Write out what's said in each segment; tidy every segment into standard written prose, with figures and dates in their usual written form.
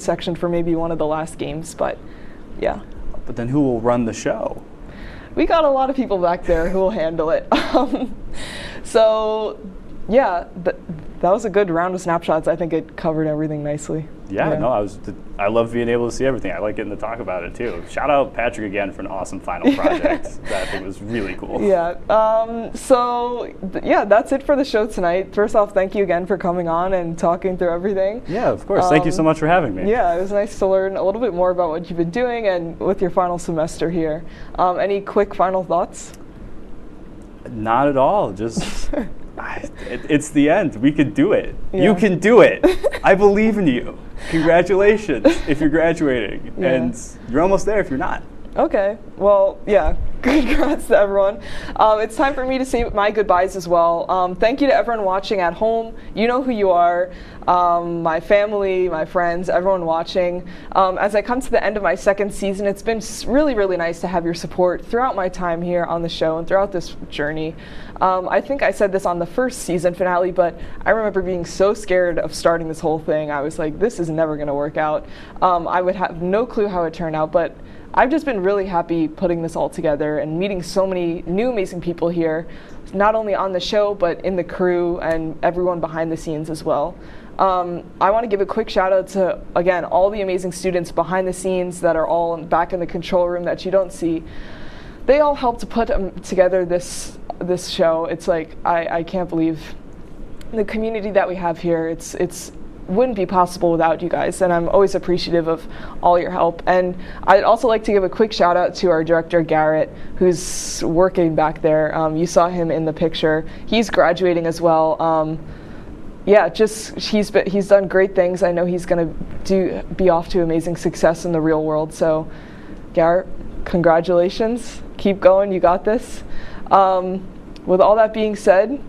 section for maybe one of the last games, but yeah. But then who will run the show? We got a lot of people back there who will handle it. So yeah, that was a good round of snapshots. I think it covered everything nicely. Yeah, no, I love being able to see everything. I like getting to talk about it too. Shout out Patrick again for an awesome final project. That I think was really cool. Yeah. Yeah, that's it for the show tonight. First off, thank you again for coming on and talking through everything. Yeah, of course. Thank you so much for having me. Yeah, it was nice to learn a little bit more about what you've been doing and with your final semester here. Any quick final thoughts? Not at all. Just it's the end. We could do it. Yeah. You can do it. I believe in you. Congratulations if you're graduating. Yeah. And you're almost there if you're not. Okay, well, yeah, congrats to everyone. It's time for me to say my goodbyes as well. Thank you to everyone watching at home. You know who you are. My family, my friends, everyone watching. As I come to the end of my second season, it's been really, really nice to have your support throughout my time here on the show and throughout this journey. I think I said this on the first season finale, but I remember being so scared of starting this whole thing. I was like, this is never going to work out. I would have no clue how it turned out, but I've just been really happy putting this all together and meeting so many new amazing people here, not only on the show, but in the crew and everyone behind the scenes as well. I want to give a quick shout out to, again, all the amazing students behind the scenes that are all back in the control room that you don't see. They all helped to put together this show. It's like, I can't believe the community that we have here. It's wouldn't be possible without you guys, and I'm always appreciative of all your help. And I'd also like to give a quick shout out to our director Garrett, who's working back there. You saw him in the picture. He's graduating as well. Yeah, just he's done great things. I know he's going to be off to amazing success in the real world. So Garrett, congratulations. Keep going, you got this. With all that being said,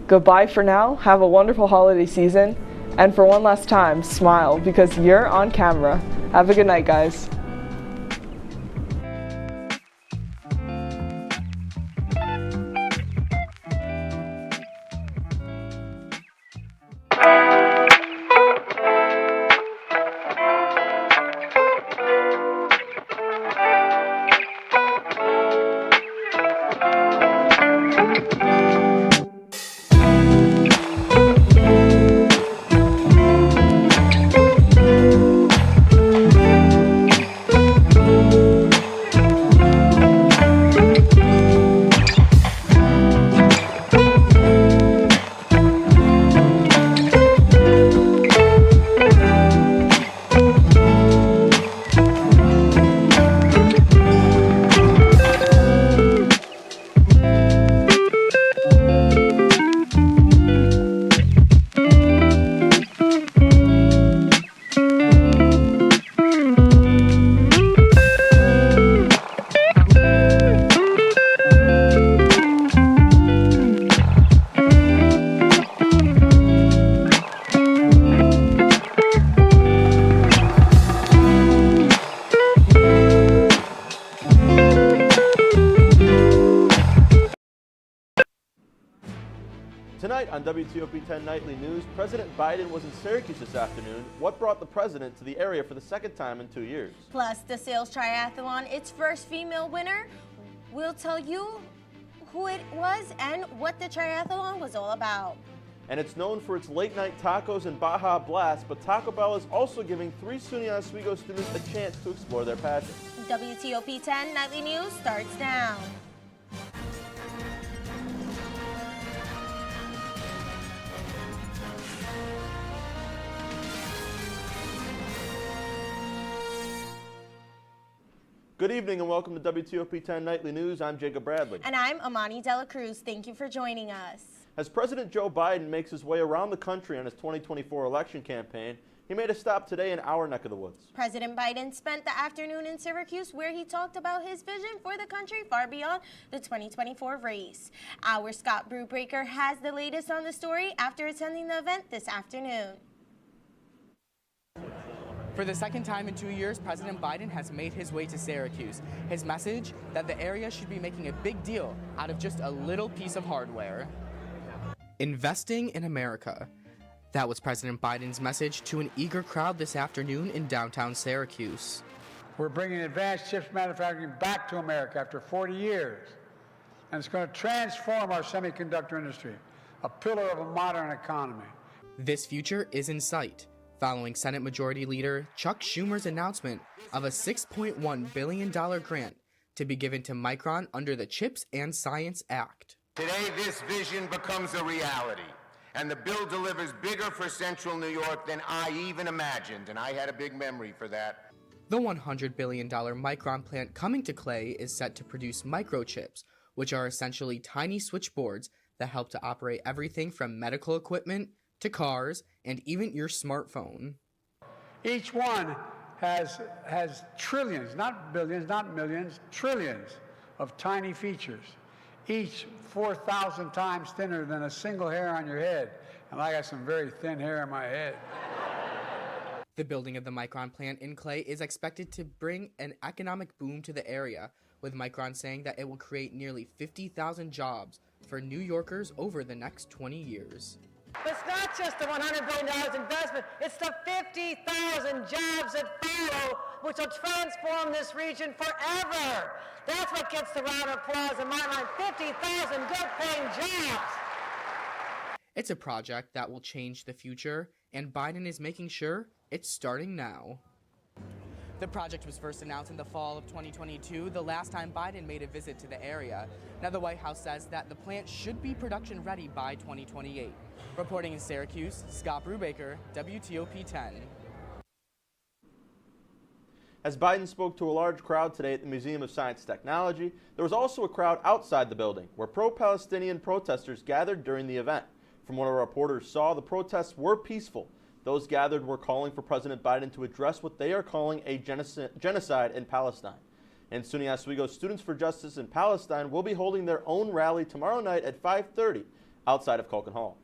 goodbye for now. Have a wonderful holiday season. And for one last time, smile, because you're on camera. Have a good night, guys. Tonight on WTOP-10 Nightly News, President Biden was in Syracuse this afternoon. What brought the president to the area for the second time in 2 years? Plus, the sales triathlon, its first female winner. We'll tell you who it was and what the triathlon was all about. And it's known for its late-night tacos and Baja Blast, but Taco Bell is also giving 3 SUNY Oswego students a chance to explore their passion. WTOP-10 Nightly News starts now. Good evening and welcome to WTOP-10 Nightly News. I'm Jacob Bradley. And I'm Amani Dela Cruz. Thank you for joining us. As President Joe Biden makes his way around the country on his 2024 election campaign, he made a stop today in our neck of the woods. President Biden spent the afternoon in Syracuse where he talked about his vision for the country far beyond the 2024 race. Our Scott Brubaker has the latest on the story after attending the event this afternoon. For the second time in 2 years, President Biden has made his way to Syracuse. His message, that the area should be making a big deal out of just a little piece of hardware. Investing in America. That was President Biden's message to an eager crowd this afternoon in downtown Syracuse. We're bringing advanced chips manufacturing back to America after 40 years, and it's going to transform our semiconductor industry, a pillar of a modern economy. This future is in sight, following Senate Majority Leader Chuck Schumer's announcement of a $6.1 billion grant to be given to Micron under the CHIPS and Science Act. Today, this vision becomes a reality, and the bill delivers bigger for Central New York than I even imagined, and I had a big memory for that. The $100 billion Micron plant coming to Clay is set to produce microchips, which are essentially tiny switchboards that help to operate everything from medical equipment to cars and even your smartphone. Each one has trillions, not billions, not millions, trillions of tiny features, each 4,000 times thinner than a single hair on your head. And I got some very thin hair on my head. The building of the Micron plant in Clay is expected to bring an economic boom to the area, with Micron saying that it will create nearly 50,000 jobs for New Yorkers over the next 20 years. But it's not just the $100 billion investment, it's the 50,000 jobs that follow, which will transform this region forever. That's what gets the round of applause in my mind, 50,000 good-paying jobs. It's a project that will change the future, and Biden is making sure it's starting now. The project was first announced in the fall of 2022, the last time Biden made a visit to the area. Now the White House says that the plant should be production ready by 2028. Reporting in Syracuse, Scott Brubaker, WTOP-10. As Biden spoke to a large crowd today at the Museum of Science and Technology, there was also a crowd outside the building where pro-Palestinian protesters gathered during the event. From what our reporters saw, the protests were peaceful. Those gathered were calling for President Biden to address what they are calling a genocide in Palestine. And SUNY Oswego Students for Justice in Palestine will be holding their own rally tomorrow night at 5:30 outside of Culkin Hall.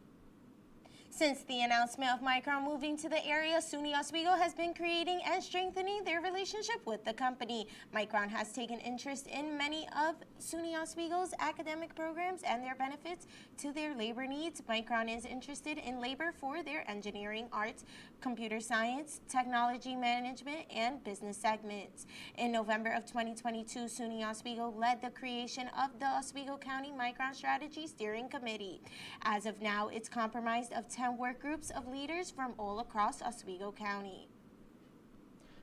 Since the announcement of Micron moving to the area, SUNY Oswego has been creating and strengthening their relationship with the company. Micron has taken interest in many of SUNY Oswego's academic programs and their benefits to their labor needs. Micron is interested in labor for their engineering, arts, computer science, technology management, and business segments. In November of 2022, SUNY Oswego led the creation of the Oswego County Micron Strategy Steering Committee. As of now, it's comprised of 10 work groups of leaders from all across Oswego County.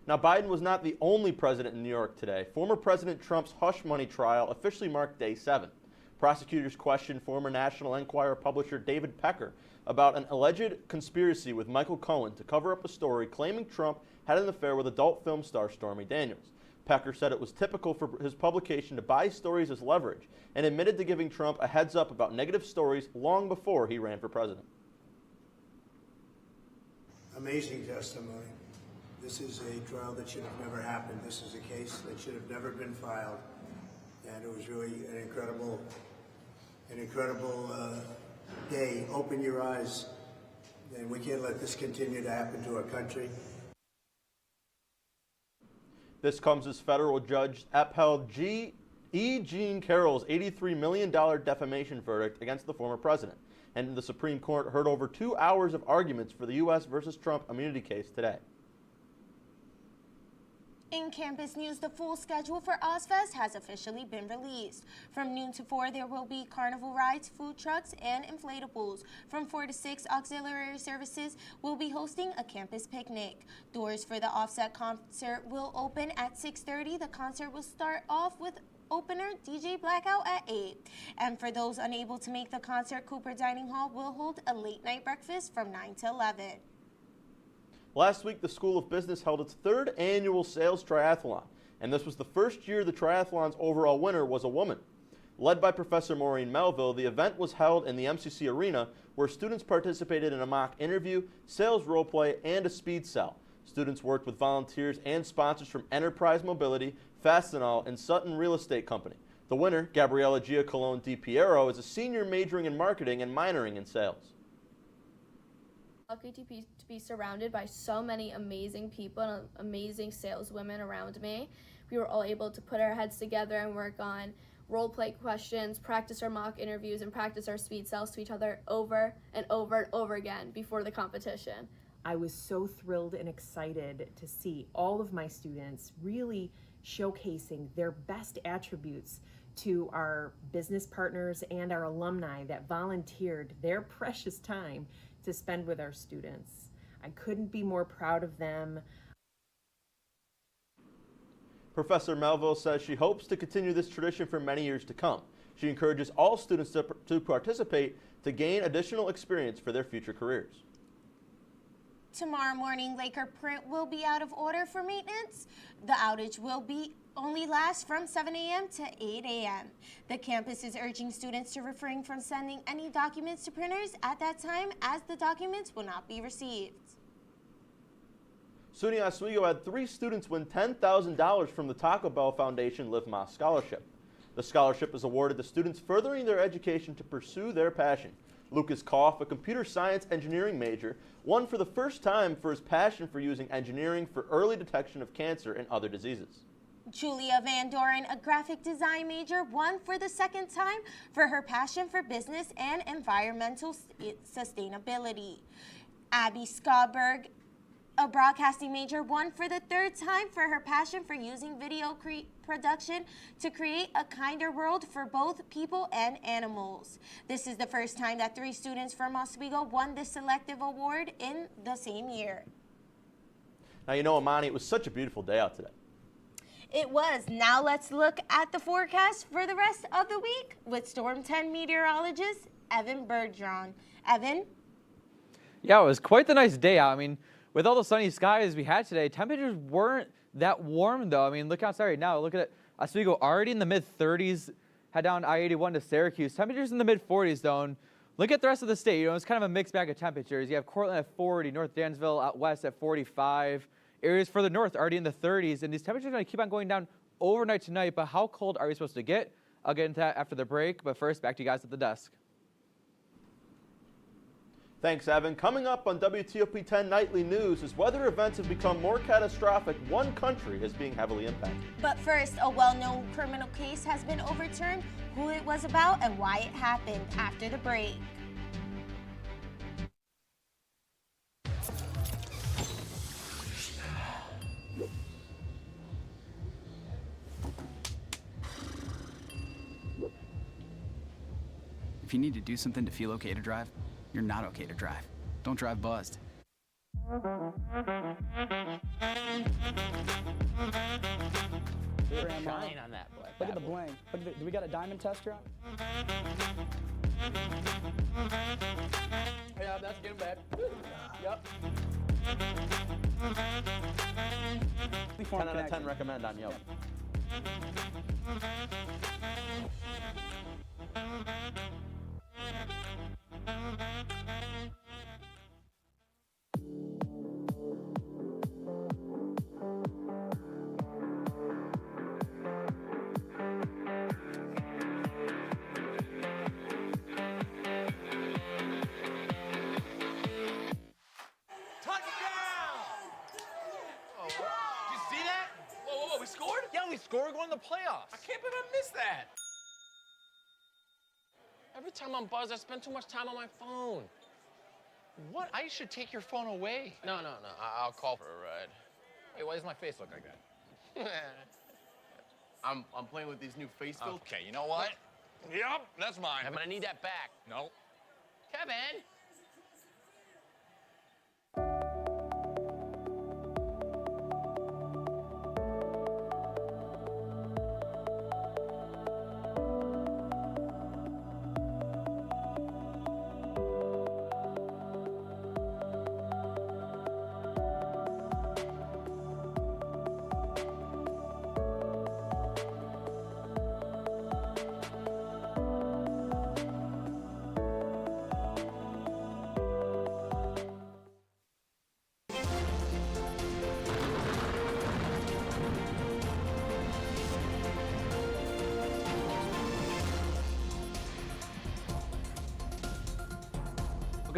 Now, Biden was not the only president in New York today. Former President Trump's hush money trial officially marked day 7. Prosecutors questioned former National Enquirer publisher David Pecker about an alleged conspiracy with Michael Cohen to cover up a story claiming Trump had an affair with adult film star Stormy Daniels. Pecker said it was typical for his publication to buy stories as leverage and admitted to giving Trump a heads up about negative stories long before he ran for president. Amazing testimony. This is a trial that should have never happened. This is a case that should have never been filed. And it was really an incredible day. Open your eyes. And we can't let this continue to happen to our country. This comes as federal judge upheld E. Jean Carroll's $83 million defamation verdict against the former president. And the Supreme Court heard over 2 hours of arguments for the U.S. versus Trump immunity case today. In campus news, the full schedule for Ozfest has officially been released. From noon to 4, there will be carnival rides, food trucks, and inflatables. From 4 to 6, auxiliary services will be hosting a campus picnic. Doors for the Offset concert will open at 6:30. The concert will start off with opener DJ Blackout at 8. And for those unable to make the concert, Cooper Dining Hall will hold a late night breakfast from 9 to 11. Last week, the School of Business held its 3rd annual sales triathlon, and this was the first year the triathlon's overall winner was a woman. Led by Professor Maureen Melville, the event was held in the MCC Arena, where students participated in a mock interview, sales roleplay, and a speed sell. Students worked with volunteers and sponsors from Enterprise Mobility, Fastenal, and Sutton Real Estate Company. The winner, Gabriella Giacolone Di Piero, is a senior majoring in marketing and minoring in sales. Lucky to be surrounded by so many amazing people and amazing saleswomen around me. We were all able to put our heads together and work on role play questions, practice our mock interviews, and practice our speed sells to each other over and over and over again before the competition. I was so thrilled and excited to see all of my students really showcasing their best attributes to our business partners and our alumni that volunteered their precious time to spend with our students. I couldn't be more proud of them. Professor Melville says she hopes to continue this tradition for many years to come. She encourages all students to participate to gain additional experience for their future careers. Tomorrow morning, Laker Print will be out of order for maintenance. The outage will only last from 7 a.m. to 8 a.m. The campus is urging students to refrain from sending any documents to printers at that time, as the documents will not be received. SUNY Oswego had 3 students win $10,000 from the Taco Bell Foundation Live Más Scholarship. The scholarship is awarded to students furthering their education to pursue their passion. Lucas Koff, a computer science engineering major, won for the first time for his passion for using engineering for early detection of cancer and other diseases. Julia Van Doren, a graphic design major, won for the second time for her passion for business and environmental sustainability. Abby Schaberg, a broadcasting major, won for the third time for her passion for using video production to create a kinder world for both people and animals. This is the first time that 3 students from Oswego won this selective award in the same year. Now, you know, Amani, it was such a beautiful day out today. It was. Now let's look at the forecast for the rest of the week with Storm 10 meteorologist Evan Bergeron. Evan? Yeah, it was quite the nice day out. I mean, with all the sunny skies we had today, temperatures weren't that warm, though. I mean, look outside right now. Look at it. Oswego already in the mid-30s. Head down I-81 to Syracuse. Temperatures in the mid-40s, though. And look at the rest of the state. You know, it's kind of a mixed bag of temperatures. You have Cortland at 40, North Dansville out west at 45. Areas further north already in the 30s. And these temperatures are going to keep on going down overnight tonight. But how cold are we supposed to get? I'll get into that after the break. But first, back to you guys at the desk. Thanks, Evan. Coming up on WTOP-10 Nightly News, as weather events have become more catastrophic, one country is being heavily impacted. But first, a well-known criminal case has been overturned, who it was about and why it happened after the break. If you need to do something to feel okay to drive, you're not okay to drive. Don't drive buzzed. Shine on that black. Look at the bling. Look at do we got a diamond tester on? Yeah, that's getting bad. Yep. 10 out of 10 recommend on Yelp. Score going to the playoffs. I can't believe I missed that. Every time I'm buzzed, I spend too much time on my phone. What? I should take your phone away. No. I'll call for a ride. Wait, why does my face look like that? I'm playing with these new face filters. Okay, you know what? Yep, that's mine. I'm gonna need that back. No. Kevin!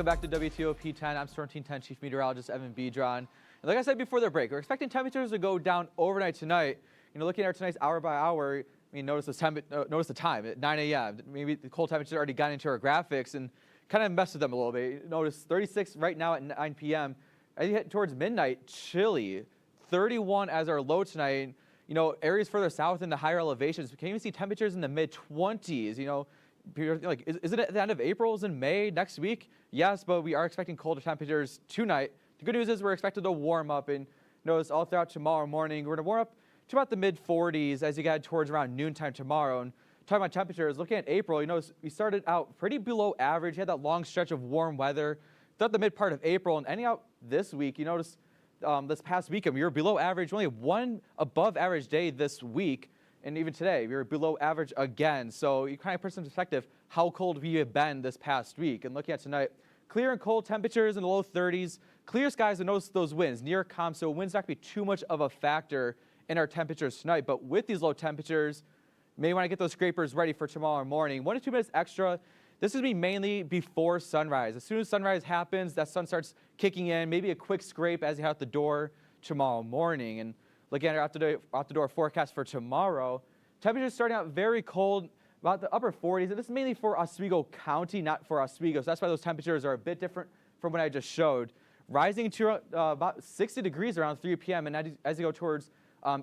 Welcome back to WTOP-10. I'm Storm Team 10 Chief Meteorologist Evan Bergeron. And like I said before the break, we're expecting temperatures to go down overnight tonight. You know, looking at tonight's hour by hour, I mean, notice the time at 9 a.m. Maybe the cold temperature already got into our graphics and kind of messed with them a little bit. Notice 36 right now at 9 p.m. As you head towards midnight, chilly. 31 as our low tonight. You know, areas further south in the higher elevations, we can even see temperatures in the mid-20s. You know, like, is it at the end of April? Is it in May next week? Yes, but we are expecting colder temperatures tonight. The good news is we're expected to warm up, and notice all throughout tomorrow morning, we're going to warm up to about the mid-40s as you get towards around noontime tomorrow. And talking about temperatures, looking at April, you notice we started out pretty below average. You had that long stretch of warm weather throughout the mid part of April, and ending out this week, you notice this past weekend, we were below average, only one above average day this week. And even today, we were below average again. So you kind of put some perspective how cold we have been this past week. And looking at tonight, clear and cold temperatures in the low 30s. Clear skies, and notice those winds near calm. So winds not going to be too much of a factor in our temperatures tonight. But with these low temperatures, you may want to get those scrapers ready for tomorrow morning. 1 to 2 minutes extra. This is going to be mainly before sunrise. As soon as sunrise happens, that sun starts kicking in, maybe a quick scrape as you head out the door tomorrow morning. And looking at our out the door forecast for tomorrow, temperatures starting out very cold, about the upper 40s. And this is mainly for Oswego County, not for Oswego. So that's why those temperatures are a bit different from what I just showed. Rising to about 60 degrees around 3 p.m. And as you go towards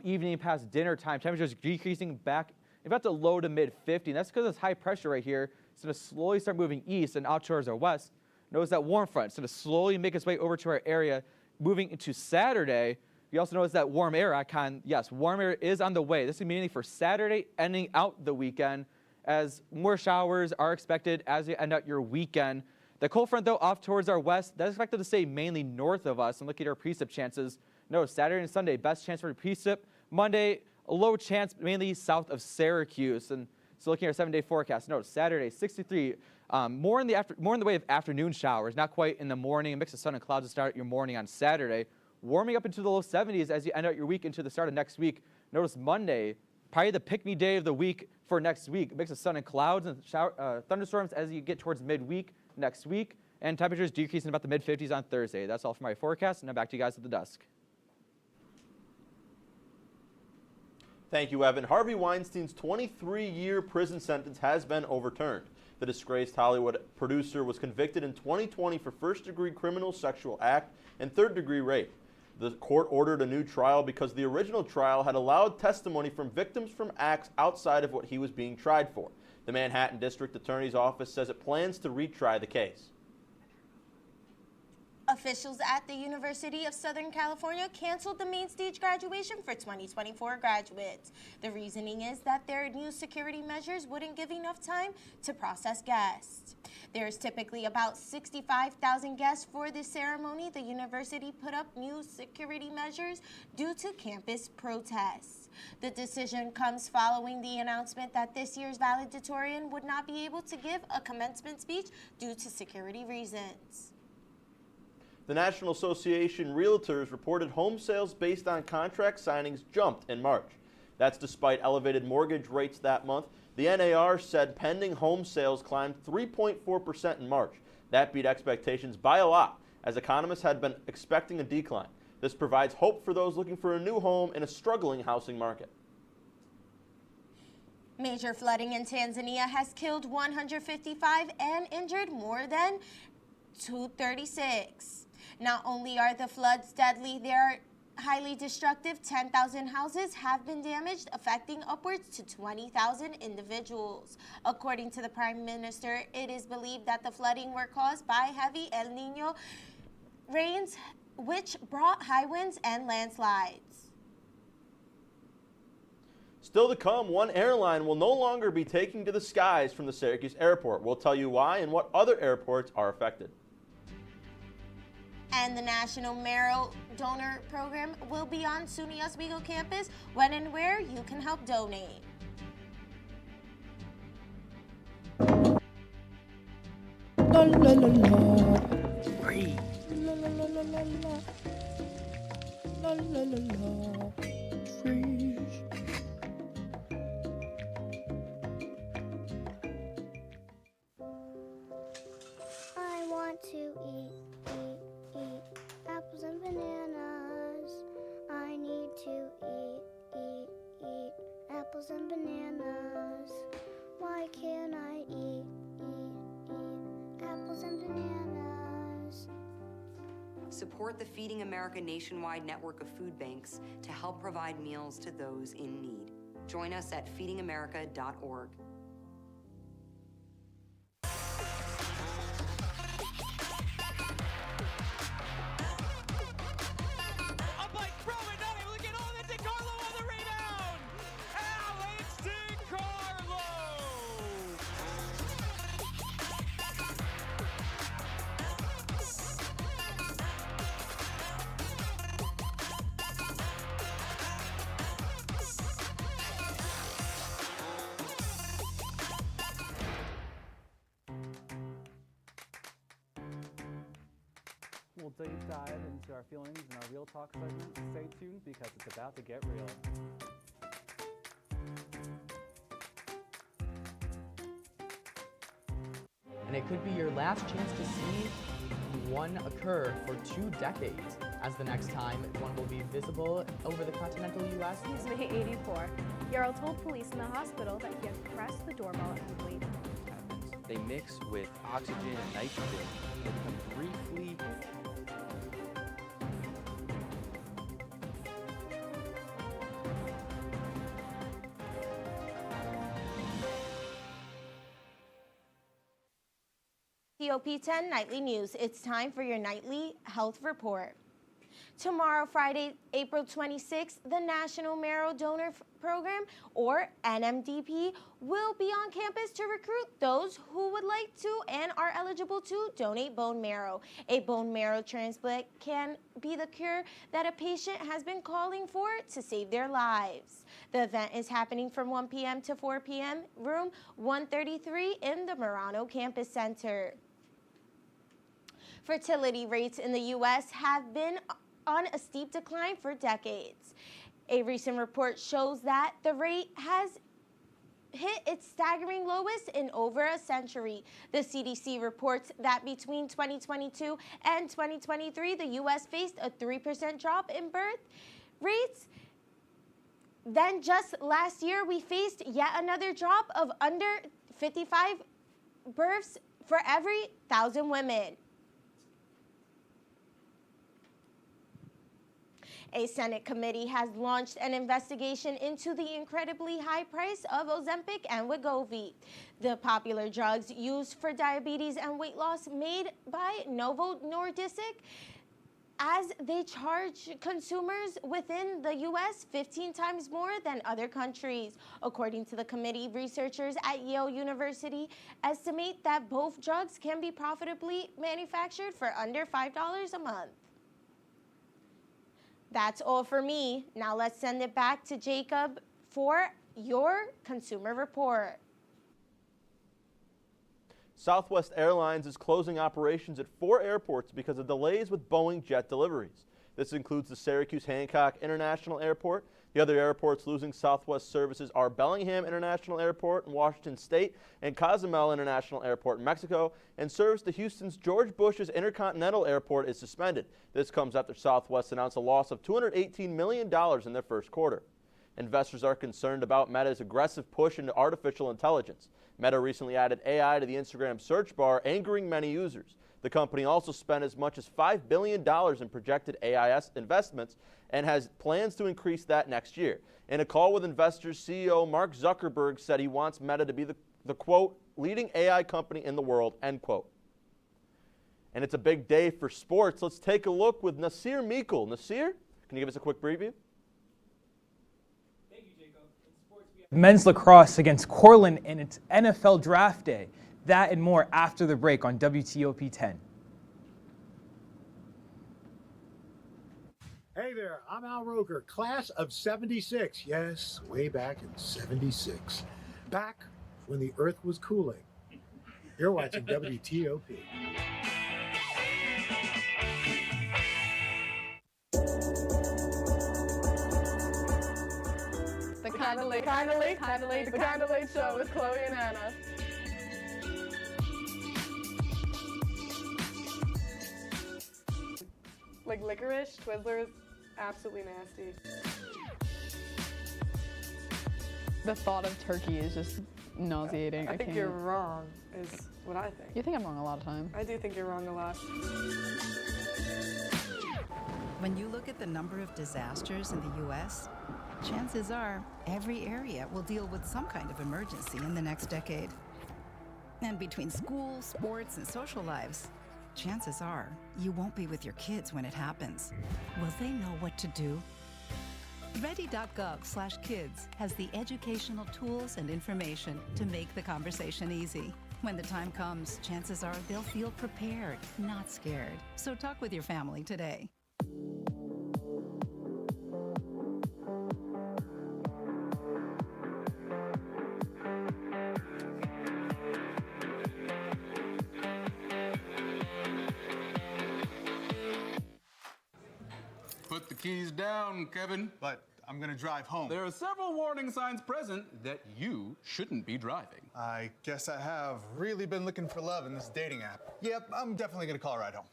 evening past dinner time, temperatures decreasing back about the low to mid 50. And that's because of this high pressure right here. It's going to slowly start moving east and out towards our west. Notice that warm front. It's going to slowly make its way over to our area, moving into Saturday. You also notice that warm air icon. Yes, warm air is on the way. This is mainly for Saturday, ending out the weekend, as more showers are expected as you end out your weekend. The cold front, though, off towards our west, that's expected to stay mainly north of us. And look at our precip chances. Notice Saturday and Sunday, best chance for precip. Monday, a low chance, mainly south of Syracuse. And so looking at our 7-day forecast, notice Saturday, 63, more in the way of afternoon showers, not quite in the morning. A mix of sun and clouds to start your morning on Saturday. Warming up into the low 70s as you end out your week into the start of next week. Notice Monday, probably the pick-me day of the week for next week. A mix of sun and clouds and thunderstorms as you get towards midweek next week. And temperatures decreasing about the mid-50s on Thursday. That's all for my forecast, and now back to you guys at the desk. Thank you, Evan. Harvey Weinstein's 23-year prison sentence has been overturned. The disgraced Hollywood producer was convicted in 2020 for first-degree criminal sexual act and third-degree rape. The court ordered a new trial because the original trial had allowed testimony from victims from acts outside of what he was being tried for. The Manhattan District Attorney's Office says it plans to retry the case. Officials at the University of Southern California canceled the main stage graduation for 2024 graduates. The reasoning is that their new security measures wouldn't give enough time to process guests. There's typically about 65,000 guests for this ceremony. The university put up new security measures due to campus protests. The decision comes following the announcement that this year's valedictorian would not be able to give a commencement speech due to security reasons. The National Association Realtors reported home sales based on contract signings jumped in March. That's despite elevated mortgage rates that month. The NAR said pending home sales climbed 3.4% in March. That beat expectations by a lot, as economists had been expecting a decline. This provides hope for those looking for a new home in a struggling housing market. Major flooding in Tanzania has killed 155 and injured more than 236. Not only are the floods deadly, they are highly destructive. 10,000 houses have been damaged, affecting upwards to 20,000 individuals. According to the Prime Minister, it is believed that the flooding were caused by heavy El Niño rains, which brought high winds and landslides. Still to come, one airline will no longer be taking to the skies from the Syracuse airport. We'll tell you why and what other airports are affected. And the National Marrow Donor Program will be on SUNY Oswego campus. When and where you can help donate. La la la la. Breathe. La la la la la la. La la la la. Freeze. I want to eat apples and bananas. I need to eat apples apples and bananas. Why can't I eat apples and bananas? Support the Feeding America nationwide network of food banks to help provide meals to those in need. Join us at feedingamerica.org. We'll deep dive into our feelings in our Real Talk segment. Stay tuned because it's about to get real. And it could be your last chance to see one occur for 2 decades, as the next time one will be visible over the continental U.S. He's May 84. Yarrow told police in the hospital that he had pressed the doorbell and waited. They mix with oxygen and nitrogen and become briefly WTOP-10 Nightly News. It's time for your nightly health report. Tomorrow, Friday, April 26th, the National Marrow Donor Program, or NMDP, will be on campus to recruit those who would like to and are eligible to donate bone marrow. A bone marrow transplant can be the cure that a patient has been calling for to save their lives. The event is happening from 1 p.m. to 4 p.m., room 133 in the Marano Campus Center. Fertility rates in the U.S. have been on a steep decline for decades. A recent report shows that the rate has hit its staggering lowest in over a century. The CDC reports that between 2022 and 2023, the U.S. faced a 3% drop in birth rates. Then just last year, we faced yet another drop of under 55 births for every 1,000 women. A Senate committee has launched an investigation into the incredibly high price of Ozempic and Wegovy, the popular drugs used for diabetes and weight loss made by Novo Nordisk, as they charge consumers within the U.S. 15 times more than other countries. According to the committee, researchers at Yale University estimate that both drugs can be profitably manufactured for under $5 a month. That's all for me. Now let's send it back to Jacob for your consumer report. Southwest Airlines is closing operations at 4 airports because of delays with Boeing jet deliveries. This includes the Syracuse Hancock International Airport. The other airports losing Southwest services are Bellingham International Airport in Washington State and Cozumel International Airport in Mexico, and service to Houston's George Bush's Intercontinental Airport is suspended. This comes after Southwest announced a loss of $218 million in their first quarter. Investors are concerned about Meta's aggressive push into artificial intelligence. Meta recently added AI to the Instagram search bar, angering many users. The company also spent as much as $5 billion in projected AI investments and has plans to increase that next year. In a call with investors, CEO Mark Zuckerberg said he wants Meta to be the quote, leading AI company in the world, end quote. And it's a big day for sports. Let's take a look with Nasir Meikle. Nasir, can you give us a quick preview? Men's lacrosse against Cortland in its NFL Draft Day. That and more after the break on WTOP-10. Hey there, I'm Al Roker, class of 76. Yes, way back in 76. Back when the earth was cooling. You're watching WTOP. The Kinda Late Show with Chloe and Anna. Like licorice, Twizzlers, absolutely nasty. The thought of turkey is just nauseating. I think can't. you're wrong, is what I think. You think I'm wrong a lot of times. I do think you're wrong a lot. When you look at the number of disasters in the U.S., chances are every area will deal with some kind of emergency in the next decade. And between school, sports, and social lives, chances are you won't be with your kids when it happens. Will they know what to do? Ready.gov/kids has the educational tools and information to make the conversation easy. When the time comes, chances are they'll feel prepared, not scared. So talk with your family today. Put the keys down, Kevin. But I'm gonna drive home. There are several warning signs present that you shouldn't be driving. I guess I have really been looking for love in this dating app. Yep, I'm definitely gonna call a ride home.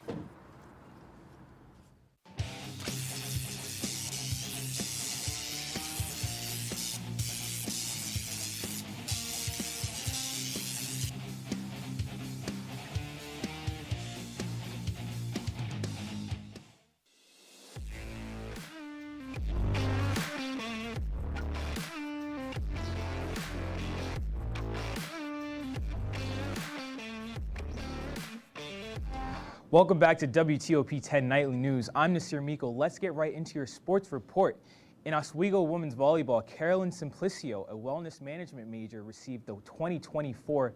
Welcome back to WTOP-10 Nightly News. I'm Nasir Miko. Let's get right into your sports report. In Oswego women's volleyball, Carolyn Simplicio, a wellness management major, received the 2024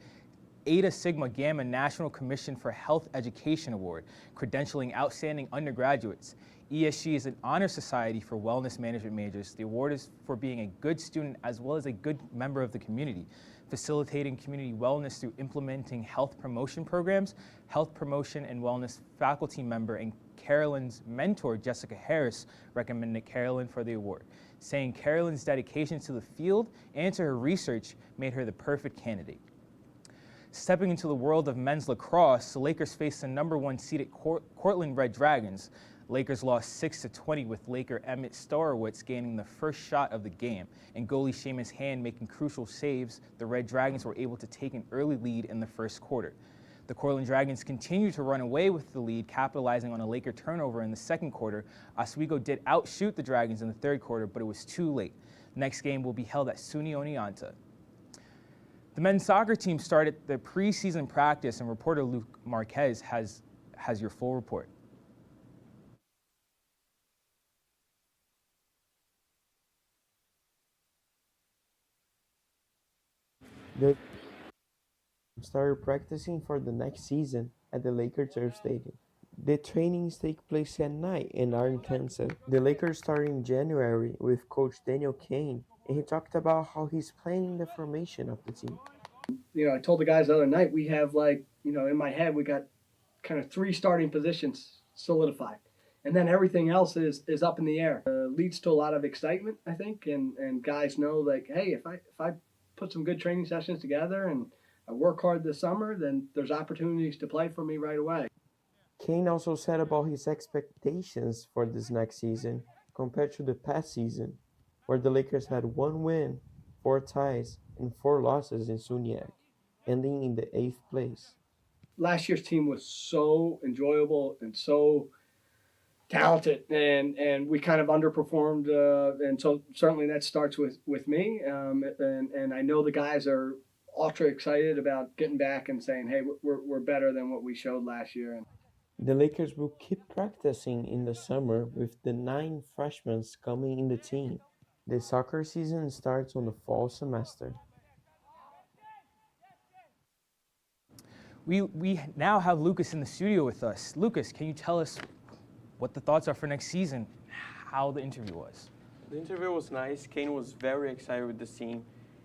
Eta Sigma Gamma National Commission for Health Education Award, credentialing outstanding undergraduates. ESG is an honor society for wellness management majors. The award is for being a good student as well as a good member of the community, facilitating community wellness through implementing health promotion programs. Health promotion and wellness faculty member and Carolyn's mentor, Jessica Harris, recommended Carolyn for the award, saying Carolyn's dedication to the field and to her research made her the perfect candidate. Stepping into the world of men's lacrosse, the Lakers faced the #1 seeded Cortland Red Dragons. Lakers lost 6-20 with Laker Emmett Starowitz gaining the first shot of the game, and goalie Seamus Hand making crucial saves. The Red Dragons were able to take an early lead in the first quarter. The Cortland Dragons continued to run away with the lead, capitalizing on a Laker turnover in the second quarter. Oswego did outshoot the Dragons in the third quarter, but it was too late. The next game will be held at SUNY Oswego. The men's soccer team started their preseason practice, and reporter Luke Marquez has your full report. They started practicing for the next season at the Lakers Turf Stadium. The trainings take place at night and are intensive. The Lakers started in January with Coach Daniel Kane, and he talked about how he's planning the formation of the team. I told the guys the other night, we have in my head, we got kind of 3 starting positions solidified. And then everything else is up in the air. Leads to a lot of excitement, I think, and guys know, hey, if I put some good training sessions together and I work hard this summer, then there's opportunities to play for me right away. Kane also said about his expectations for this next season compared to the past season, where the Lakers had 1 win, 4 ties, and 4 losses in SUNY, ending in the 8th place. Last year's team was so enjoyable and so talented, and we kind of underperformed, and so certainly that starts with me, and I know the guys are ultra excited about getting back and saying, hey, we're better than what we showed last year. The Lakers will keep practicing in the summer with the 9 freshmen coming in the team. The soccer season starts on the fall semester. We now have Lucas in the studio with us. Lucas, can you tell us what the thoughts are for next season, how the interview was? The interview was nice. Kane was very excited with the team.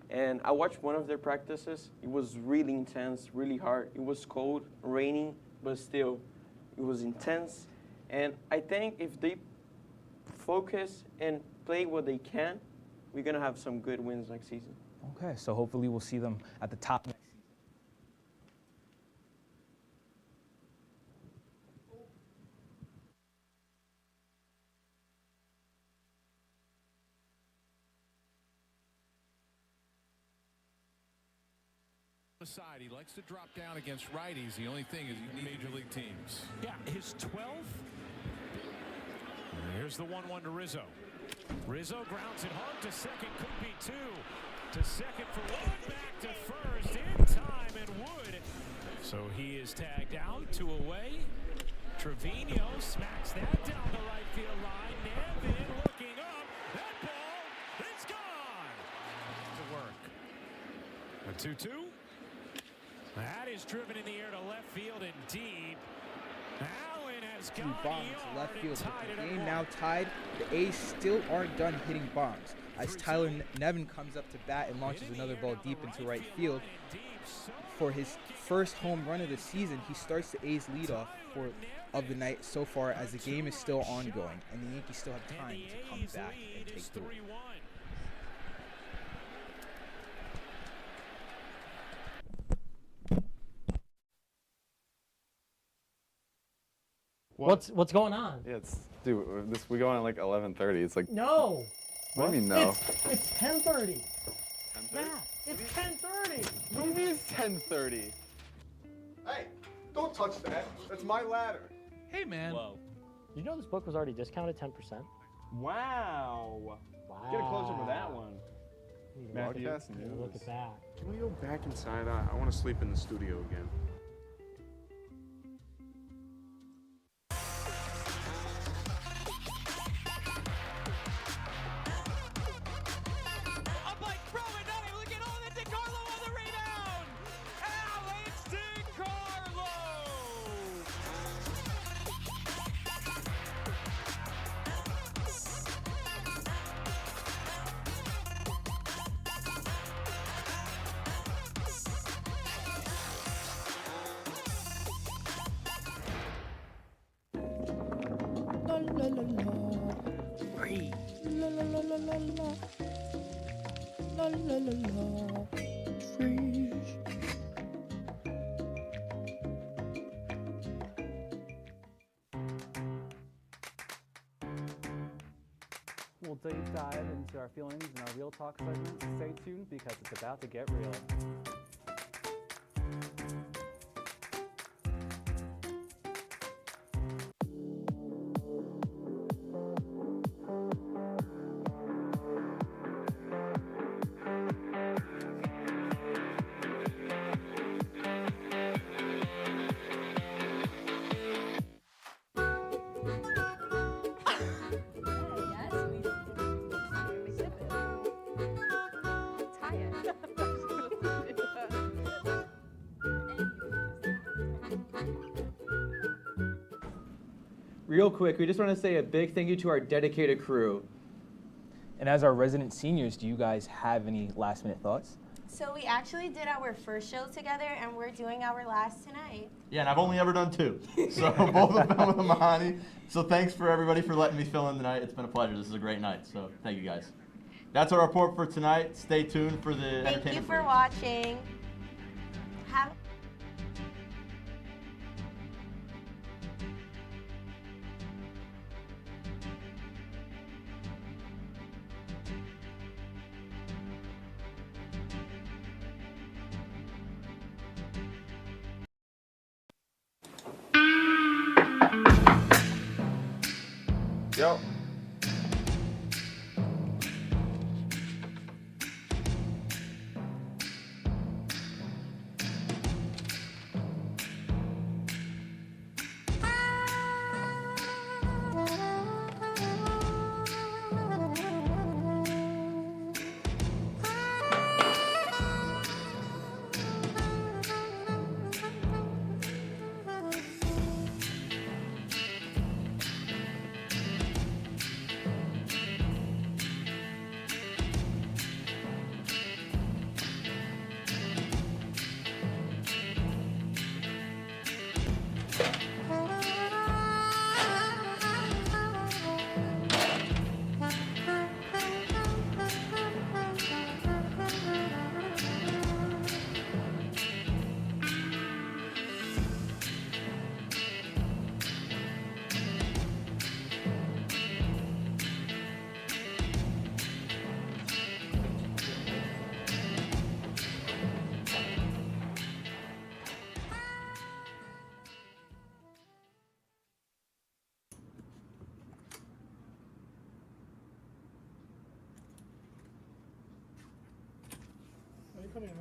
And I watched one of their practices. It was really intense, really hard. It was cold, raining, but still, it was intense. And I think if they focus and play what they can, we're going to have some good wins next season. Okay, so hopefully we'll see them at the top next season. Side. He likes to drop down against righties. The only thing is you need major league teams. Yeah, his 12th. Here's the 1-1 to Rizzo. Rizzo grounds it home to second, could be two. To second for Wood, back to first, in time, and Wood. So he is tagged out, 2 away. Trevino smacks that down the right field line. Nevin looking up. That ball, it's gone. To work. A 2-2. That is driven in the air to left field and deep. Allen has got bombs left field. With the game now tied, the A's still aren't done hitting bombs. As Tyler Nevin comes up to bat and launches another ball deep into right field. For his first home run of the season, he starts the A's leadoff of the night so far, as the game is still ongoing and the Yankees still have time to come back and take the lead. What's going on? Yeah, dude, we go on at like 11:30. It's like No. What do you mean no? It's 10:30. Yeah, it's 10:30. What do you mean it's 10:30? Hey, don't touch that. That's my ladder. Hey, man. Whoa. You know this book was already discounted 10%? Wow. Get a close up of that one. Matthew, Broadcast news. look at that. Can we go back inside? I want to sleep in the studio again. La la la la. Free. La la la la la la. La la la la. Freeze. We'll deep dive into our feelings in our Real Talk segment. Stay tuned because it's about to get real. Real quick, we just want to say a big thank you to our dedicated crew. And as our resident seniors, do you guys have any last minute thoughts? So we actually did our first show together, and we're doing our last tonight. Yeah, and I've only ever done 2. So both of them with Amani. So thanks for everybody for letting me fill in tonight. It's been a pleasure. This is a great night. So thank you guys. That's our report for tonight. Stay tuned for the entertainment. Thank you for watching. Have Yo. come here.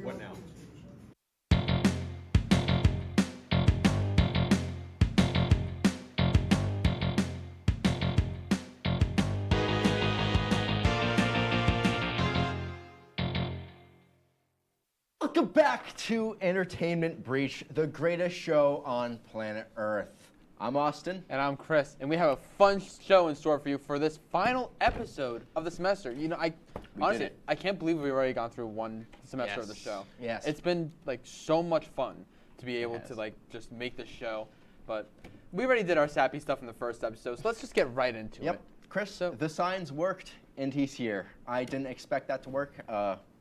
What now? Welcome back to Entertainment Breach, the greatest show on planet Earth. I'm Austin. And I'm Chris. And we have a fun show in store for you for this final episode of the semester. You know, honestly, I can't believe we've already gone through one semester of the show. Yes. It's been like so much fun to be able to like just make this show. But we already did our sappy stuff in the first episode, so let's just get right into it. Chris, the signs worked, and he's here. I didn't expect that to work,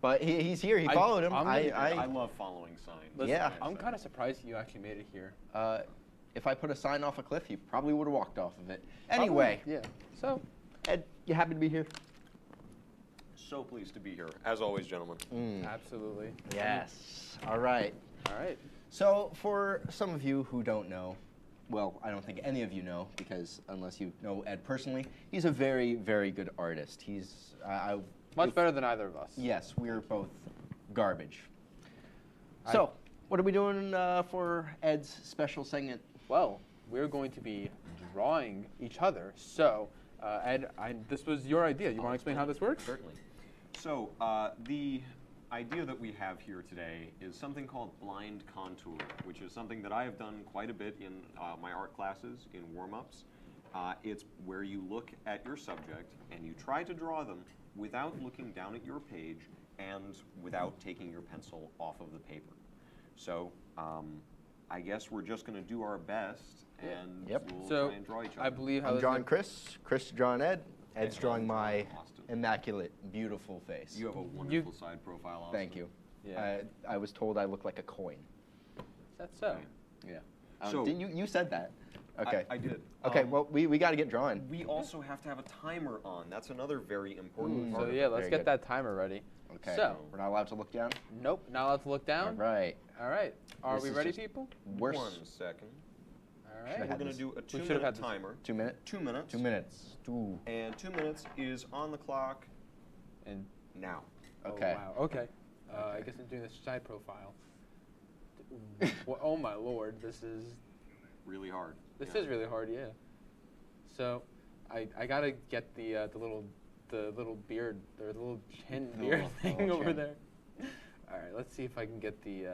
but he's here. He followed him. I love following signs. Listen, I'm kind of surprised you actually made it here. If I put a sign off a cliff, you probably would have walked off of it. Anyway. Yeah. So, Ed, you happy to be here? So pleased to be here, as always, gentlemen. Absolutely. Yes. All right. All right. So, for some of you who don't know, well, I don't think any of you know, because unless you know Ed personally, he's a very, very good artist. He's much better than either of us. Yes, we're both garbage. So, what are we doing for Ed's special segment? Well, we're going to be drawing each other. So, Ed, this was your idea. You want to explain how this works? Certainly. So, the idea that we have here today is something called blind contour, which is something that I have done quite a bit in my art classes, in warm-ups. It's where you look at your subject and you try to draw them without looking down at your page and without taking your pencil off of the paper. So, I guess we're just going to do our best, and we'll try and draw each other. I believe I'm drawing Chris. Chris is drawing Ed. Ed's drawing my immaculate, beautiful face. You have a wonderful side profile, Austin. Thank you. Yeah. I was told I look like a coin. Is that so? Yeah. So you said that. Okay. I did. Okay, well, we got to get drawing. We also have to have a timer on. That's another very important part So of yeah, it. let's get that timer ready. Okay. So we're not allowed to look down? Nope, not allowed to look down. All right. All right. Are This we is ready, just people? One second. All right. We're going to do a 2-minute timer. 2 minutes? 2 minutes. 2 minutes. Ooh. And 2 minutes is on the clock. And now. Okay. Oh, wow. Okay. I guess I'm doing this side profile. Well, oh my lord, this is really hard. This is really hard, yeah. So, I gotta get the little beard, or the little chin beard thing over there. All right, let's see if I can get the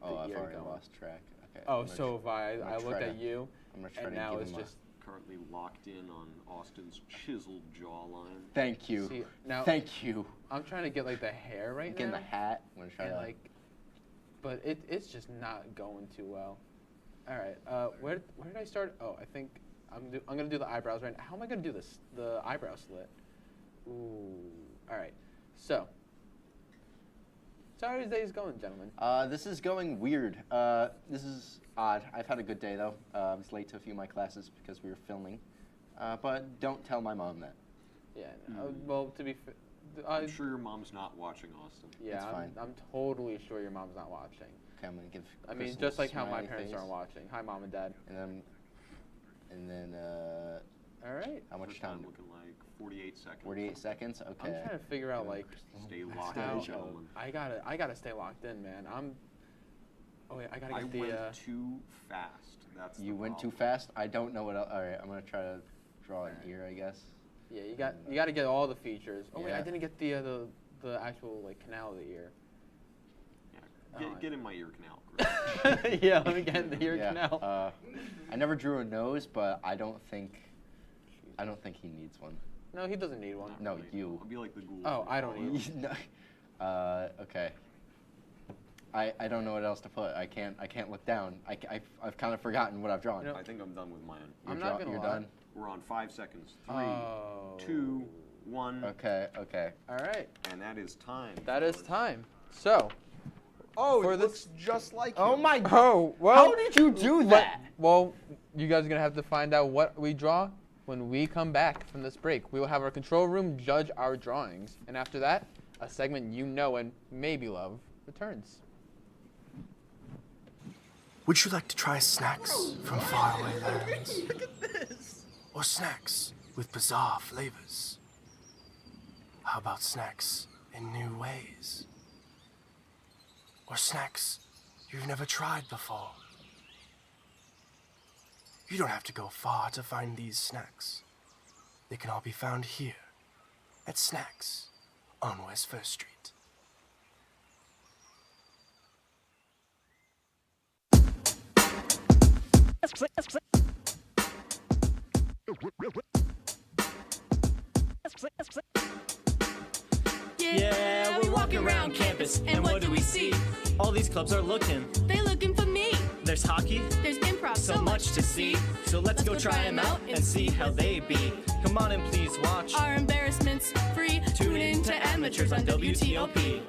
I've ear already going. lost track. Okay. Oh, so if I looked at you, I'm gonna try and to now give it's him just currently locked in on Austin's chiseled jawline. Thank you. See, now, Thank you. I'm trying to get like the hair right now. Getting the hat. I'm gonna try and, to like, but it's just not going too well. All right, where did I start? Oh, I think I'm gonna do the eyebrows right now. How am I gonna do this? The eyebrow slit. Ooh. All right. So how are these days going, gentlemen? This is going weird. This is odd. I've had a good day though. I was late to a few of my classes because we were filming. But don't tell my mom that. Yeah. No, well, to be fair, I'm sure your mom's not watching, Austin. Yeah, I'm totally sure your mom's not watching. Okay, I'm gonna give. I mean, Chris a just little like how my smiley parents face. aren't watching. Hi, Mom and Dad. And then. All right. How much time? Looking like 48 seconds. 48 seconds. Okay. I'm trying to figure out like. Stay locked how- in, gentlemen. I gotta stay locked in, man. Oh wait, I gotta get I the. went too fast. That's You the went too problem. fast. I don't know what else. All right, I'm gonna try to draw an ear, I guess. Yeah, you got to get all the features. Oh wait, I Yeah. didn't get the actual like canal of the ear. Get in my ear canal. Yeah, let me get in the ear Yeah, canal. I never drew a nose, but I don't think he needs one. No, he doesn't need one. No, you. I'll be like the ghoul. Oh, I don't need one. No. Okay. I don't know what else to put. I can't look down. I've kind of forgotten what I've drawn. I think I'm done with mine. I'm not gonna You're lie. done. We're on 5 seconds. 3, Oh. 2, 1. Okay. All right. And that is time. That is time. So. Oh, for it this, looks just like Oh him. my God. Oh, well. How did you do that? Well, you guys are going to have to find out what we draw when we come back from this break. We will have our control room judge our drawings. And after that, a segment you know and maybe love, returns. Would you like to try snacks from faraway lands? Look at this! Or snacks with bizarre flavors? How about snacks in new ways? Or snacks you've never tried before? You don't have to go far to find these snacks. They can all be found here at Snacks on West First Street. Yeah, we're walking around campus, and what do we see? All these clubs are looking. They're looking for me. There's hockey. There's improv. So much to see. So let's go try them out and see how they be. Come on and please watch. Our embarrassments free. Tune in to Amateurs on WTOP.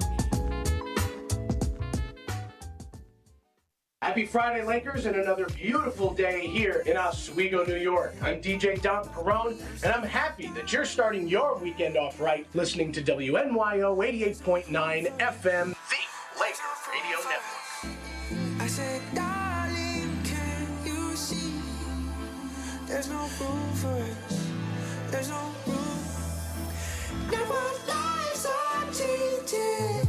Happy Friday, Lakers, and another beautiful day here in Oswego, New York. I'm DJ Don Perone, and I'm happy that you're starting your weekend off right listening to WNYO 88.9 FM, the Laker Radio Network. I said, darling, can you see? There's no room for us. There's no room. Now our lives are changing.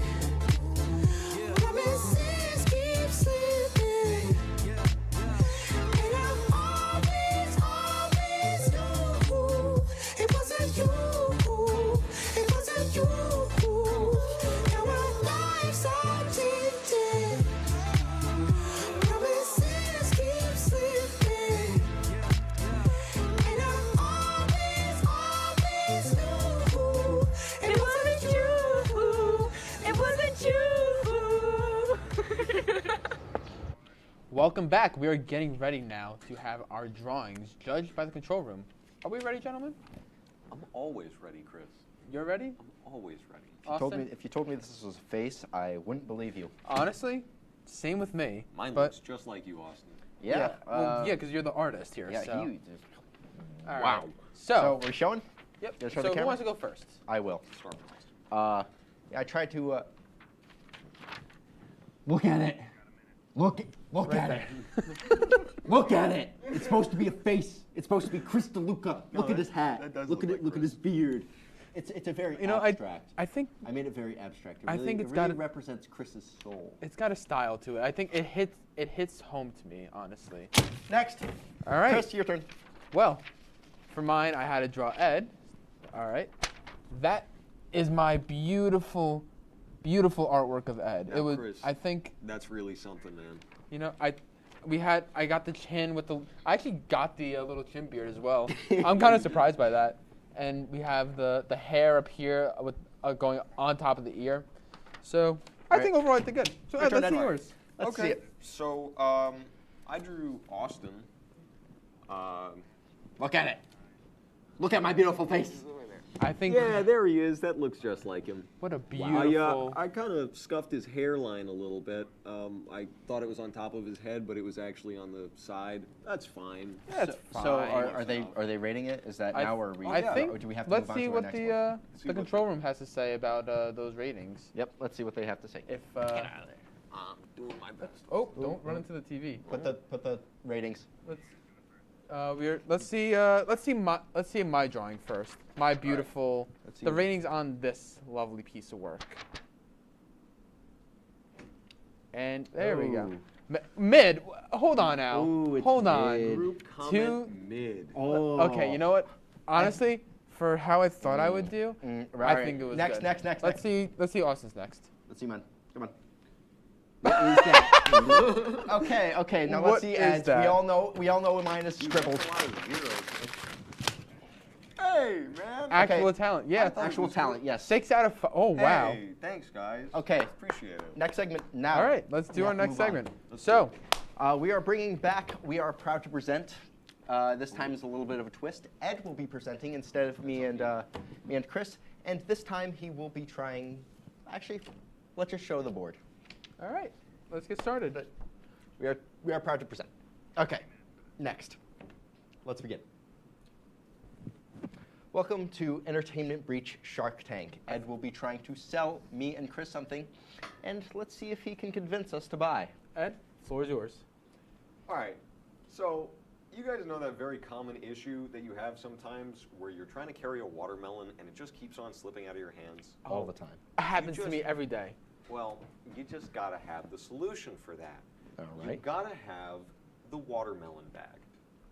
Promises keep slipping. And I always knew it wasn't you. It wasn't you. Now our lives are changing. Promises keep slipping. And I always knew it wasn't you. It wasn't you. Welcome back. We are getting ready now to have our drawings judged by the control room. Are we ready, gentlemen? I'm always ready, Chris. You're ready? I'm always ready. If you told me this was a face, I wouldn't believe you. Honestly, same with me. Mine but looks just like you, Austin. Yeah. Well, yeah, because you're the artist here. Yeah, so. you. All right. Wow. So we're showing? Yep. You show So the camera? who wants to go first? I will. Start with Austin. Yeah, I tried to. Look at it. Look at it. Look at it. It's supposed to be a face. It's supposed to be Chris DeLuca. Look at his hat. Look at it. Look at his beard. It's a very You know, abstract. I think I made it very abstract. I think it's it got really represents Chris's soul. It's got a style to it. I think it hits home to me, honestly. Next. All right. Chris, your turn. Well, for mine, I had to draw Ed. All right. That is my beautiful, beautiful artwork of Ed. Now, It was. Chris, I think. That's really something, man. You know, I got the chin with the. I actually got the little chin beard as well. I'm kind of surprised by that. And we have the hair up here with going on top of the ear. So I think overall I did good. So Ed, let's see yours. Let's see Okay. it. So I drew Austin. Look at it. Look at my beautiful face. I think. Yeah, there he is. That looks just like him. What a beautiful. I kind of scuffed his hairline a little bit. I thought it was on top of his head, but it was actually on the side. That's fine. Yeah, that's fine. So are they rating it? Is that now or I think. or do we have to Let's move on see to our what next the one? the control room has to say about those ratings. Yep. Let's see what they have to say. If Get out of there. I'm doing my best. oh, don't run into the TV. Put the ratings. Let's see my drawing first. My beautiful the ratings on this lovely piece of work. And there we go. Mid. Hold on now. Ooh, Hold on. mid. Group comment mid. Oh. Okay, you know what? Honestly, for how I thought I would do, Right. I think it was Next, good. next. Let's see Austin's next. Let's see mine. Come on. What is that? Okay. Now What let's see is Ed's. that? We all know mine is scribbled. Hey, man. Actual talent, yeah. Actual talent, yes. 6 out of 5. Oh wow. Hey, thanks, guys. Okay. Appreciate it. Next segment now. All right, let's do We our have to next move on. segment. So, we are bringing back. We are proud to present. This time is a little bit of a twist. Ed will be presenting instead of me and Chris. And this time he will be trying. Actually, let's just show the board. all right, let's get started. We are proud to present. Okay. Next. Let's begin. Welcome to Entertainment Breach Shark Tank. Ed will be trying to sell me and Chris something, and let's see if he can convince us to buy. Ed, floor is yours. All right. So you guys know that very common issue that you have sometimes where you're trying to carry a watermelon and it just keeps on slipping out of your hands? All the time. It happens to me every day. Well, you just got to have the solution for that. All You right. got to have the watermelon bag.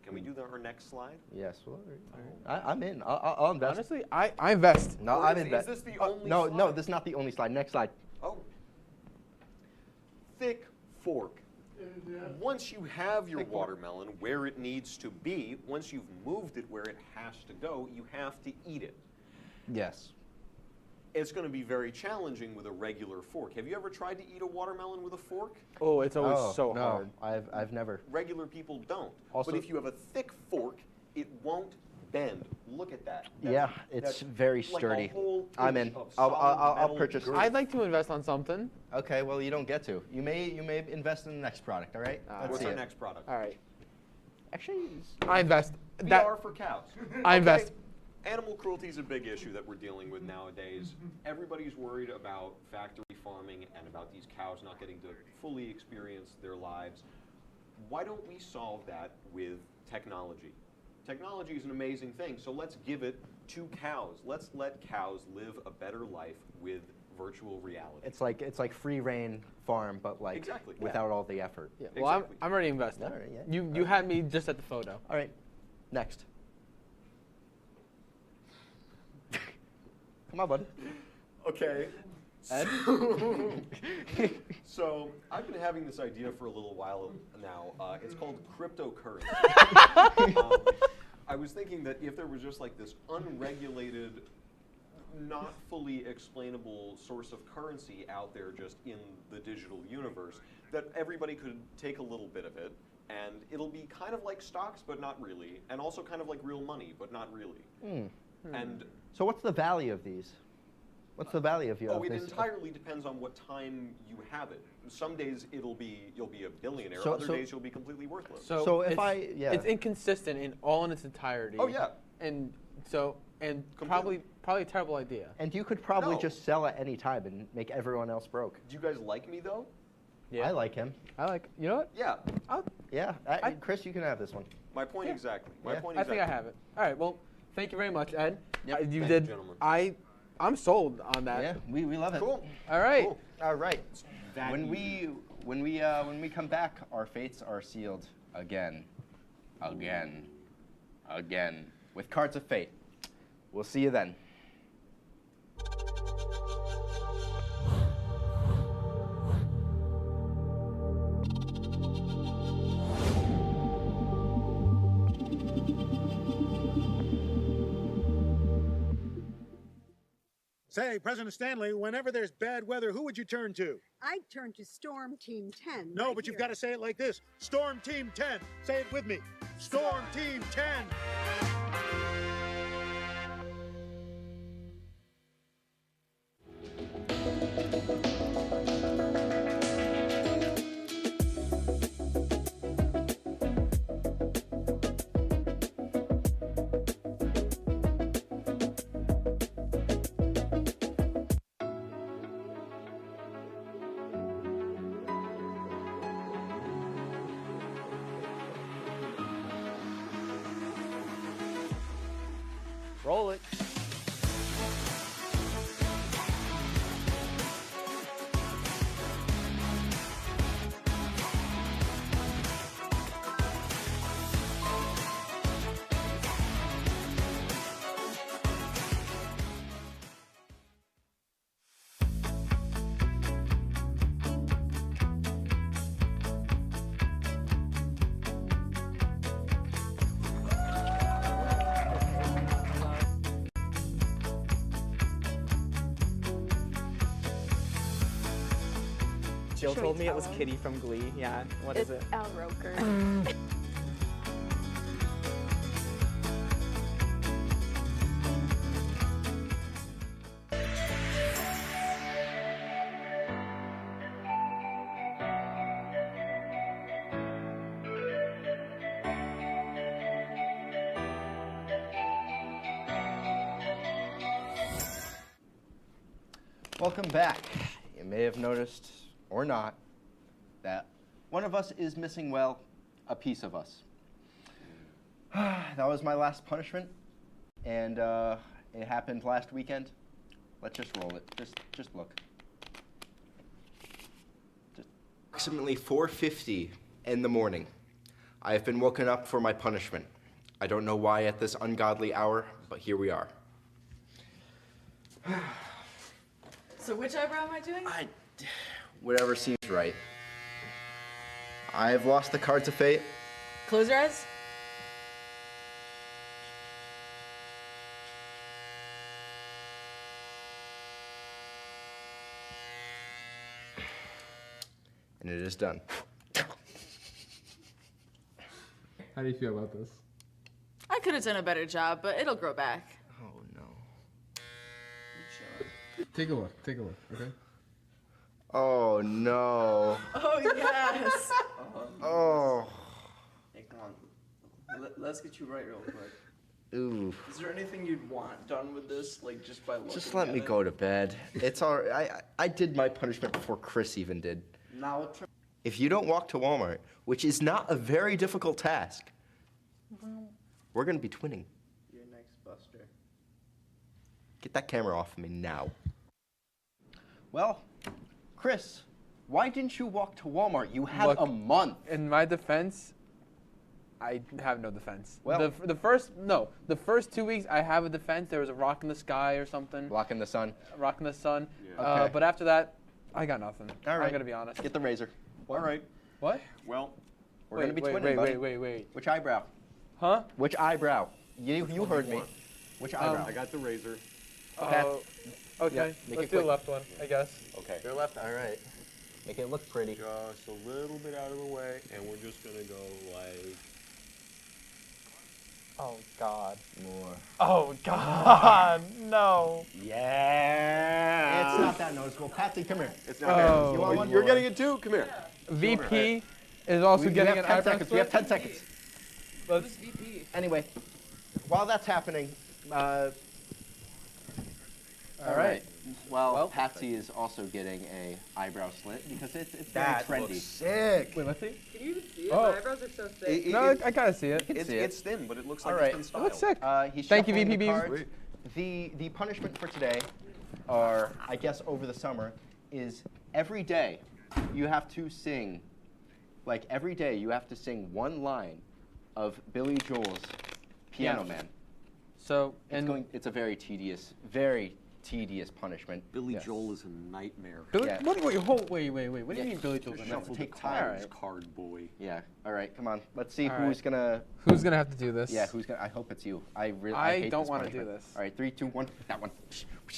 Can we do our next slide? Yes, well, I'm in. I'll invest. Honestly, I invest. No, Or I'm is invest. this the only no, slide? no, this is not the only slide. Next slide. Oh. Thick fork. Once you have your watermelon where it needs to be, once you've moved it where it has to go, you have to eat it. Yes. It's going to be very challenging with a regular fork. Have you ever tried to eat a watermelon with a fork? Oh, it's always so no, hard. I've never. Regular people don't. Also- but if you have a thick fork, it won't bend. Look at that. Yeah, it's very like a sturdy. whole I'm inch in. of I'll solid metal purchase. girth. I'd like to invest on something. Okay, well you don't get to. You may invest in the next product. All right. Let's What's see our it. next product? All right. Actually, I invest. VR for cows. I invest. Animal cruelty is a big issue that we're dealing with nowadays. Everybody's worried about factory farming and about these cows not getting to fully experience their lives. Why don't we solve that with technology? Technology is an amazing thing, so let's give it to cows. Let's let cows live a better life with virtual reality. it's like free reign farm, but like Exactly, yeah. without all the effort. Yeah. Well, Exactly. I'm already invested. All right, yeah. You had me just at the photo. All right. Next. Come on, bud. Okay. Ed? So I've been having this idea for a little while now. It's called cryptocurrency. I was thinking that if there was just like this unregulated, not fully explainable source of currency out there just in the digital universe, that everybody could take a little bit of it, and it'll be kind of like stocks, but not really, and also kind of like real money, but not really. And So what's the value of these? What's the value of you? oh, it entirely depends on what time you have it. Some days you'll be a billionaire. So- Other so- days you'll be completely worthless. So if it's, it's inconsistent in all in its entirety. Oh, yeah. And probably a terrible idea. And you could probably No. just sell at any time and make everyone else broke. Do you guys like me though? I like him. You know what? Yeah. Yeah. Chris, you can have this one. My point exactly. My Yeah. point I exactly. think I have it. All right. Well, thank you very much, Ed. Yep. You Thank did. you, gentlemen. I'm sold on that. Yeah, we love it. Cool. All right. Cool. All right. That When easy. we come back, our fates are sealed again, with cards of fate. We'll see you then. Say, President Stanley, whenever there's bad weather, who would you turn to? I'd turn to Storm Team 10. No, but you've got to say it like this. Storm Team 10. Say it with me. Storm Team 10. Roll it. Jill Should we told me it was tell him? Kitty from Glee. Yeah. What is It's it? Al Roker. Welcome back. You may have noticed, or not, that one of us is missing, well, a piece of us. That was my last punishment, and it happened last weekend. Let's just roll it. Just look. Approximately 4:50 in the morning. I have been woken up for my punishment. I don't know why at this ungodly hour, but here we are. So which eyebrow am I doing? Whatever seems right. I've lost the cards of fate. Close your eyes. And it is done. How do you feel about this? I could have done a better job, but it'll grow back. Oh no. Take a look, okay? Oh no. Oh yes. Oh. Hey, come on. Let's get you right real quick. Ooh. Is there anything you'd want done with this, like just by looking Just let at me it? go to bed. It's all right. I did my punishment before Chris even did. Now, If you don't walk to Walmart, which is not a very difficult task, we're gonna be twinning. you're next, Buster. Get that camera off of me now. Well, Chris, why didn't you walk to Walmart? You had Look, a month. In my defense, I have no defense. Well- the first 2 weeks I have a defense. There was a rock in the sky or something. Rock in the sun. Rock in the sun. Yeah. Okay. But after that, I got nothing. All right. I'm gonna be honest. Get the razor. All right. What? Well, We're gonna be twinning, buddy. Wait. Which eyebrow? Huh? Which eyebrow? You heard me. Which eyebrow? I got the razor. Okay. Okay. Yeah, make Let's it do the quick. left one, I guess. Okay. Your left. All right. Make it look pretty. Just a little bit out of the way, and we're just gonna go like. Oh God. More. Oh God. No. Yeah. It's not that noticeable. Patsy, come here. It's not Oh. bad. You want one? You're getting it too. Come here. VP is also We getting have an 10 eyebrow seconds. We have split. 10 seconds. Let's- VP. Anyway, while that's happening, All all right. right. Well, Patsy is also getting a eyebrow slit because it's very trendy. sick. Wait, let's see. Can you even see it? Oh. My eyebrows are so thick. No, I kind of see it. It's thin, but it looks like All right. it's been styled. It looks sick. He's Thank you, shuffling VP the Beavs. cards. The punishment for today, or I guess over the summer, is every day you have to sing, like every day you have to sing one line of Billy Joel's Piano Yeah. Man. So, It's a very tedious punishment. Billy Yes. Joel is a nightmare. Billy, Yeah. wait. What do you mean Billy Joel's Just a shuffle nightmare? take All time. right. Card boy. Yeah. All right. Come on. Let's see All who's right. gonna. Who's gonna have to do this? Yeah. Who's gonna? I hope it's you. I I hate don't this wanna do punishment. this. All right. 3, 2, 1. That one.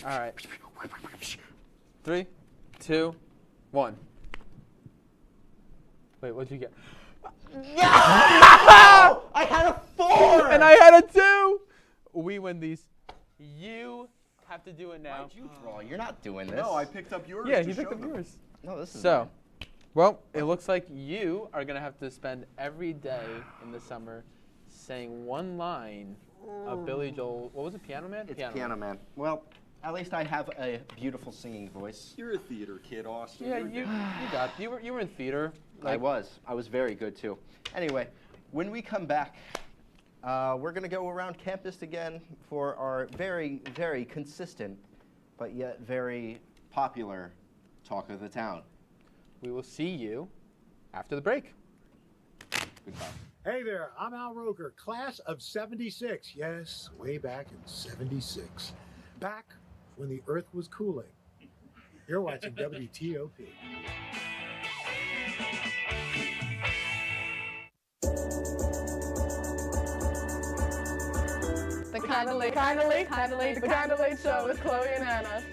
All right. 3, 2, 1. Wait, what'd you get? I had a 4. And I had a 2. We win these. You have to do it now. Why'd you draw? You're not doing this. No, I picked up yours. Yeah, to he picked show up them. yours. No, this is So, mine. well, it looks like you are gonna have to spend every day in the summer saying one line of Billy Joel. What was it? Piano Man. It's Piano Man. Well, at least I have a beautiful singing voice. You're a theater kid, Austin. Yeah, You're you were in theater. I was very good too. Anyway, when we come back, we're gonna go around campus again for our very, very consistent, but yet very popular talk of the town. We will see you after the break. Goodbye. Hey there, I'm Al Roker, class of 76. Yes, way back in 76. Back when the earth was cooling. You're watching WTOP. The Kinda Late Show with Chloe and Anna.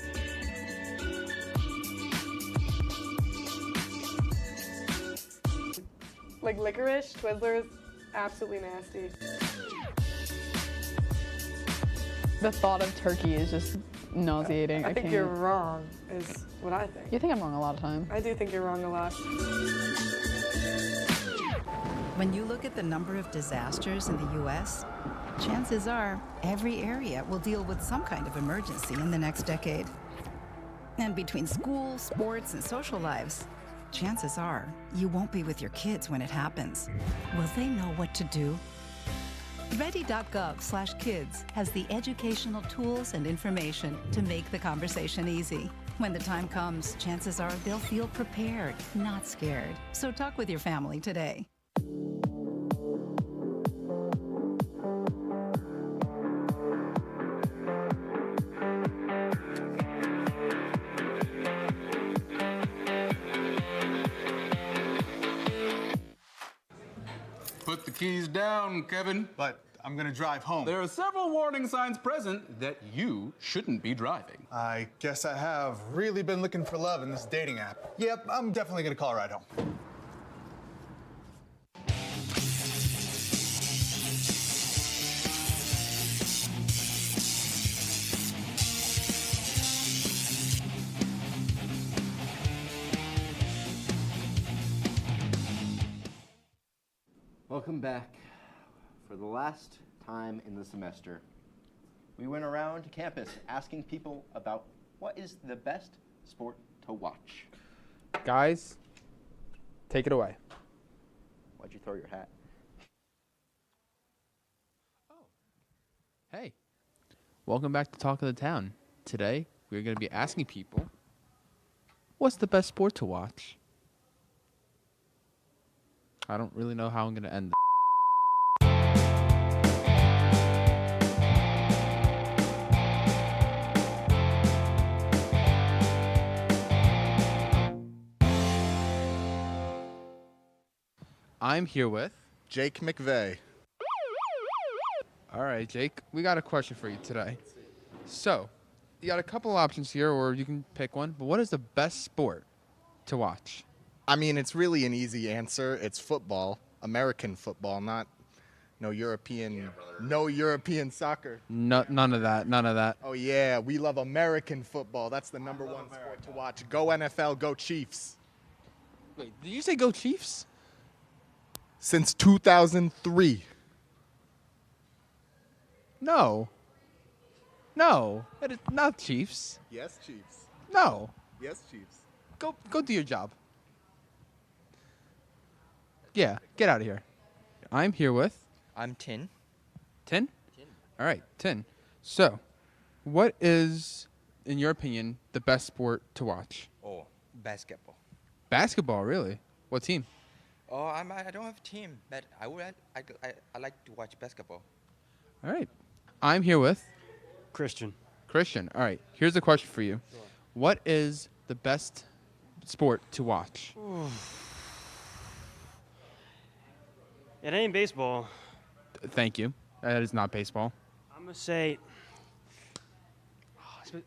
Like licorice, Twizzlers, absolutely nasty. The thought of turkey is just nauseating. I think you're wrong, is what I think. You think I'm wrong a lot of times. I do think you're wrong a lot. When you look at the number of disasters in the U.S., chances are every area will deal with some kind of emergency in the next decade. And between school, sports, and social lives, chances are you won't be with your kids when it happens. Will they know what to do? Ready.gov/kids has the educational tools and information to make the conversation easy. When the time comes, chances are they'll feel prepared, not scared. So talk with your family today. Put the keys down, Kevin. But I'm gonna drive home. There are several warning signs present that you shouldn't be driving. I guess I have really been looking for love in this dating app. Yep, I'm definitely gonna call a ride home. Welcome back. For the last time in the semester, we went around campus asking people about what is the best sport to watch. Guys, take it away. Why'd you throw your hat? Hey, welcome back to Talk of the Town. Today, we're going to be asking people, what's the best sport to watch? I don't really know how I'm going to end this. I'm here with Jake McVeigh. All right, Jake, we got a question for you today. So, you got a couple options here, or you can pick one, but what is the best sport to watch? I mean, it's really an easy answer. It's football, American football, not no European soccer. No, none of that. Oh yeah, we love American football. That's the number one sport to watch. Go NFL, go Chiefs. Wait, did you say go Chiefs? Since 2003. No, it is not Chiefs. Yes, Chiefs. No. Yes, Chiefs. Go do your job. Yeah, get out of here. I'm here with... I'm Tin. Tin? All right, Tin. So, what is, in your opinion, the best sport to watch? Oh, basketball. Basketball, really? What team? Oh, I don't have a team, but I like to watch basketball. All right. I'm here with... Christian. Christian. All right, here's a question for you. Sure. What is the best sport to watch? It ain't baseball. Thank you. That is not baseball. I'm going to say...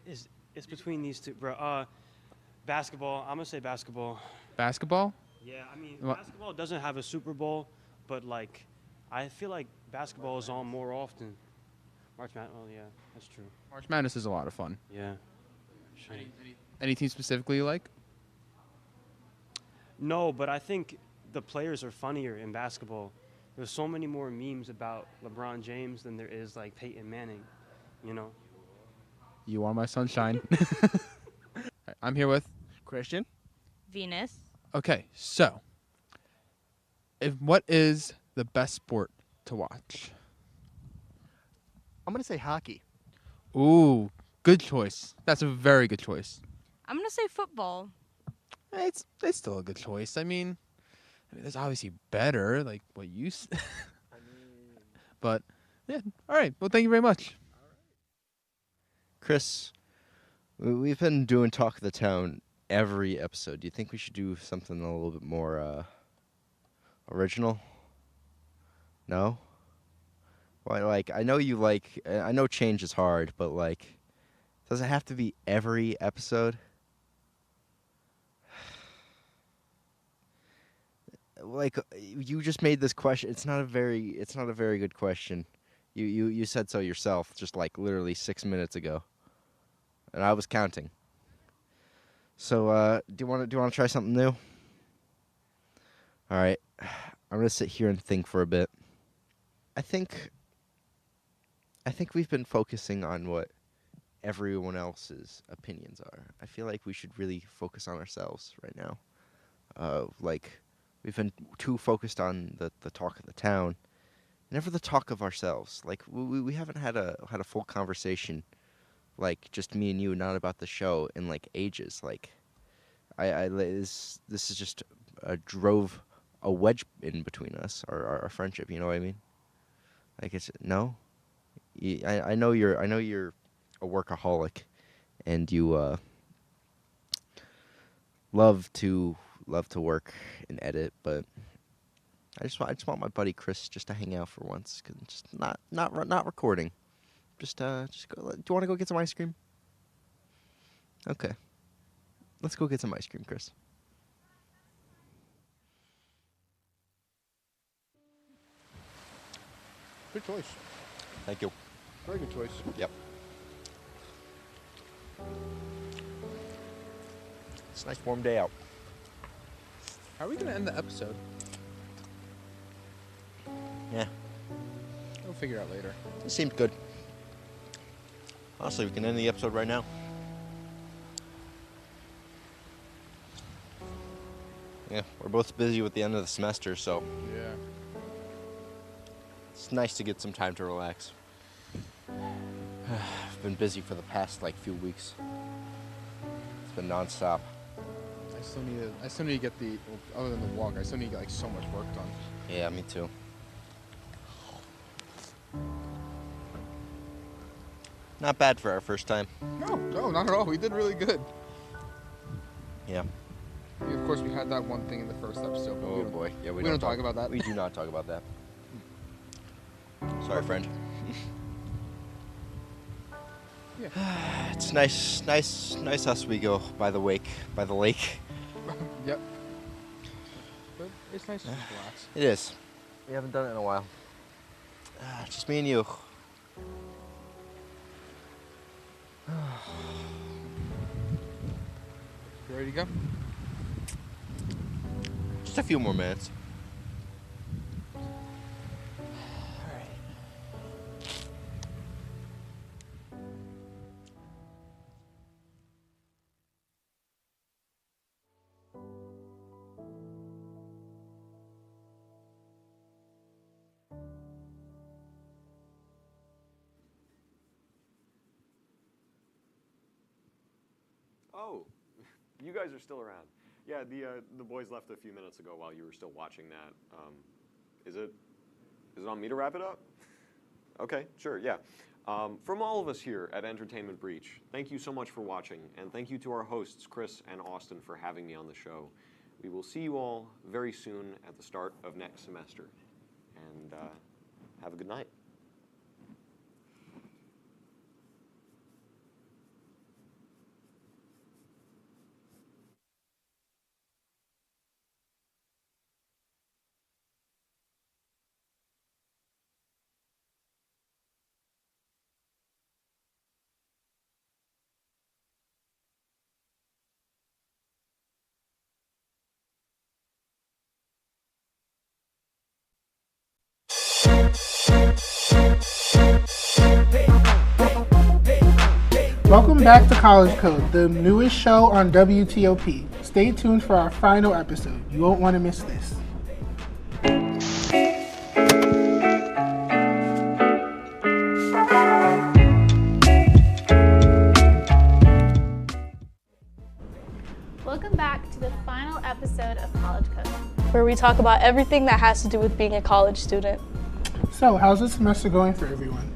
it's between these two, bro. Basketball. I'm going to say basketball. Basketball? Yeah, I mean, basketball doesn't have a Super Bowl, but, like, I feel like basketball is on more often. March Madness, oh, yeah, that's true. March Madness is a lot of fun. Yeah. Any team specifically you like? No, but I think the players are funnier in basketball. There's so many more memes about LeBron James than there is, like, Peyton Manning, you know? You are my sunshine. I'm here with... Christian. Venus. Okay, so, what is the best sport to watch? I'm going to say hockey. Ooh, good choice. That's a very good choice. I'm going to say football. It's still a good choice. I mean, there's obviously better, like what you said. But, yeah, all right. Well, thank you very much. Chris, we've been doing Talk of the Town every episode. Do you think we should do something a little bit more original? No? Well, like, I know change is hard, but, like, does it have to be every episode? Like, you just made this question. It's not a very good question. You said so yourself, just like literally 6 minutes ago, and I was counting. So, do you want to try something new? All right, I'm gonna sit here and think for a bit. I think we've been focusing on what everyone else's opinions are. I feel like we should really focus on ourselves right now. Like, we've been too focused on the talk of the town, never the talk of ourselves. Like, we haven't had a full conversation, like just me and you, not about the show, in like ages. Like, this is just drove a wedge in between us, our friendship. You know what I mean? Like, it's no. I know you're a workaholic, and you love to work and edit, but I just want my buddy Chris just to hang out for once, just not recording, just go. Do you want to go get some ice cream? Okay, let's go get some ice cream, Chris. Good choice. Thank you. Very good choice. Yep. It's a nice warm day out. How are we gonna end the episode? Yeah. We'll figure it out later. It seemed good. Honestly, we can end the episode right now. Yeah, we're both busy with the end of the semester, so Yeah. it's nice to get some time to relax. I've been busy for the past few weeks. It's been nonstop. I still need to get other than the walk, I still need to get so much work done. Yeah, me too. Not bad for our first time. No, not at all. We did really good. Yeah. Of course, we had that one thing in the first episode. But Oh boy. Yeah, we don't talk about that. We do not talk about that. Sorry, friend. Yeah. It's nice Oswego by the lake. Yep. But it's nice to relax. It is. We haven't done it in a while. Just me and you. You ready to go? Just a few more minutes. Oh, you guys are still around. Yeah, the boys left a few minutes ago while you were still watching that. Is it on me to wrap it up? Okay, sure, yeah. From all of us here at Entertainment Breach, thank you so much for watching, and thank you to our hosts, Chris and Austin, for having me on the show. We will see you all very soon at the start of next semester, and have a good night. Welcome back to College Code, the newest show on WTOP. Stay tuned for our final episode. You won't want to miss this. Welcome back to the final episode of College Code, where we talk about everything that has to do with being a college student. So, how's the semester going for everyone?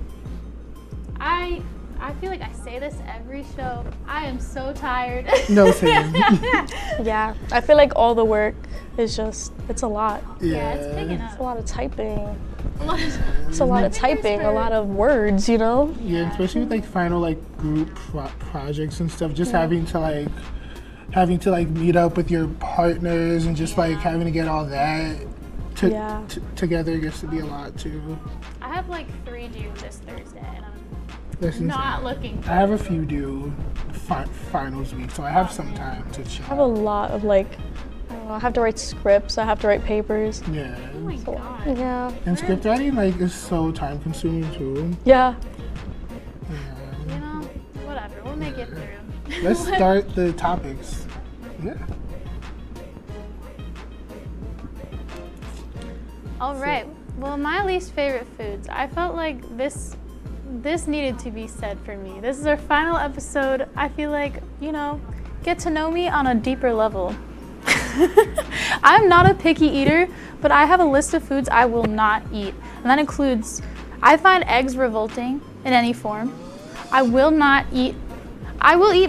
I feel like I say this every show. I am so tired. No, same. Yeah, I feel like all the work is it's a lot. Yeah, it's picking up. It's a lot of typing. It's a lot of typing, a lot of words, you know? Yeah, especially with final group projects and stuff, just having to meet up with your partners and just having to get all that together gets to be a lot too. I have 3 due this Thursday, and That's I'm not looking I have a few due finals week, so I have some time to chill. I have a lot of I don't know, I have to write scripts, I have to write papers. Yeah. Oh my god. Yeah. And script writing is so time consuming too. Yeah. Yeah. You know, whatever. get through. Let's start the topics. Yeah. All right. Well, my least favorite foods. I felt like this needed to be said for me. This is our final episode. I feel like, get to know me on a deeper level. I'm not a picky eater, but I have a list of foods I will not eat. And that includes, I find eggs revolting in any form. I will eat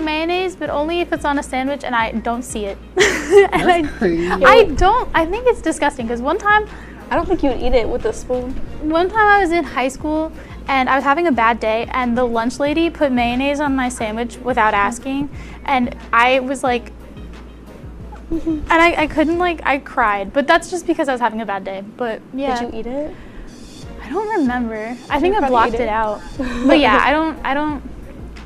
mayonnaise, but only if it's on a sandwich and I don't see it. And I think it's disgusting because one time, I don't think you would eat it with a spoon. One time I was in high school and I was having a bad day and the lunch lady put mayonnaise on my sandwich without asking. And I was like, and I couldn't I cried. But that's just because I was having a bad day. But yeah. Did you eat it? I don't remember. I think I blocked it out. But yeah,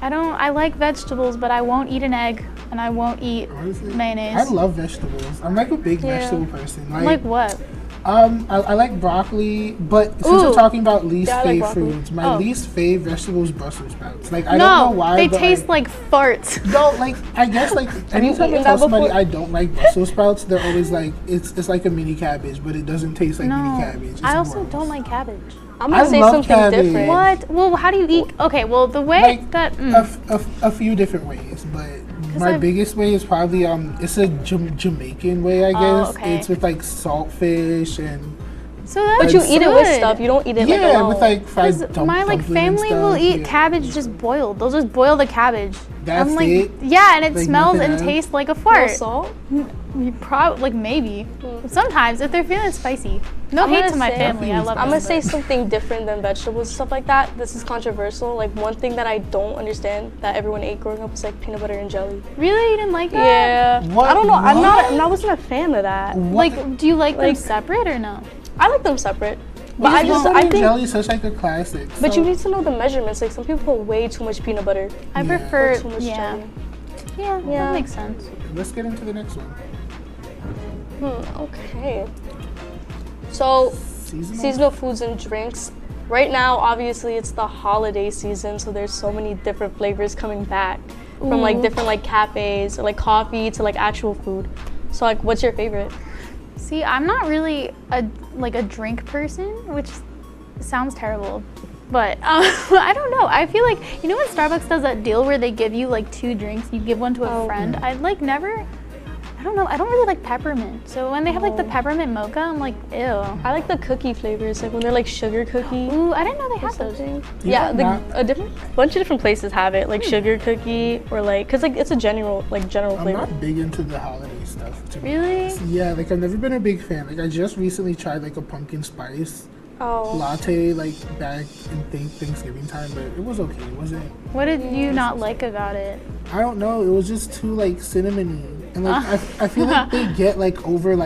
I like vegetables, but I won't eat an egg and I won't eat mayonnaise. I love vegetables. I'm like a big vegetable person. Like what? I like broccoli, but since we're talking about least fave foods, my least fave vegetable is Brussels sprouts. I don't know why. They taste like farts. No, I guess anytime I tell somebody I don't like Brussels sprouts, they're always like, it's like a mini cabbage, but it doesn't taste like mini cabbage. I also don't like cabbage. I'm gonna say something different. What? Well, how do you eat? Okay, well, the way that a few different ways, but my biggest way is probably it's a Jamaican way, I guess. Okay. It's with saltfish and. So that's but you eat it with stuff. You don't eat it alone. With fried my family will eat cabbage just boiled. They'll just boil the cabbage. That's it? Yeah, and it smells and tastes like a fart. Salt? You probably maybe. Sometimes if they're feeling spicy. No hate to my family. I love it. I'm gonna say something different than vegetables and stuff like that. This is controversial. One thing that I don't understand that everyone ate growing up was peanut butter and jelly. Really? You didn't like that? Yeah. I don't know. I wasn't a fan of that. Do you like them separate or no? I like them separate. But I think jelly is such a classic. But you need to know the measurements. Some people put way too much peanut butter. I prefer too much jelly. Yeah, that makes sense. Let's get into the next one. Okay. So, seasonal foods and drinks. Right now, obviously, it's the holiday season, so there's so many different flavors coming back from different cafes or coffee to actual food. So what's your favorite? See, I'm not really a drink person, which sounds terrible, but I don't know. I feel like when Starbucks does that deal where they give you 2 drinks, you give one to a friend. I never. I don't know. I don't really like peppermint. So when they have the peppermint mocha, I'm like, ew. I like the cookie flavors, when they're sugar cookie. Ooh, I didn't know they had those. Yeah, bunch of different places have it, sugar cookie or because it's a general flavor. I'm not big into the holiday stuff. Really? Yeah, I've never been a big fan. I just recently tried a pumpkin spice latte back in Thanksgiving time, but it was okay. It wasn't. What did you not like about it? I don't know. It was just too cinnamony. And I feel like they get over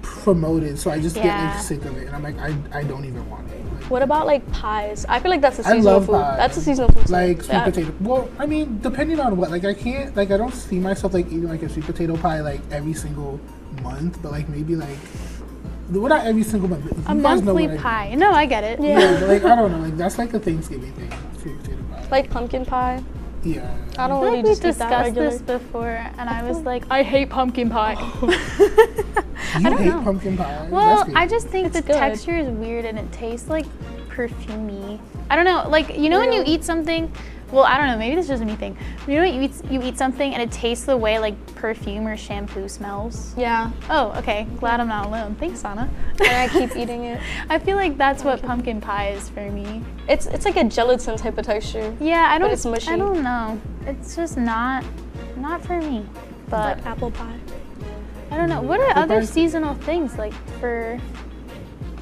promoted, so I just get sick of it, and I'm I don't even want it. What about pies? I feel like that's a seasonal food. Pies. That's a seasonal food. Sweet potato. Well, I mean, depending on what. I can't. I don't see myself eating a sweet potato pie every single month, but maybe well, not every single month. A monthly pie. No, I get it. Yeah, but I don't know. That's a Thanksgiving thing. Sweet potato pie. Pumpkin pie. Yeah. I don't really just discussed this before, and I was I hate pumpkin pie. I don't hate pumpkin pie. Well, I just think the texture is weird and it tastes perfumey. I don't know. When you eat something. Well, I don't know. Maybe this is just me thing. You eat something and it tastes the way perfume or shampoo smells. Yeah. Oh, okay. Glad I'm not alone. Thanks, Anna. And I keep eating it. I feel like that's what pumpkin pie is for me. It's a gelatin type of texture. Yeah, but it's mushy. I don't know. It's just not for me. But apple pie. I don't know. What are other seasonal things for?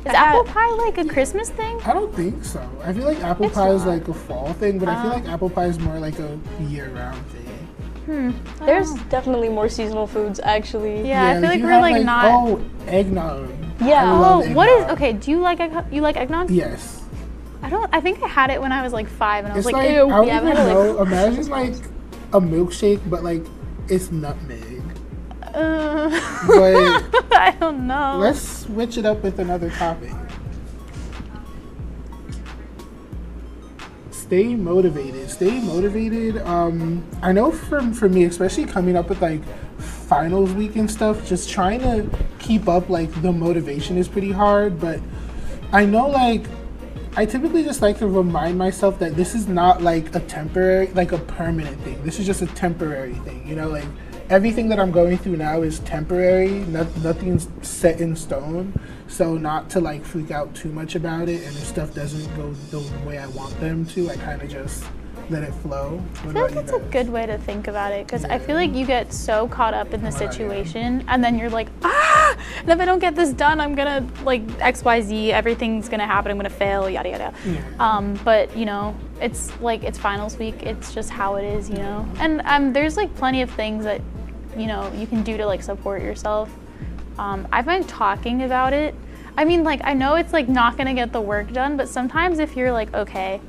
Is apple pie a Christmas thing? I don't think so. I feel like apple pie is a fall thing, but I feel like apple pie is more a year-round thing. There's definitely more seasonal foods, actually. Yeah, I feel we're not. Oh, eggnog. Yeah. Eggnog. What is? Okay, do you like eggnog? Yes. I think I had it when I was 5, and I was ew. I don't even know. Imagine a milkshake, but it's nutmeg. But I don't know. Let's switch it up with another topic. stay motivated. Stay motivated. I know for me, especially coming up with like finals week and stuff, just trying to keep up like the motivation is pretty hard. But I know like I typically just like to remind myself that this is not like a temporary, like a permanent thing. This is just a temporary thing, you know, like everything that I'm going through now is temporary. Nothing's set in stone. So not to like freak out too much about it, and if stuff doesn't go the way I want them to, I kind of just let it flow. I feel like that's a good way to think about it, because I feel like you get so caught up in the situation, and then you're like, and if I don't get this done, I'm gonna like XYZ, everything's gonna happen, I'm gonna fail, yada yada. Yeah. But you know, it's like it's finals week, it's just how it is, you know. And there's like plenty of things that you know you can do to like support yourself. I've been talking about it. I mean, like I know it's like not gonna get the work done, but sometimes if you're like, okay,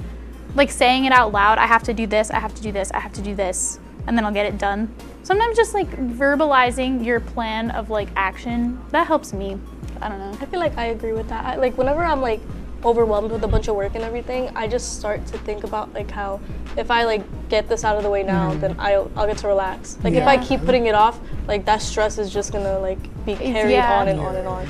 like saying it out loud, I have to do this, I have to do this, I have to do this, and then I'll get it done. Sometimes just like verbalizing your plan of like action, that helps me. I don't know. I feel like I agree with that. Like whenever I'm like overwhelmed with a bunch of work and everything, I just start to think about like how if I like get this out of the way now, then I'll get to relax. Like if I keep putting it off, like that stress is just gonna like be carried on and on and on.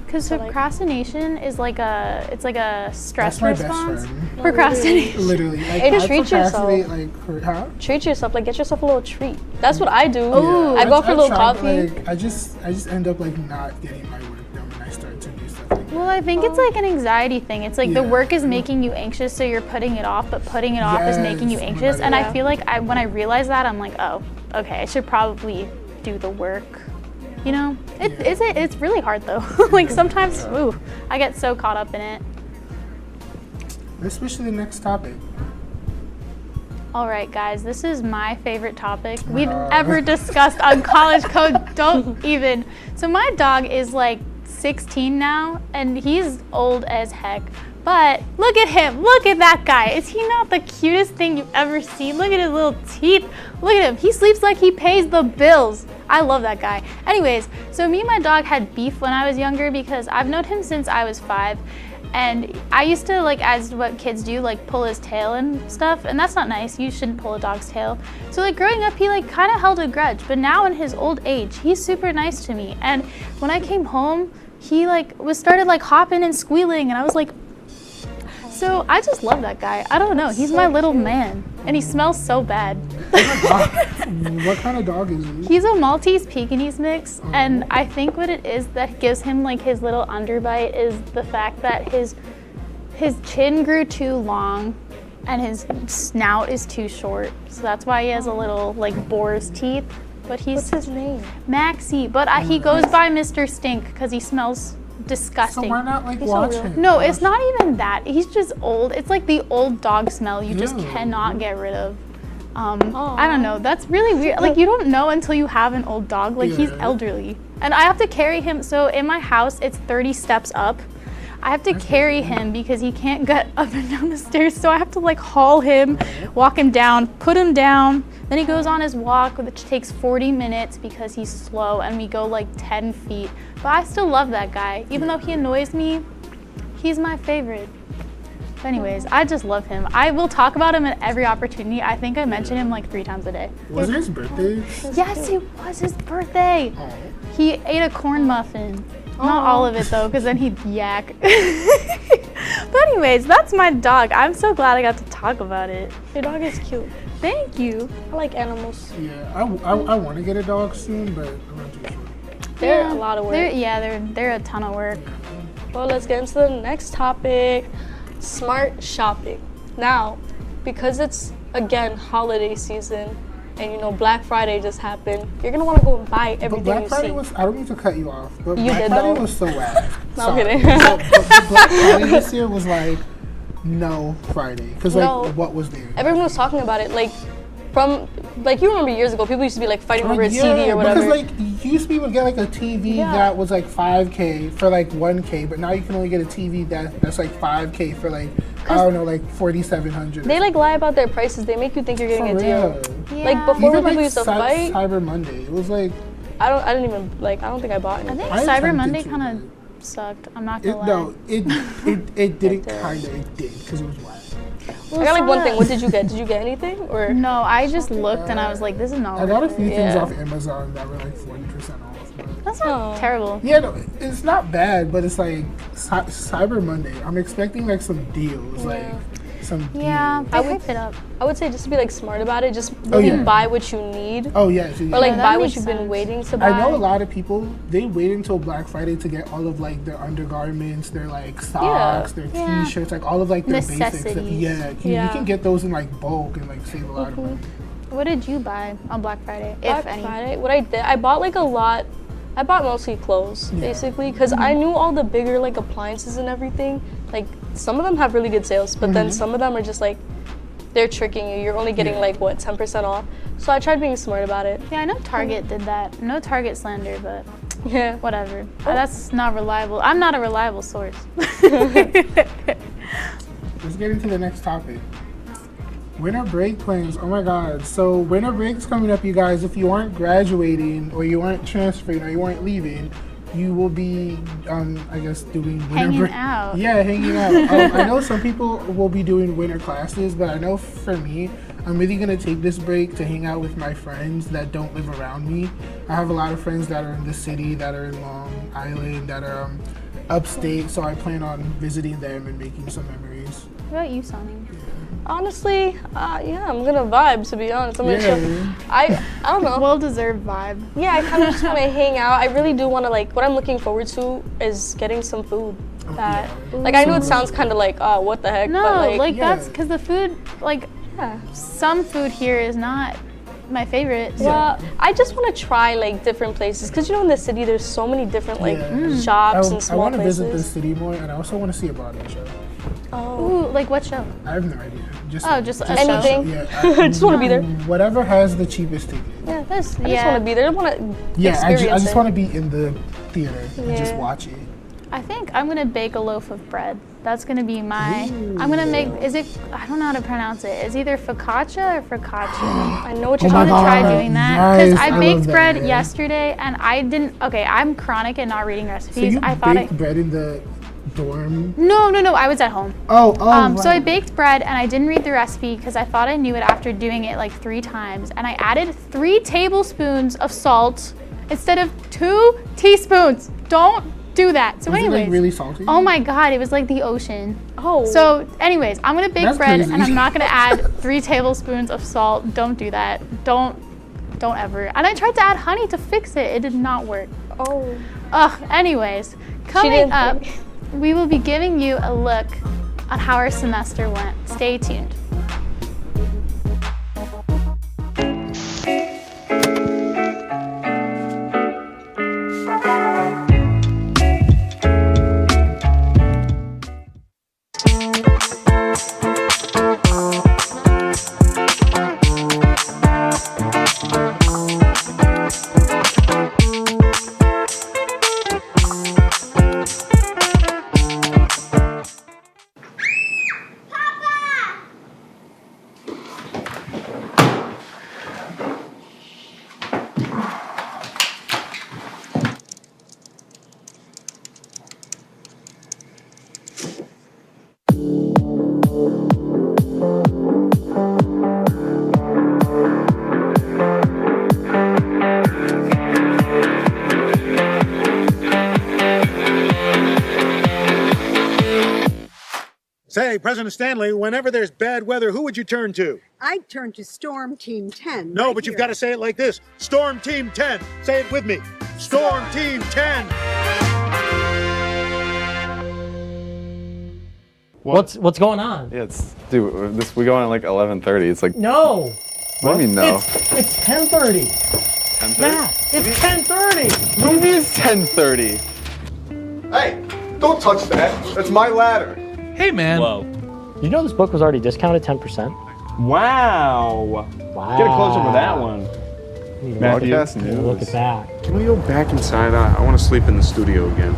Because procrastination is like it's like a stress That's my response. best friend. Procrastination. Literally. Like, And I treat yourself. Like, Treat yourself. Like get yourself a little treat. That's what I do. Yeah. I go for a little coffee. Like, I just end up like not getting my work done when I start to do stuff like that. Well, I think it's like an anxiety thing. It's like the work is making you anxious, so you're putting it off, but putting it off is making you anxious. And I feel like when I realize that, I'm like, oh, okay, I should probably do the work. You know, it's really hard though. Like sometimes, I get so caught up in it. Let's switch to the next topic. All right, guys, this is my favorite topic we've ever discussed on College Code. Don't even. So my dog is like 16 now, and he's old as heck. But look at him, look at that guy. Is he not the cutest thing you've ever seen? Look at his little teeth. Look at him, he sleeps like he pays the bills. I love that guy. Anyways, so me and my dog had beef when I was younger because I've known him since I was 5. And I used to, like, as what kids do, like pull his tail and stuff, and that's not nice. You shouldn't pull a dog's tail. So like growing up, he like kind of held a grudge, but now in his old age, he's super nice to me. And when I came home, he like started like hopping and squealing, and I was like, so I just love that guy. I don't know, he's my little man, and he smells so bad. What kind of dog is he? He's a Maltese Pekingese mix, and I think what it is that gives him like his little underbite is the fact that his chin grew too long and his snout is too short. So that's why he has a little like boar's teeth. But what's his name? Maxie, but he goes by Mr. Stink because he smells disgusting. So why not like watch him? No, it's not even that. He's just old. It's like the old dog smell you just cannot get rid of. I don't know. That's really weird. Like you don't know until you have an old dog. Like he's elderly, and I have to carry him. So in my house, it's 30 steps up. I have to carry him because he can't get up and down the stairs. So I have to like haul him, walk him down, put him down. Then he goes on his walk, which takes 40 minutes because he's slow, and we go like 10 feet. But I still love that guy. Even though he annoys me, he's my favorite. But anyways, I just love him. I will talk about him at every opportunity. I think I mention him like 3 times a day. Was it his birthday? Yes, it was his birthday. He ate a corn muffin. Not all of it though, because then he'd yak. But anyways, that's my dog. I'm so glad I got to talk about it. Your dog is cute. Thank you. I like animals. Yeah, I want to get a dog soon, but I'm not too sure. They're a lot of work. They're a ton of work. Well, let's get into the next topic, smart shopping. Now, because it's, again, holiday season, and you know Black Friday just happened, you're going to want to go and buy everything Black Friday was, I don't mean to cut you off, but Black Friday was so whack. No, I'm kidding. But Black Friday this year was like, no Friday, because like, what was there? Everyone was talking about it, like, from, like, you remember years ago, people used to be like fighting over a TV or whatever. Because like, you used to be able to get like a TV that was like $5K for like $1K, but now you can only get a TV that's like $5K for like, I don't know, like $4,700. They like lie about their prices. They make you think you're getting a deal. Yeah. Like before, when people used to fight. Cyber Monday, it was like. I don't think I bought anything. I think Cyber Monday kind of sucked. I'm not gonna lie. No, it didn't kind of. It did because it was whack. I got like one thing. What did you get? Did you get anything or? No, I just looked and I was like, this is not. I got a few things Yeah. off Amazon that were like 40% off. But That's not terrible. yeah, no, it's not bad, but it's like Cyber Monday. I'm expecting like some deals, like some deals. Yeah, I would it up. I would say just to be like smart about it. Just Oh, really yeah. buy what you need. Oh yeah, Or like that buy what makes you've been sense. waiting to buy. I know a lot of people, they wait until Black Friday to get all of like their undergarments, their like socks, their Yeah. t-shirts, like all of like their basics. Necessities. Yeah, you can get those in like bulk and like save a lot of money. What did you buy on Black Friday, Black if any? Friday. What I did, I bought like a lot. I bought mostly clothes, basically, because I knew all the bigger like appliances and everything. Like some of them have really good sales, but then some of them are just like they're tricking you. You're only getting like what 10% off. So I tried being smart about it. Yeah, I know Target did that. No Target slander, but yeah, whatever. That's not reliable. I'm not a reliable source. Let's get into the next topic. Winter break plans. Oh my God. So winter break's coming up, you guys. If you aren't graduating or you aren't transferring or you aren't leaving, you will be, I guess, doing winter Hanging break. out. Yeah, hanging out. I know some people will be doing winter classes, but I know for me, I'm really gonna take this break to hang out with my friends that don't live around me. I have a lot of friends that are in the city, that are in Long Island, that are upstate, so I plan on visiting them and making some memories. What about you, Sonny? Honestly, yeah, I'm gonna vibe. To be honest, I'm gonna chill. I don't know. Well-deserved vibe. Yeah, I kind of just want to hang out. I really do want to like. What I'm looking forward to is getting some food. That like I know it sounds kind of like what the heck. No, but, like that's because the food, like some food here is not my favorite. So. Well, I just want to try like different places because you know in the city there's so many different like shops and small I want to places. visit the city more, and I also want to see a Broadway show. Ooh, like what show? I have no idea. Just anything. Yeah, just want to be there. Whatever has the cheapest ticket. Yeah, I just want to be there. I want to Yeah, I experience just want to be in the theater and just Yeah. watch it. I think I'm gonna bake a loaf of bread. That's gonna be my. I'm gonna make. Is it? I don't know how to pronounce it. It's either focaccia or focaccia. I know what you're talking about. I want to try doing that because I baked love that, bread yeah. yesterday and I didn't. Okay, I'm chronic at not reading recipes. So you I thought baked bread in the dorm? No, I was at home. Oh, So I right. baked bread and I didn't read the recipe because I thought I knew it after doing it like 3 times. And I added 3 tablespoons of salt instead of 2 teaspoons. Don't do that. So Was it, anyways. like, really salty? Oh my God, it was like the ocean. Oh. So anyways, I'm gonna bake That's bread crazy. and I'm not gonna add 3 tablespoons of salt. Don't do that. Don't ever. And I tried to add honey to fix it. It did not work. Oh. Ugh, anyways, coming up, we will be giving you a look on how our semester went. Stay tuned. Say, President Stanley, whenever there's bad weather, who would you turn to? I'd turn to Storm Team 10. No, right but you've here. got to say it like this. Storm Team 10. Say it with me. Storm Team 10. What's going on? Yeah, dude, we go on at like 11:30. It's like No. What do you mean no? It's 10:30. 10:30? Matt, it's 10:30. What do you mean it's 10:30? Hey, don't touch that. That's my ladder. Hey, man. Whoa. You know this book was already discounted 10%? Wow. Wow. Get a close up of that one. Matthew, Broadcast news. Look at that. Can we go back inside? I want to sleep in the studio again.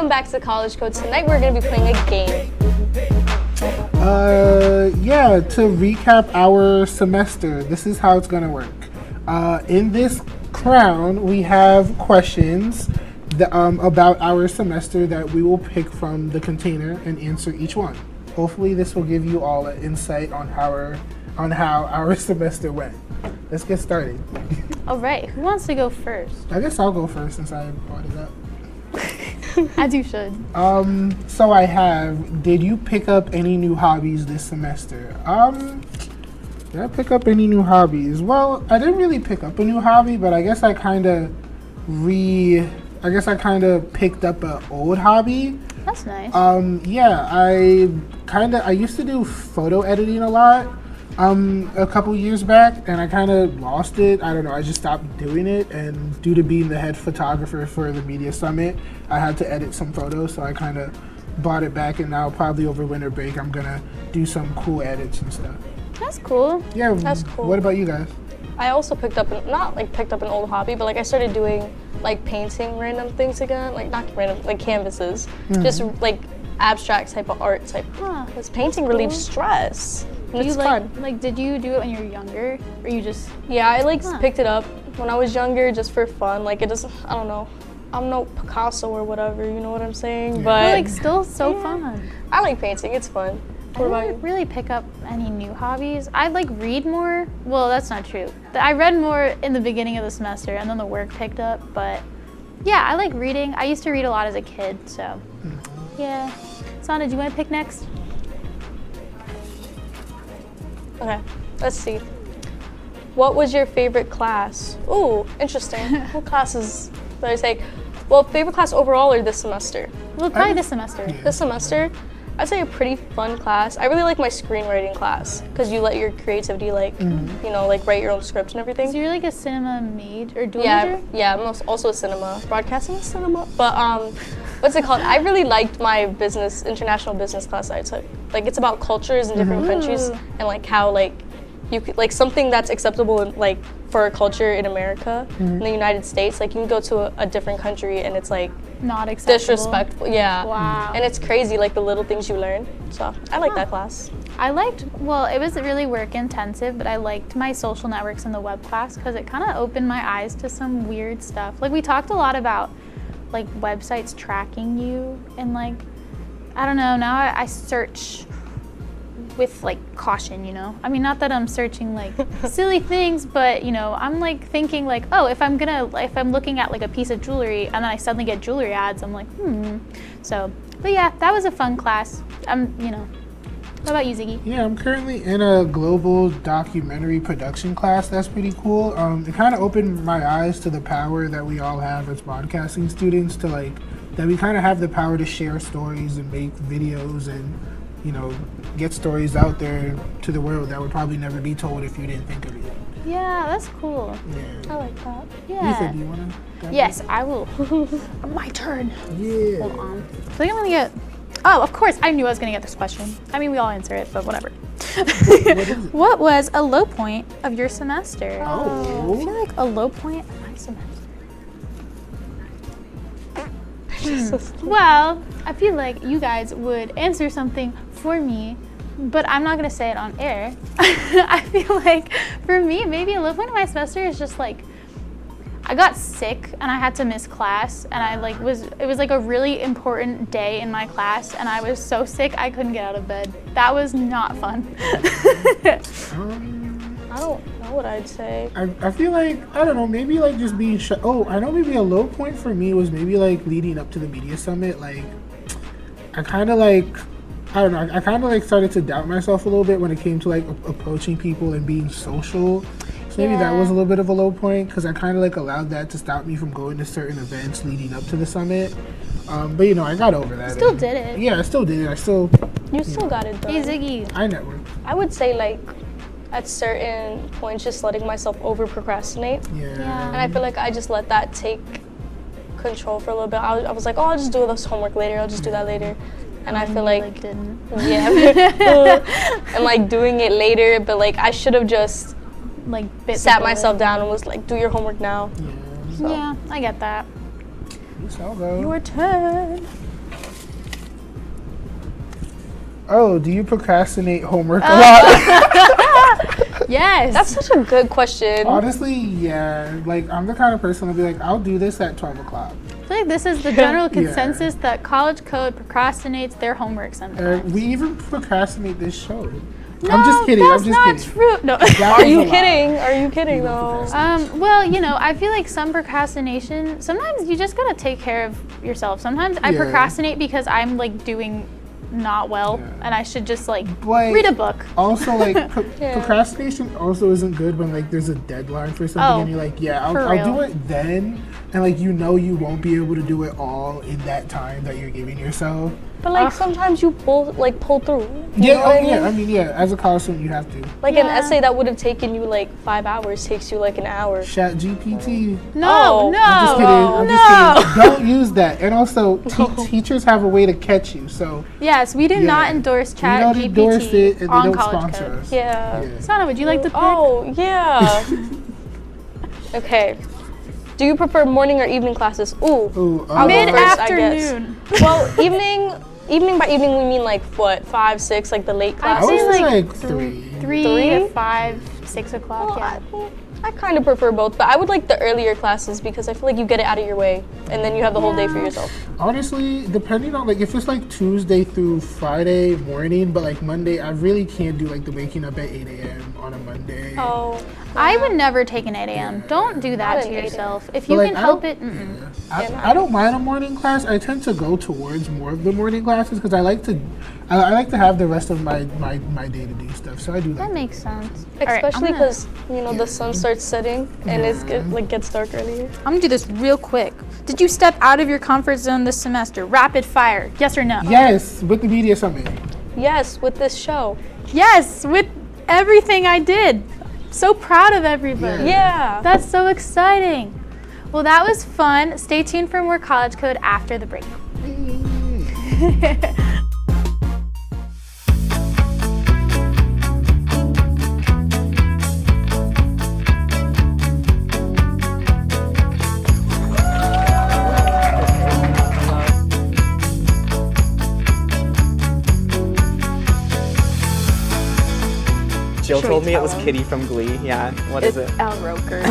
Welcome back to College Code. Tonight we're going to be playing a game. Yeah, to recap our semester, this is how it's gonna work. In this crown, we have questions about our semester that we will pick from the container and answer each one. Hopefully this will give you all an insight on how our semester went. Let's get started. All right, who wants to go first? I guess I'll go first since I brought it up. As you should. So I have, did you pick up any new hobbies this semester? Did I pick up any new hobbies? Well, I didn't really pick up a new hobby, but I guess I kind of picked up an old hobby. That's nice. Yeah, I used to do photo editing a lot. A couple years back, and I kind of lost it. I don't know, I just stopped doing it, and due to being the head photographer for the media summit, I had to edit some photos, so I kind of bought it back, and now probably over winter break I'm gonna do some cool edits and stuff. That's cool. Yeah, that's cool. What about you guys? I also picked up an old hobby, but like I started doing like painting random things again, like not random, like canvases, just like abstract type of art type. Because painting relieves stress. And it's fun. Like, did you do it when you were younger, or you just? Yeah, I picked it up when I was younger just for fun. Like, it doesn't. I don't know. I'm no Picasso or whatever. You know what I'm saying? Yeah. But like, still so fun. I like painting. It's fun. What about you? I didn't really pick up any new hobbies. I like read more. Well, that's not true. I read more in the beginning of the semester, and then the work picked up. But yeah, I like reading. I used to read a lot as a kid, so yeah. Sana, do you want to pick next? Okay, let's see. What was your favorite class? Ooh, interesting. What classes did I take? Well, favorite class overall or this semester? Well, probably this semester. This semester, I'd say a pretty fun class. I really like my screenwriting class because you let your creativity, like, you know, like write your own script and everything. So you're like a cinema major or dual major? major? Yeah, I'm also a cinema, broadcasting is cinema. But what's it called? I really liked my international business class I took. Like, it's about cultures in different countries and like how like you could, like something that's acceptable in, like for a culture in America, in the United States, like you can go to a different country and it's like not acceptable. Disrespectful, yeah. Wow. And it's crazy, like the little things you learn. So I like that class. I liked, well, it was really work intensive, but I liked my social networks in the web class because it kind of opened my eyes to some weird stuff. Like we talked a lot about like websites tracking you and like, I don't know, now I search with like caution, you know? I mean, not that I'm searching like silly things, but you know, I'm like thinking like, oh, if I'm looking at like a piece of jewelry and then I suddenly get jewelry ads, I'm like, So, but yeah, that was a fun class. You know, what about you, Ziggy? Yeah, I'm currently in a global documentary production class. That's pretty cool. It kind of opened my eyes to the power that we all have as broadcasting students to like, that we kind of have the power to share stories and make videos and, you know, get stories out there to the world that would probably never be told if you didn't think of it. Yeah, that's cool. Yeah. I like that. Yeah. Lisa, do you want to? Yes, I will. My turn. Yeah. Hold on. I think I'm going to get... Oh, of course. I knew I was going to get this question. I mean, we all answer it, but whatever. What was a low point of your semester? Oh. I feel like a low point of my semester. Well, I feel like you guys would answer something for me, but I'm not gonna say it on air. I feel like for me, maybe a low point of my semester is just like I got sick and I had to miss class, and it was like a really important day in my class, and I was so sick I couldn't get out of bed. That was not fun. I don't know what I'd say. I feel like, I don't know, maybe like just being I know maybe a low point for me was maybe like leading up to the media summit. Like, I kind of like, I don't know, I kind of like started to doubt myself a little bit when it came to like approaching people and being social. So maybe that was a little bit of a low point because I kind of like allowed that to stop me from going to certain events leading up to the summit. But you know, I got over that. Still did it. Yeah, I still did it. You still got it done. Hey, Ziggy. I networked. I would say like at certain points just letting myself over procrastinate. Yeah. And I feel like I just let that take control for a little bit. I was like, oh, I'll just do this homework later. I'll just do that later. And I feel like didn't. Yeah. And like doing it later, but like I should have just like sat myself down and was like, do your homework now. Yeah. So. Yeah, I get that. Yes, I'll go. Your turn. Oh, do you procrastinate homework a lot? Yes. That's such a good question. Honestly, yeah. Like, I'm the kind of person who'll be like, I'll do this at 12 o'clock. I feel like this is the general consensus that college code procrastinates their homework sometimes. We even procrastinate this show. No, I'm just kidding. That's I'm just not kidding. true. No. Are you kidding? Are you kidding though? Well, you know, I feel like some procrastination, sometimes you just gotta take care of yourself. Sometimes I procrastinate because I'm like doing not well and I should just like read a book. Also, like, procrastination also isn't good when like there's a deadline for something and you're like, yeah, I'll do it then. And like, you know, you won't be able to do it all in that time that you're giving yourself. But like sometimes you pull through. Yeah, I mean, as a college student, you have to. Like an essay that would have taken you like 5 hours takes you like an hour. Chat GPT. No, no, I'm just kidding. Don't use that. And also, teachers have a way to catch you. So yes, we do not endorse Chat GPT endorse it, and on they don't college sponsor code. us. Yeah. Sana, would you like to pick? Oh, yeah. Okay. Do you prefer morning or evening classes? Ooh. Mid-afternoon. Well, evening by evening we mean like what, 5, 6, like the late classes? I say like 3. 3 to 5, 6 o'clock. Well, I kind of prefer both, but I would like the earlier classes because I feel like you get it out of your way and then you have the whole day for yourself. Honestly, depending on like if it's like Tuesday through Friday morning, but like Monday, I really can't do like the waking up at 8 a.m. on a Monday. Oh, I would never take an 8 a.m. Don't do that to yourself. If you can help it, I don't mind a morning class. I tend to go towards more of the morning classes because I like to have the rest of my day to do stuff. So I do that. That makes sense. Especially because the sun starts setting and it's gets dark earlier. I'm gonna do this real quick. Did you step out of your comfort zone this semester? Rapid fire. Yes or no? Yes, with the media summit. Yes, with this show. Yes, with everything I did. So proud of everybody. Yeah. That's so exciting. Well, that was fun. Stay tuned for more College Code after the break. Jill told me it was Kitty from Glee. Yeah, what is it? Al Roker.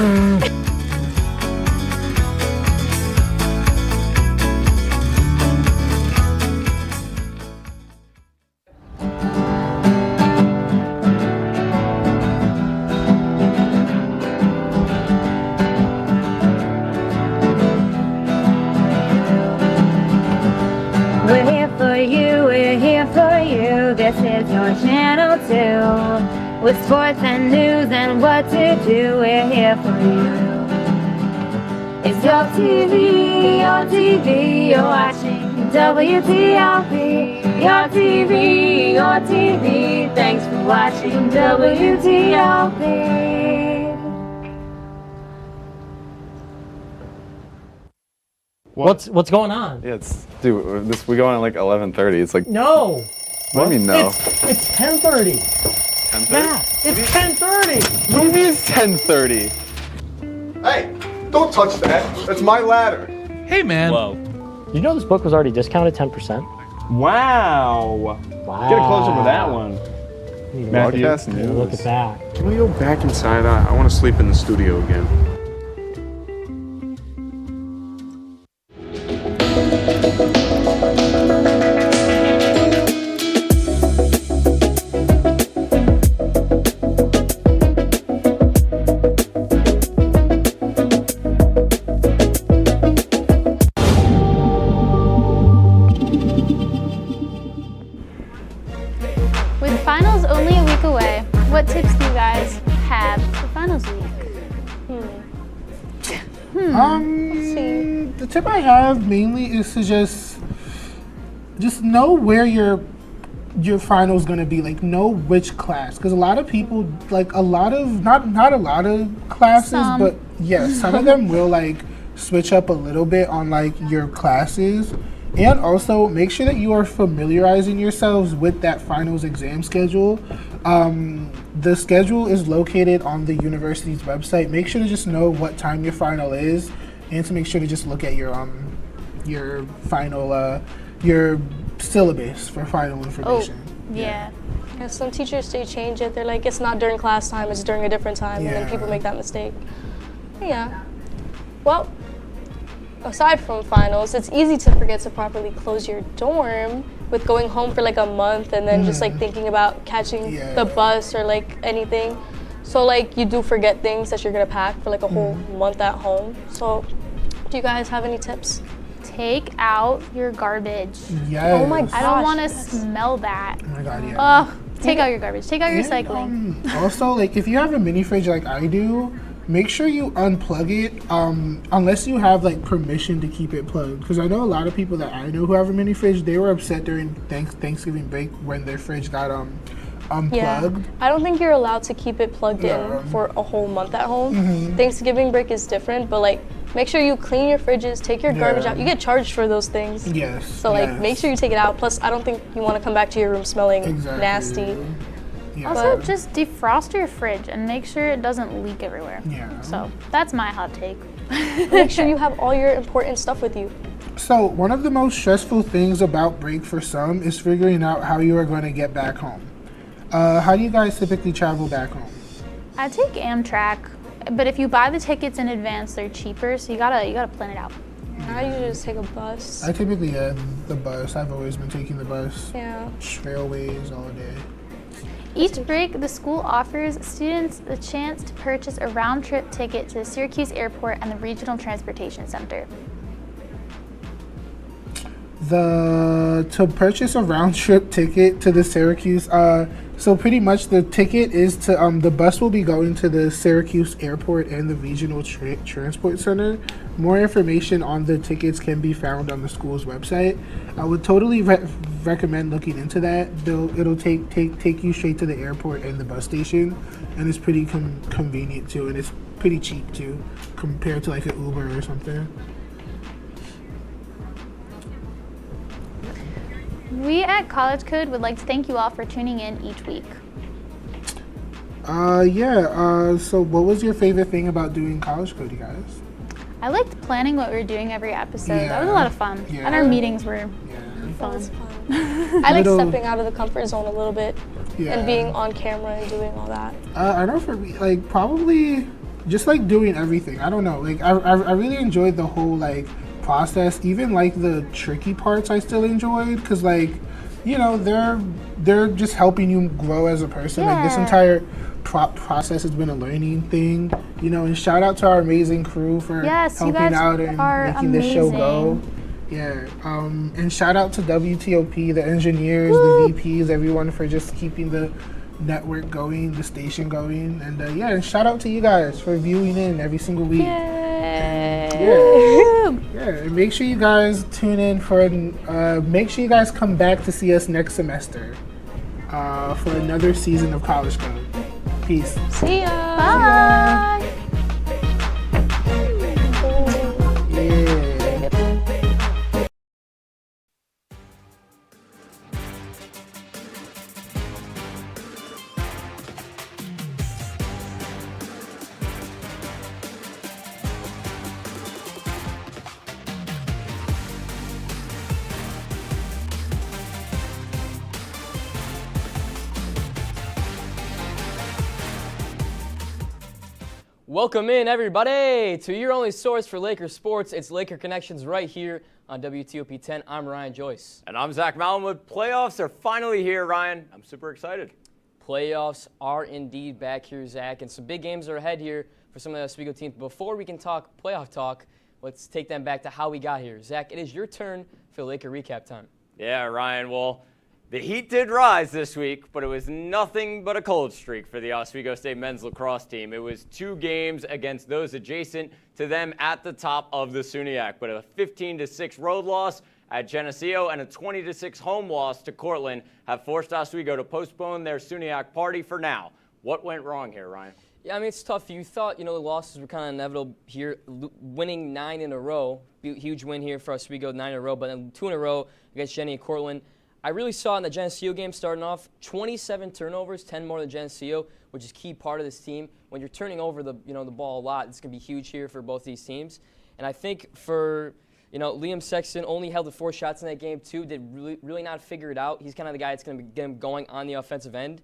We're here for you, we're here for you. This is your channel too. With sports and news and what to do, we're here for you. It's your TV, you're watching WTOP. Your TV, thanks for watching WTOP. What's going on? Yeah, we go on at like 11:30. It's like No. What do you mean no? It's 10:30. 10:30? Yeah, it's 10:30. What do you mean it's 10:30? Hey, don't touch that. That's my ladder. Hey, man. Whoa. You know this book was already discounted 10%? Wow. Get a close up of that one. Matthew, broadcast news. Look at that. Can we go back inside? I want to sleep in the studio again. With finals only a week away, what tips do you guys have for finals week? The tip I have mainly is to just know where your final's gonna be. Like, know which class, because a lot of people, like not a lot of classes, but yes, some of them will like switch up a little bit on like your classes. And also make sure that you are familiarizing yourselves with that finals exam schedule. The schedule is located on the university's website. Make sure to just know what time your final is, and to make sure to just look at your final your syllabus for final information. Yeah. Yeah, some teachers, they change it. They're like, it's not during class time, it's during a different time, and then people make that mistake. Yeah. Well, aside from finals, it's easy to forget to properly close your dorm with going home for like a month and then just like thinking about catching the bus or like anything. So like you do forget things that you're gonna pack for like a whole month at home. So do you guys have any tips? Take out your garbage. Yes. Oh my gosh. I don't want to smell that. Oh my God, yeah. Take out your garbage. Take out your recycling. Also, like if you have a mini fridge like I do, make sure you unplug it unless you have like permission to keep it plugged. Because I know a lot of people that I know who have a mini fridge, they were upset during Thanksgiving break when their fridge got unplugged. Yeah. I don't think you're allowed to keep it plugged in for a whole month at home. Thanksgiving break is different, but like make sure you clean your fridges, take your garbage out. You get charged for those things. Yes. So like make sure you take it out. Plus I don't think you want to come back to your room smelling nasty. Yeah. Also, just defrost your fridge and make sure it doesn't leak everywhere. Yeah. So that's my hot take. Make sure you have all your important stuff with you. So one of the most stressful things about break for some is figuring out how you are going to get back home. How do you guys typically travel back home? I take Amtrak, but if you buy the tickets in advance, they're cheaper. So you gotta plan it out. I usually just take a bus. I typically the bus. I've always been taking the bus. Yeah. Trailways all day. Each break, the school offers students the chance to purchase a round-trip ticket to the Syracuse Airport and the Regional Transportation Center. To purchase a round-trip ticket to the Syracuse, so pretty much the ticket is to the bus will be going to the Syracuse Airport and the Regional Transport Center. More information on the tickets can be found on the school's website. I would totally recommend looking into that. It'll take you straight to the airport and the bus station, and it's pretty convenient too, and it's pretty cheap too compared to like an Uber or something. We at College Code would like to thank you all for tuning in each week. So what was your favorite thing about doing College Code, you guys? I liked planning what we were doing every episode. Yeah. That was a lot of fun. Yeah. And our meetings were fun. I like stepping out of the comfort zone a little bit Yeah. and being on camera and doing all that. I know for me, like probably just like doing everything. I don't know. Like I really enjoyed the whole like process. Even like the tricky parts I still enjoyed because like, you know, they're just helping you grow as a person. Like this entire process has been a learning thing, you know, and shout out to our amazing crew for helping out and making this show go. Yeah, and shout out to WTOP, the engineers, the VPs, everyone for just keeping the network going, the station going, and and shout out to you guys for viewing in every single week. And make sure you guys tune in for, make sure you guys come back to see us next semester for another season of College Code. Peace. See ya. Bye. Welcome in, everybody, to your only source for Laker sports. It's Laker Connections right here on WTOP-10. I'm Ryan Joyce. And I'm Zach Malamud. Playoffs are finally here, Ryan. I'm super excited. Playoffs are indeed back here, Zach, and some big games are ahead here for some of the Oswego teams. Before we can talk playoff talk, let's take them back to how we got here. Zach, it is your turn for Laker recap time. Yeah, Ryan, well, the heat did rise this week, but it was nothing but a cold streak for the Oswego State men's lacrosse team. It was 2 games against those adjacent to them at the top of the SUNY, but a 15-6 road loss at Geneseo and a 20-6 home loss to Cortland have forced Oswego to postpone their SUNY party for now. What went wrong here, Ryan? Yeah, I mean, it's tough. You thought, the losses were kind of inevitable here, winning 9 in a row. Huge win here for Oswego, 9 in a row, but then 2 in a row against Jenny and Cortland. I really saw in the Geneseo game starting off 27 turnovers, 10 more than Geneseo, which is a key part of this team. When you're turning over the ball a lot, it's going to be huge here for both these teams. And I think for You know, Liam Sexton only held the 4 shots in that game, too. Did really not figure it out. He's kind of the guy that's going to get him going on the offensive end.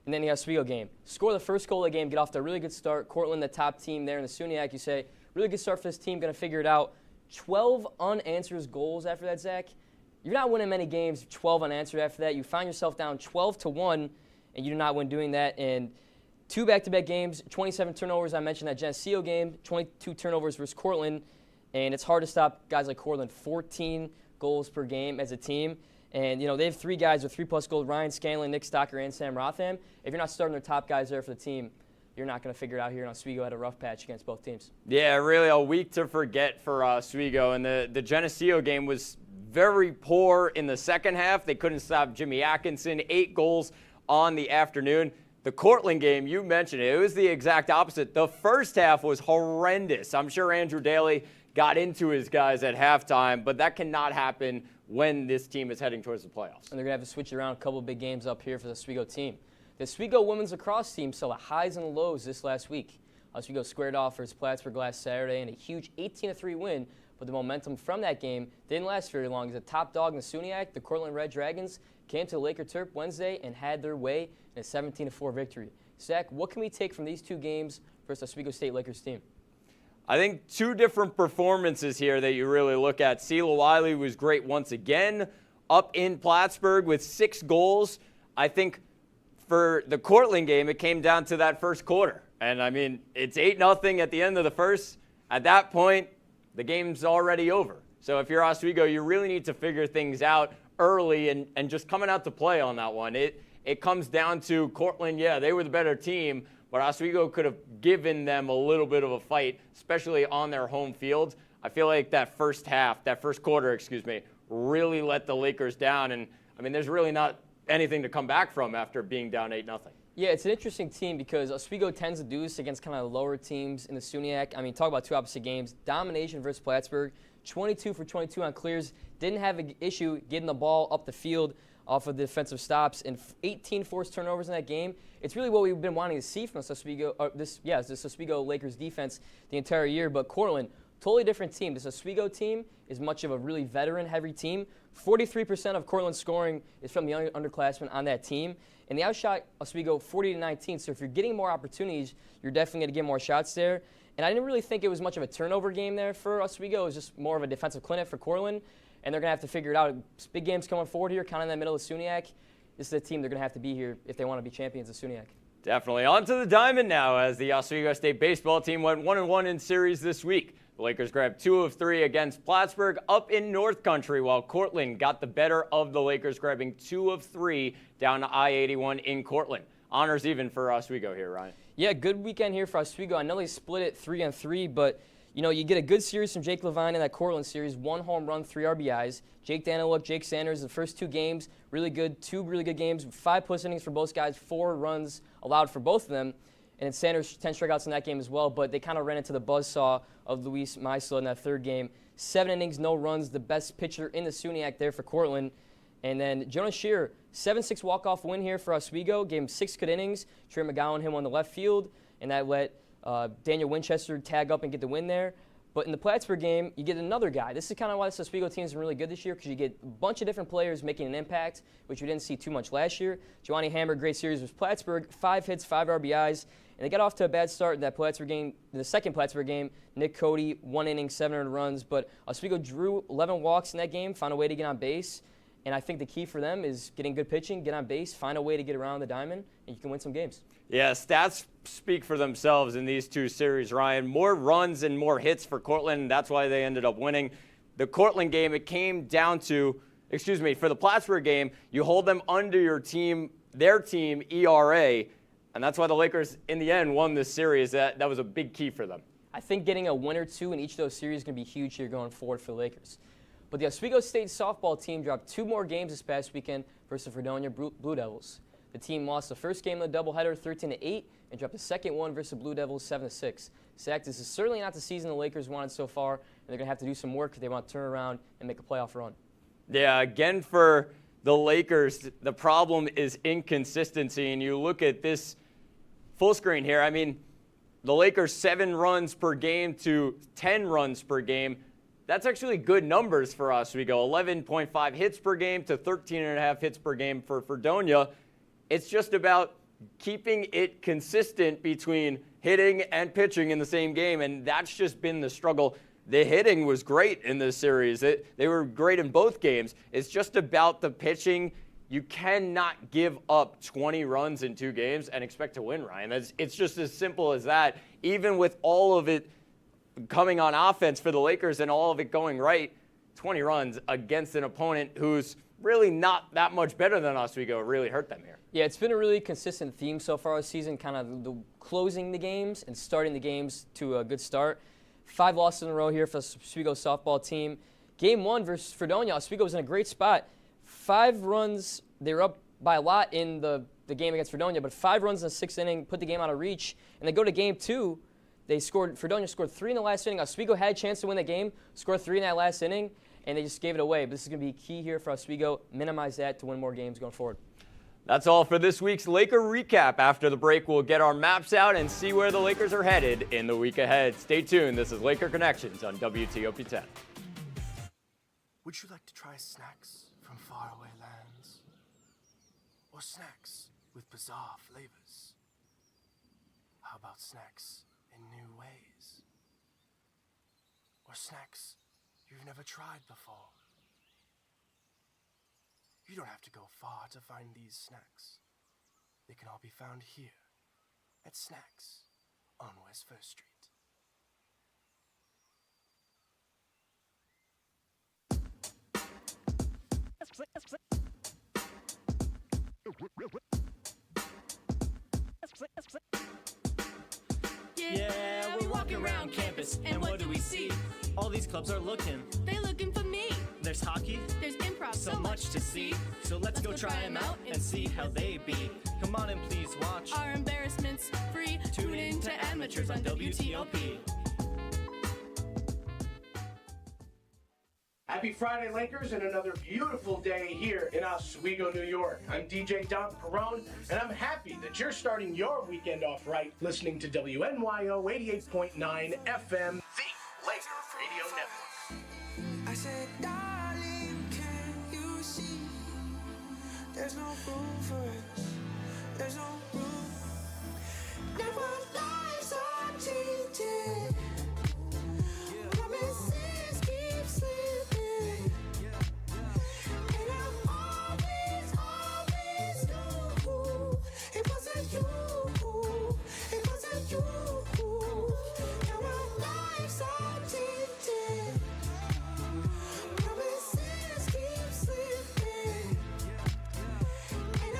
And then the Oswego game. Score the first goal of the game, get off to a really good start. Cortland, the top team there in the SUNY, you say, really good start for this team, going to figure it out. 12 unanswered goals after that, Zach. You're not winning many games, 12 unanswered after that. You find yourself down 12-1, and you do not win doing that. And 2 back-to-back games, 27 turnovers. I mentioned that Geneseo game, 22 turnovers versus Cortland. And it's hard to stop guys like Cortland, 14 goals per game as a team. And, you know, they have 3 guys with 3+ goals, Ryan Scanlon, Nick Stocker, and Sam Rotham. If you're not starting their top guys there for the team, you're not going to figure it out here. And Oswego had a rough patch against both teams. Yeah, really a week to forget for Oswego. And the Geneseo game was very poor in the second half. They couldn't stop Jimmy Atkinson, 8 goals on the afternoon. The Cortland game, you mentioned it. It was the exact opposite. The first half was horrendous. I'm sure Andrew Daly got into his guys at halftime, but that cannot happen when this team is heading towards the playoffs. And they're going to have to switch around a couple of big games up here for the Oswego team. The Oswego women's lacrosse team saw the highs and lows this last week. Oswego squared off versus Plattsburgh last Saturday in a huge 18-3 win, but the momentum from that game didn't last very long as the top dog in the SUNY, the Cortland Red Dragons, came to the Laker Turf Wednesday and had their way in a 17-4 victory. Zach, what can we take from these 2 games versus Oswego State Lakers team? I think 2 different performances here that you really look at. Sela Wiley was great once again up in Plattsburgh with 6 goals. I think for the Cortland game, it came down to that first quarter. And, I mean, it's 8-0 at the end of the first. At that point, the game's already over. So if you're Oswego, you really need to figure things out early and just coming out to play on that one. It comes down to Cortland, yeah, they were the better team, but Oswego could have given them a little bit of a fight, especially on their home field. I feel like that first quarter, really let the Lakers down. And, I mean, there's really not anything to come back from after being down 8-0. Yeah, it's an interesting team because Oswego tends to do this against kind of lower teams in the SUNY. I mean, talk about 2 opposite games. Domination versus Plattsburgh, 22 for 22 on clears. Didn't have an issue getting the ball up the field off of the defensive stops, and 18 forced turnovers in that game. It's really what we've been wanting to see from this Oswego Lakers defense the entire year. But Cortland, totally different team. This Oswego team is much of a really veteran-heavy team. 43% of Cortland's scoring is from the underclassmen on that team. And they outshot Oswego 40-19. So if you're getting more opportunities, you're definitely going to get more shots there. And I didn't really think it was much of a turnover game there for Oswego. It was just more of a defensive clinic for Cortland. And they're going to have to figure it out. Big games coming forward here, kind of in the middle of SUNY. This is the team they're going to have to be here if they want to be champions of SUNY. Definitely. On to the diamond now as the Oswego State baseball team went 1-1 in series this week. The Lakers grabbed 2 of 3 against Plattsburgh up in North Country, while Cortland got the better of the Lakers, grabbing 2 of 3 down to I-81 in Cortland. Honors even for Oswego here, Ryan. Yeah, good weekend here for Oswego. I know they split it 3-3, but you know, you get a good series from Jake Levine in that Cortland series, 1 home run, 3 RBIs. Jake Daniluk, Jake Sanders, the first 2 games, really good, 2 really good games, 5 plus innings for both guys, 4 runs allowed for both of them. And then Sanders, 10 strikeouts in that game as well, but they kind of ran into the buzzsaw of Luis Maisla in that third game. 7 innings, no runs, the best pitcher in the SUNY there for Cortland. And then Jonas Shearer, 7-6 walk-off win here for Oswego, gave him 6 good innings. Trey McGowan him on the left field, and that let Daniel Winchester tag up and get the win there. But in the Plattsburgh game, you get another guy. This is kind of why this Oswego team is really good this year, because you get a bunch of different players making an impact, which we didn't see too much last year. Johnny Hammer, great series with Plattsburgh, 5 hits, 5 RBIs. And they got off to a bad start in that Plattsburgh game. In the second Plattsburgh game, Nick Cody, 1 inning, 7 runs. But Oswego drew 11 walks in that game, found a way to get on base. And I think the key for them is getting good pitching, get on base, find a way to get around the diamond, and you can win some games. Yeah, stats speak for themselves in these 2 series, Ryan. More runs and more hits for Cortland, and that's why they ended up winning. The Cortland game, it came down to, for the Plattsburgh game, you hold them under their team ERA, and that's why the Lakers, in the end, won this series. That was a big key for them. I think getting a win or 2 in each of those series is going to be huge here going forward for the Lakers. But the Oswego State softball team dropped 2 more games this past weekend versus the Fredonia Blue Devils. The team lost the first game of the doubleheader 13-8 and dropped the second one versus the Blue Devils 7-6. Zach, this is certainly not the season the Lakers wanted so far, and they're going to have to do some work if they want to turn around and make a playoff run. Yeah, again for the Lakers, the problem is inconsistency, and you look at this full screen here. I mean, the Lakers 7 runs per game to 10 runs per game. that's actually good numbers for us. We go 11.5 hits per game to 13.5 hits per game for Fredonia. It's just about keeping it consistent between hitting and pitching in the same game, and that's just been the struggle. The hitting was great in this series. They were great in both games. It's just about the pitching. You cannot give up 20 runs in 2 games and expect to win, Ryan. It's just as simple as that. Even with all of it coming on offense for the Lakers and all of it going right, 20 runs against an opponent who's really not that much better than Oswego really hurt them here. Yeah, it's been a really consistent theme so far this season, kind of the closing the games and starting the games to a good start. 5 losses in a row here for the Oswego softball team. Game 1 versus Fredonia, Oswego was in a great spot. 5 runs, they were up by a lot in the game against Fredonia, but 5 runs in the 6th inning put the game out of reach. And they go to game 2, Fredonia scored 3 in the last inning. Oswego had a chance to win the game, scored 3 in that last inning, and they just gave it away. But this is going to be key here for Oswego, minimize that to win more games going forward. That's all for this week's Laker recap. After the break, we'll get our maps out and see where the Lakers are headed in the week ahead. Stay tuned. This is Laker Connections on WTOP-10. Would you like to try snacks from faraway lands? Or snacks with bizarre flavors? How about snacks in new ways? Or snacks you've never tried before? You don't have to go far to find these snacks. They can all be found here at Snacks on West 1st Street. Yeah, we're walking around campus, and what do we see? All these clubs are looking. They looking for me. There's hockey. There's improv. So much to see. So let's go try them out and see how they be. Come on and please watch. Our embarrassments free. Tune in to Amateurs on WTOP. Happy Friday, Lakers, and another beautiful day here in Oswego, New York. I'm DJ Don Perone, and I'm happy that you're starting your weekend off right listening to WNYO 88.9 FM, the Laker Radio Network. I said, darling, can you see? There's no room for us. There's no room. Now our lives are tainted. Promises keep slipping. And I always knew it wasn't you. It wasn't you. Now our lives are tainted. Promises keep slipping. And I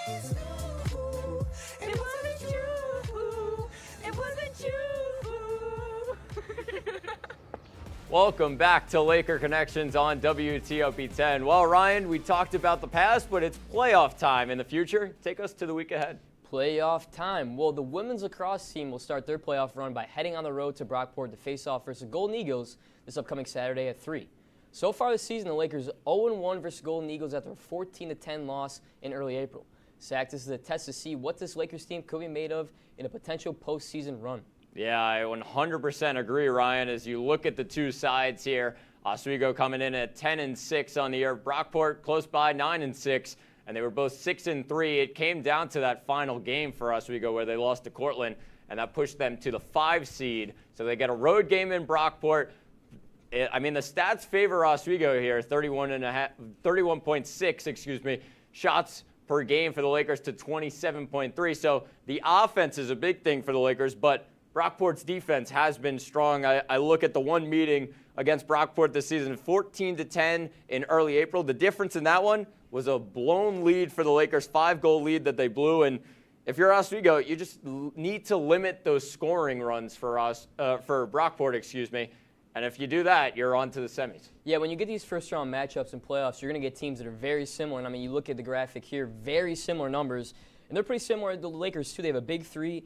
always knew it wasn't you. It wasn't you. Welcome back to Laker Connections on WTOP-10. Well, Ryan, we talked about the past, but it's playoff time in the future. Take us to the week ahead. Playoff time. Well, the women's lacrosse team will start their playoff run by heading on the road to Brockport to face off versus Golden Eagles this upcoming Saturday at 3. So far this season, the Lakers 0-1 versus Golden Eagles after a 14-10 loss in early April. Zach, this is a test to see what this Lakers team could be made of in a potential postseason run. Yeah, I 100% agree, Ryan. As you look at the two sides here, Oswego coming in at 10-6 on the year. Brockport close by 9-6, and they were both 6-3. It came down to that final game for Oswego where they lost to Cortland, and that pushed them to the 5 seed. So they get a road game in Brockport. I mean, the stats favor Oswego here, 31.6, shots per game for the Lakers to 27.3. So the offense is a big thing for the Lakers, but Brockport's defense has been strong. I look at the one meeting against Brockport this season, 14-10 in early April. The difference in that one was a blown lead for the Lakers, 5-goal lead that they blew. And if you're Oswego, you just need to limit those scoring runs for Brockport, And if you do that, you're on to the semis. Yeah, when you get these first-round matchups in playoffs, you're going to get teams that are very similar. And I mean, you look at the graphic here, very similar numbers. And they're pretty similar to the Lakers, too. They have a big 3.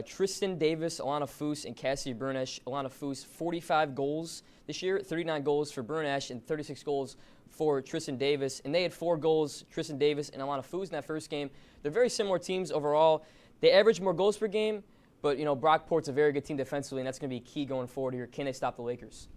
Tristan Davis, Alana Foose, and Cassie Bernash. Alana Foose, 45 goals this year, 39 goals for Bernash, and 36 goals for Tristan Davis. And they had 4 goals, Tristan Davis and Alana Foose, in that first game. They're very similar teams overall. They average more goals per game, But, Brockport's a very good team defensively, and that's going to be key going forward here. Can they stop the Lakers?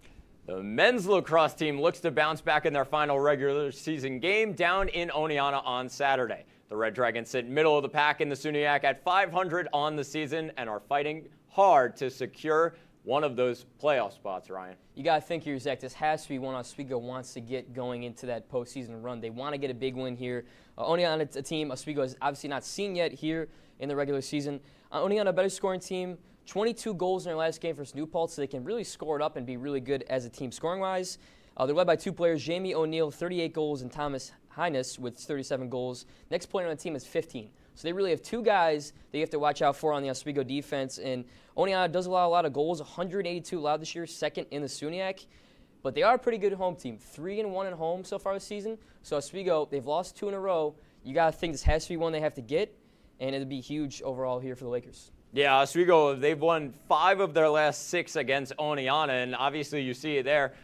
The men's lacrosse team looks to bounce back in their final regular season game down in Oneonta on Saturday. The Red Dragons sit middle of the pack in the SUNYAC at 500 on the season and are fighting hard to secure one of those playoff spots, Ryan. You got to think here, Zach, this has to be one Oswego wants to get going into that postseason run. They want to get a big win here. Oneonta, a team Oswego has obviously not seen yet here in the regular season. Oneonta, a better scoring team, 22 goals in their last game versus New Paltz, so they can really score it up and be really good as a team scoring-wise. They're led by 2 players, Jamie O'Neill, 38 goals, and Thomas Highness with 37 goals. Next player on the team is 15. So they really have 2 guys that you have to watch out for on the Oswego defense. And Oneonta does allow a lot of goals, 182 allowed this year, second in the SUNYAC. But they are a pretty good home team, 3-1 at home so far this season. So Oswego, they've lost 2 in a row. You got to think this has to be one they have to get, and it'll be huge overall here for the Lakers. Yeah, Oswego, they've won 5 of their last 6 against Oneonta, and obviously you see it there.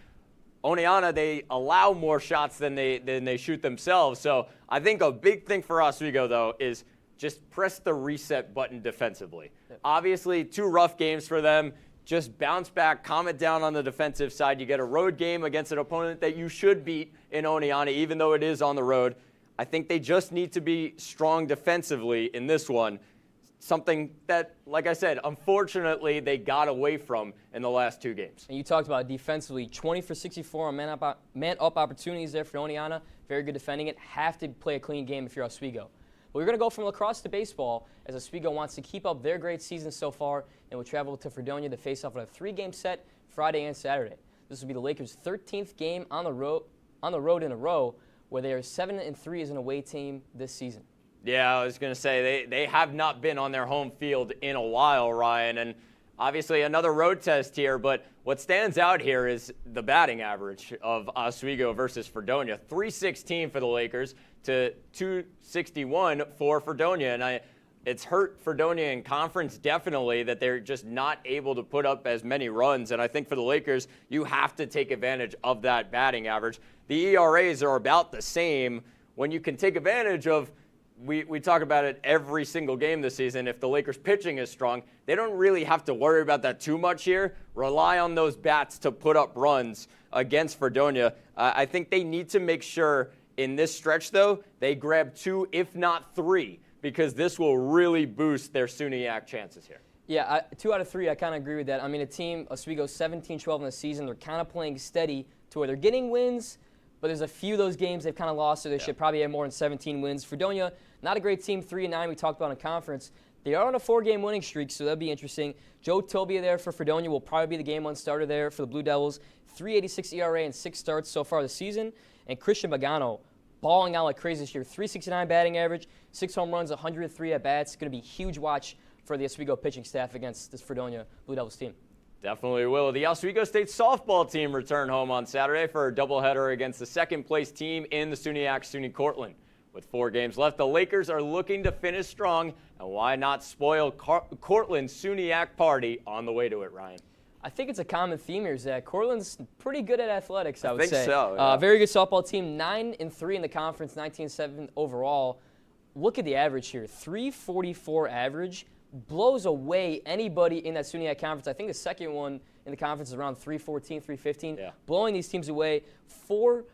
Oneonta, they allow more shots than they shoot themselves. So I think a big thing for Oswego, though, is just press the reset button defensively. Yep. Obviously, 2 rough games for them. Just bounce back, calm it down on the defensive side. You get a road game against an opponent that you should beat in Oneonta, even though it is on the road. I think they just need to be strong defensively in this one. Something that, like I said, unfortunately they got away from in the last 2 games. And you talked about defensively, 20 for 64 on man-up opportunities there for Oneonta. Very good defending it. Have to play a clean game if you're Oswego. But we're going to go from lacrosse to baseball as Oswego wants to keep up their great season so far and will travel to Fredonia to face off on a 3-game set Friday and Saturday. This will be the Lakers' 13th game on the road in a row, where they are 7-3 as an away team this season. Yeah, I was going to say, they have not been on their home field in a while, Ryan, and obviously another road test here, but what stands out here is the batting average of Oswego versus Fredonia. 316 for the Lakers to 261 for Fredonia, and it's hurt Fredonia in conference definitely that they're just not able to put up as many runs, and I think for the Lakers, you have to take advantage of that batting average. The ERAs are about the same when you can take advantage of. We talk about it every single game this season. If the Lakers pitching is strong, they don't really have to worry about that too much here. Rely on those bats to put up runs against Fredonia. I think they need to make sure in this stretch, though, they grab 2, if not 3, because this will really boost their SUNYAC chances here. Yeah, 2 out of 3, I kind of agree with that. I mean, a team, Oswego 17-12 in the season, they're kind of playing steady to where they're getting wins, but there's a few of those games they've kind of lost, so they should probably have more than 17 wins. Fredonia, not a great team, 3-9 we talked about in conference. They are on a 4-game winning streak, so that'll be interesting. Joe Tobia there for Fredonia will probably be the game 1 starter there for the Blue Devils. 3.86 ERA and 6 starts so far this season. And Christian Bagano balling out like crazy this year. 369 batting average, 6 home runs, 103 at-bats. Going to be a huge watch for the Oswego pitching staff against this Fredonia Blue Devils team. Definitely will. The Oswego State softball team return home on Saturday for a doubleheader against the second-place team in the SUNYAC, SUNY Cortland. With 4 games left, the Lakers are looking to finish strong, and why not spoil Cortland's SUNYAC party on the way to it, Ryan? I think it's a common theme here, Zach. Cortland's pretty good at athletics, I would say. I think so, yeah. Very good softball team, 9-3 in the conference, 19-7 overall. Look at the average here, 344 average. Blows away anybody in that SUNYAC conference. I think the second one in the conference is around 314, 315. Yeah. Blowing these teams away. 4.14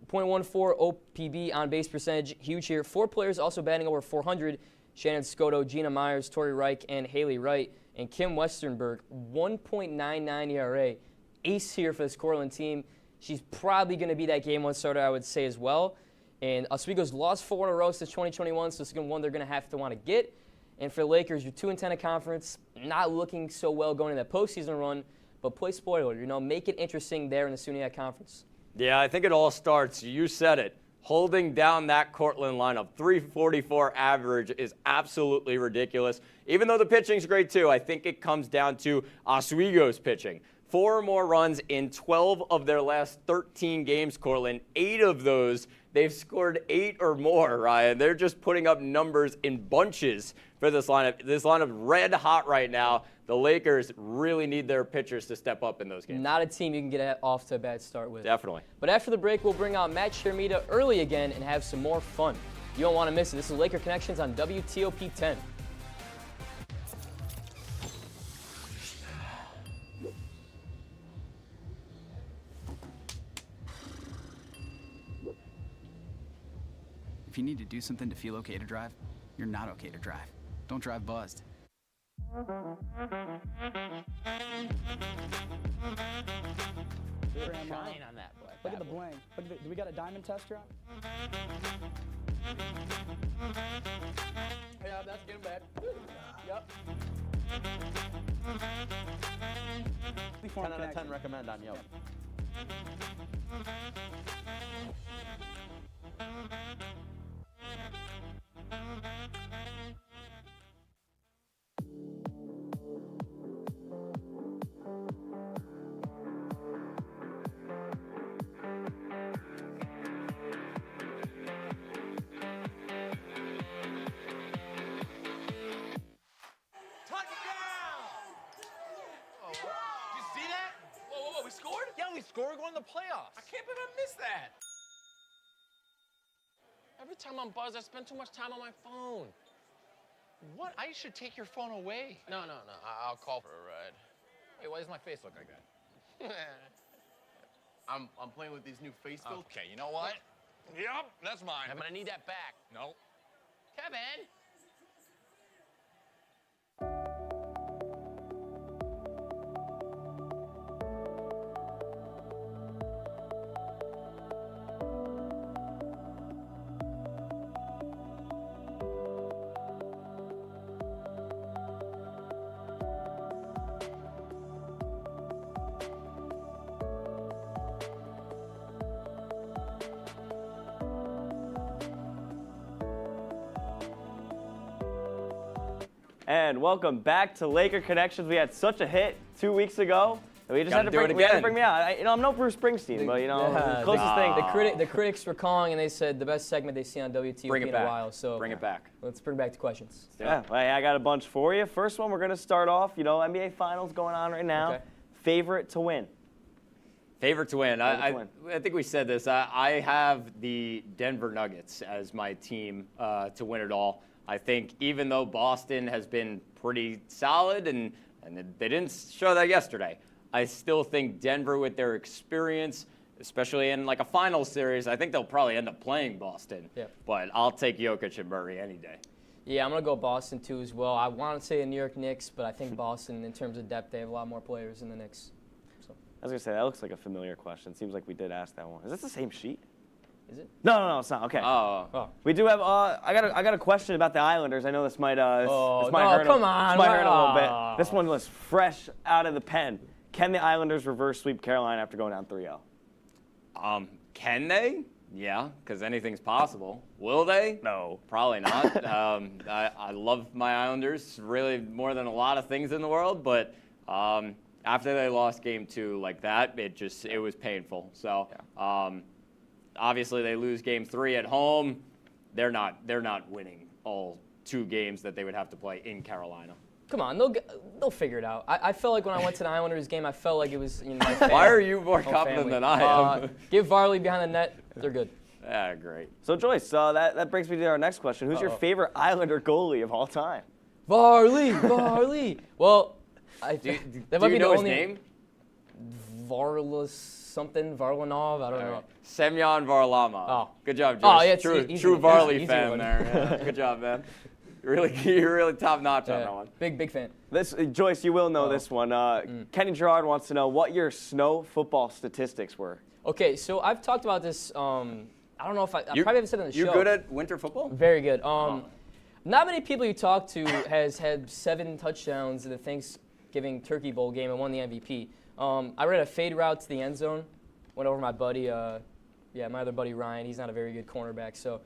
OPB on base percentage. Huge here. 4 players also batting over 400. Shannon Scotto, Gina Myers, Tori Reich, and Haley Wright. And Kim Westernberg, 1.99 ERA. Ace here for this Cortland team. She's probably going to be that game 1 starter, I would say, as well. And Oswego's lost 4 in a row since 2021, so it's one they're going to have to want to get. And for the Lakers, you're 2-10 in conference, not looking so well going in that postseason run, but play spoiler, make it interesting there in the SUNYAC conference. Yeah, I think it all starts, you said it, holding down that Cortland lineup. 344 average is absolutely ridiculous. Even though the pitching's great too, I think it comes down to Oswego's pitching. 4 or more runs in 12 of their last 13 games, Cortland. 8 of those, they've scored 8 or more, Ryan. They're just putting up numbers in bunches for this lineup. This lineup red hot right now. The Lakers really need their pitchers to step up in those games. Not a team you can get off to a bad start with. Definitely. But after the break, we'll bring out Matt Shermita early again and have some more fun. You don't want to miss it. This is Laker Connections on WTOP-10. If you need to do something to feel okay to drive, you're not okay to drive. Don't drive buzzed. Shine on that boy. Look at the bling. Look at do we got a diamond tester on? Yeah, that's getting bad. Yep. 10 out of 10 recommend on Yelp. We're going to the playoffs. I can't believe I missed that. Every time I'm buzzed, I spend too much time on my phone. What? I should take your phone away. No. I'll call for a ride. Hey, why does my face look like that? I'm playing with these new face filters. Okay, you know what? Yep, that's mine. I'm gonna need that back. No. Kevin. And welcome back to Laker Connections. We had such a hit 2 weeks ago. We just had to bring me out. I'm no Bruce Springsteen, but the closest thing. The critics were calling and they said the best segment they've seen on WTOP in a while. So bring it back. Let's bring back the questions. Yeah, I got a bunch for you. First one, we're going to start off. NBA Finals going on right now. Okay. Favorite to win. Favorite to win. I think we said this. I have the Denver Nuggets as my team to win it all. I think even though Boston has been pretty solid, and they didn't show that yesterday, I still think Denver, with their experience, especially in like a finals series, I think they'll probably end up playing Boston. Yeah. But I'll take Jokic and Murray any day. Yeah, I'm going to go Boston too as well. I want to say a New York Knicks, but I think Boston, in terms of depth, they have a lot more players than the Knicks. So. I was going to say, that looks like a familiar question. Seems like we did ask that one. Is this the same sheet? Is it? No, it's not. Okay. Oh. We do have. I got a question about the Islanders. I know this might. This might hurt. Come on. This might hurt a little bit. This one was fresh out of the pen. Can the Islanders reverse sweep Carolina after going down 3-0? Can they? Yeah, because anything's possible. Will they? No. Probably not. I love my Islanders really more than a lot of things in the world, but after they lost Game 2 like that, it was painful. So. Yeah. Obviously, they lose Game 3 at home. They're not winning all 2 games that they would have to play in Carolina. Come on, they'll figure it out. I felt like when I went to the Islanders game, I felt like it was my family. Why are you more confident than I am? Give Varley behind the net. They're good. Yeah, great. So Joyce, that brings me to our next question. Who's your favorite Islander goalie of all time? Varley. Well, do you know his name? Varlanov, I don't know. Semyon Varlamov. Oh. Good job, Josh. Oh, yeah, True Varley fan there. Yeah. Good job, man. You're really top notch on that one. Big fan. Joyce, you will know this one. Kenny Gerard wants to know what your snow football statistics were. Okay, so I've talked about this. I don't know if I probably haven't said it on the show. You good at winter football? Very good. Not many people you talk to has had 7 touchdowns in the Thanksgiving Turkey Bowl game and won the MVP. I ran a fade route to the end zone, went over my buddy, my other buddy Ryan. He's not a very good cornerback. So,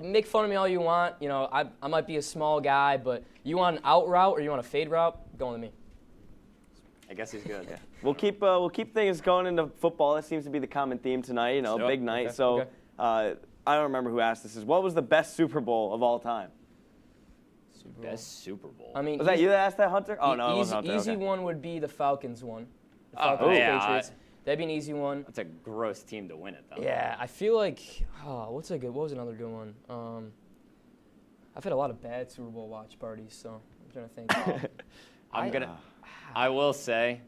make fun of me all you want. I might be a small guy, but you want an out route or you want a fade route, go with me. I guess he's good. Yeah. We'll keep things going into football. That seems to be the common theme tonight. Big night. Okay. So I don't remember who asked this. What was the best Super Bowl of all time? Best Super Bowl. I mean, was that you that asked that, Hunter? Oh no, it wasn't Hunter. Easy one would be the Falcons one. The Falcons Patriots. That'd be an easy one. That's a gross team to win it, though. Yeah, I feel like what was another good one? I've had a lot of bad Super Bowl watch parties, so I'm trying to think. I will say,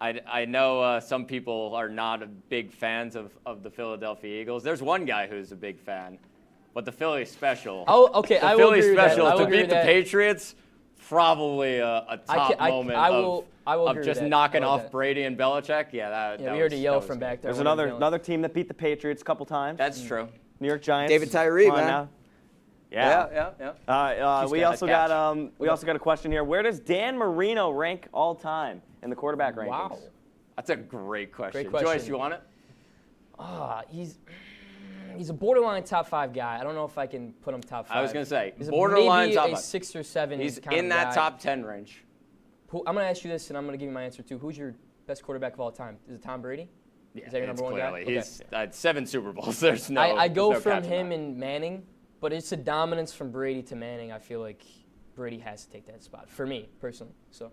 I know some people are not big fans of the Philadelphia Eagles. There's one guy who's a big fan. but the Philly special. Oh, okay. The I will Philly agree with that. special I will to agree beat with the that. Patriots, probably a top moment I will of agree just with that. knocking I like off that. Brady and Belichick. Yeah, that Yeah, we was, heard a yell that from was back there. There's another team that beat the Patriots a couple times. That's true. New York Giants. David Tyree, Come on man. now. Yeah. We also got a question here. Where does Dan Marino rank all time in the quarterback rankings? Wow. That's a great question. Great question. Joyce, you want it? He's a borderline top 5 guy. I don't know if I can put him top 5. I was going to say, He's borderline maybe top a 5. 6 or 7. He's kind in of that guy. top 10 range. I'm going to ask you this, and I'm going to give you my answer too. Who's your best quarterback of all time? Is it Tom Brady? Yeah, Is that your number one guy? clearly. He's had 7 Super Bowls. There's no. I go there's no from catching him that. and Manning, but it's a dominance from Brady to Manning. I feel like Brady has to take that spot for me personally. So.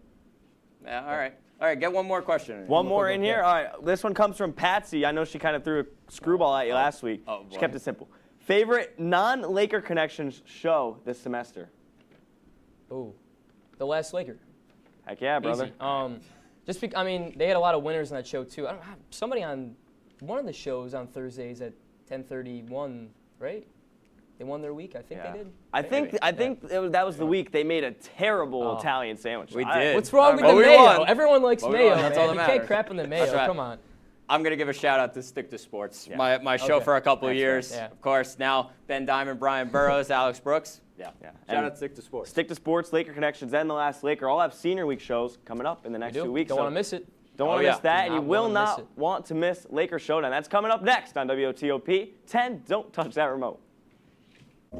Yeah, all right. All right, get one more question. One more in here. All right, this one comes from Patsy. I know she kind of threw a screwball at you last week. She kept it simple. Favorite non-Laker Connections show this semester? Oh, The Last Laker. Heck yeah, brother. Easy. They had a lot of winners on that show too. I don't have somebody on one of the shows on Thursdays at 10:30 won, right? They won their week. I think they did. I think that was the week they made a terrible Italian sandwich. We did. What's wrong with the mayo? Everyone likes mayo. That's all that You matters. can't crap on the mayo. That's right. Come on. I'm going to give a shout out to Stick to Sports, my show for a couple of years. Yeah. Of course, now Ben Diamond, Brian Burrows, Alex Brooks. Yeah. Shout out to Stick to Sports. Stick to Sports, Laker Connections, and The Last Laker all have Senior Week shows coming up in the next 2 weeks. Don't want to miss it. Don't want to miss that, and you will not want to miss Laker Showdown. That's coming up next on WTOP-10. Don't touch that remote. I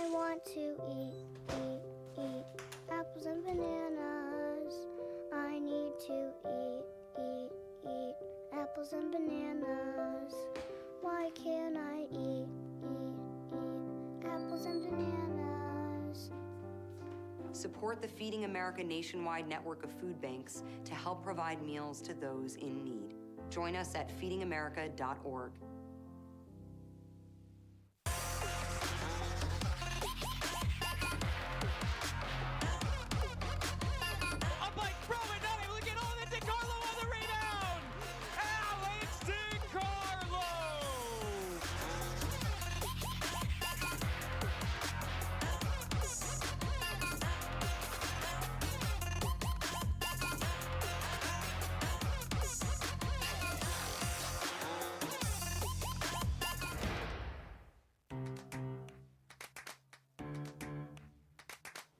want to eat apples and bananas. I need to eat apples and bananas. Why can't I eat apples and bananas? Support the Feeding America nationwide network of food banks to help provide meals to those in need. Join us at feedingamerica.org.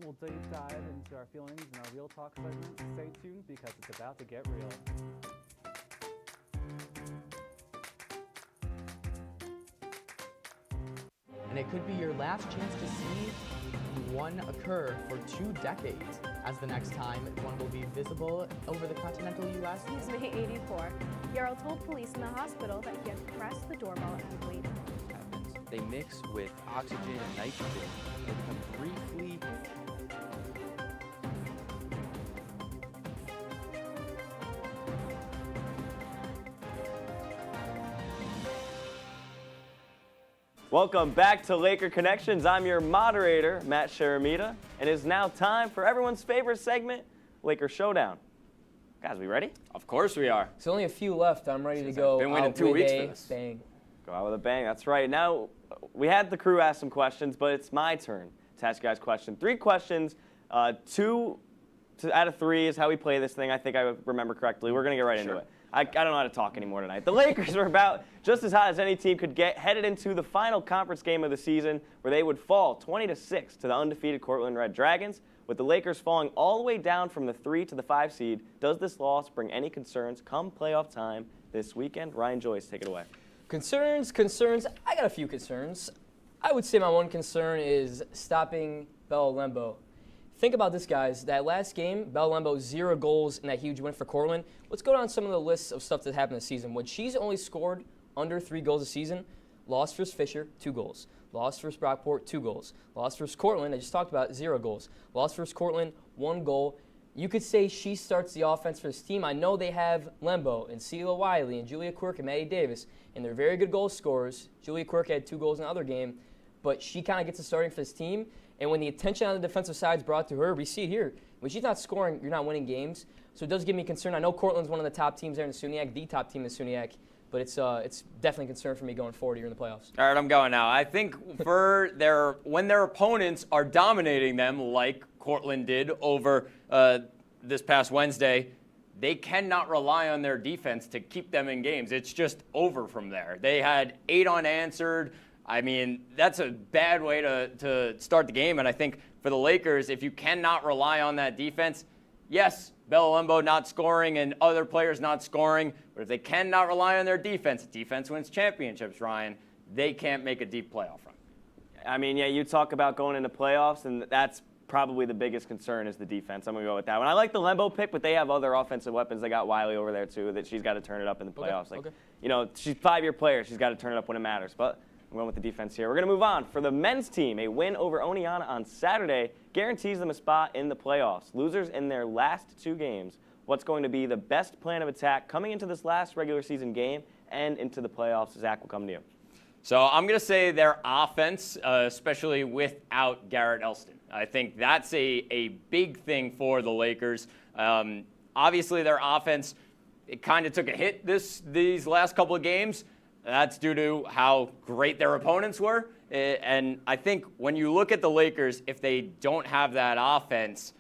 We'll deep dive into our feelings in our Real Talk segment. Stay tuned because it's about to get real. And it could be your last chance to see one occur for 2 decades, as the next time one will be visible over the continental U.S. He's May 84. Yarrow told police in the hospital that he had pressed the doorbell and bleeding. They mix with oxygen and nitrogen. They become briefly Welcome back to Laker Connections. I'm your moderator, Matt Sharamita, and it is now time for everyone's favorite segment, Laker Showdown. Guys, we ready? Of course we are. There's only a few left. I'm ready to go. Been waiting 2 weeks for this. Bang. Go out with a bang. That's right. Now, we had the crew ask some questions, but it's my turn to ask you guys questions. 3 questions. 2 out of 3 is how we play this thing. I think I remember correctly. We're going to get right into it. I don't know how to talk anymore tonight. The Lakers are about just as hot as any team could get, headed into the final conference game of the season, where they would fall 20-6 to the undefeated Cortland Red Dragons. With the Lakers falling all the way down from the 3 to the 5 seed, does this loss bring any concerns come playoff time this weekend? Ryan Joyce, take it away. Concerns. I got a few concerns. I would say my one concern is stopping Bell Lembo. Think about this, guys. That last game, Bell Lembo, 0 goals in that huge win for Cortland. Let's go down some of the lists of stuff that happened this season. When she's only scored under 3 goals a season, lost versus Fisher, 2 goals. Lost versus Brockport, 2 goals. Lost versus Cortland, I just talked about, 0 goals. Lost versus Cortland, 1 goal. you could say she starts the offense for this team. I know they have Lembo and Celia Wiley and Julia Quirk and Maddie Davis, and they're very good goal scorers. Julia Quirk had 2 goals in the other game, but she kind of gets the starting for this team. And when the attention on the defensive side is brought to her, we see it here. When she's not scoring, you're not winning games. So it does give me concern. I know Cortland's one of the top teams there in the SUNYAC, the top team in the SUNYAC, but it's definitely a concern for me going forward here in the playoffs. All right, I'm going now. I think when their opponents are dominating them like Cortland did over this past Wednesday, they cannot rely on their defense to keep them in games. It's just over from there. They had 8 unanswered. I mean, that's a bad way to start the game. And I think for the Lakers, if you cannot rely on that defense, yes, Bella Lembo not scoring and other players not scoring, but if they cannot rely on their defense wins championships, Ryan, they can't make a deep playoff run. I mean, yeah, you talk about going into playoffs, and that's probably the biggest concern is the defense. I'm going to go with that one. I like the Lembo pick, but they have other offensive weapons. They got Wiley over there, too, that she's got to turn it up in the playoffs. You know, she's a 5-year player. She's got to turn it up when it matters. But I'm going with the defense here. We're going to move on. For the men's team, a win over Oneonta on Saturday guarantees them a spot in the playoffs. Losers in their last 2 games. What's going to be the best plan of attack coming into this last regular season game and into the playoffs? Zach, will come to you. So I'm going to say their offense, especially without Garrett Elston. I think that's a big thing for the Lakers. Obviously, their offense, it kind of took a hit these last couple of games. That's due to how great their opponents were. And I think when you look at the Lakers, if they don't have that offense,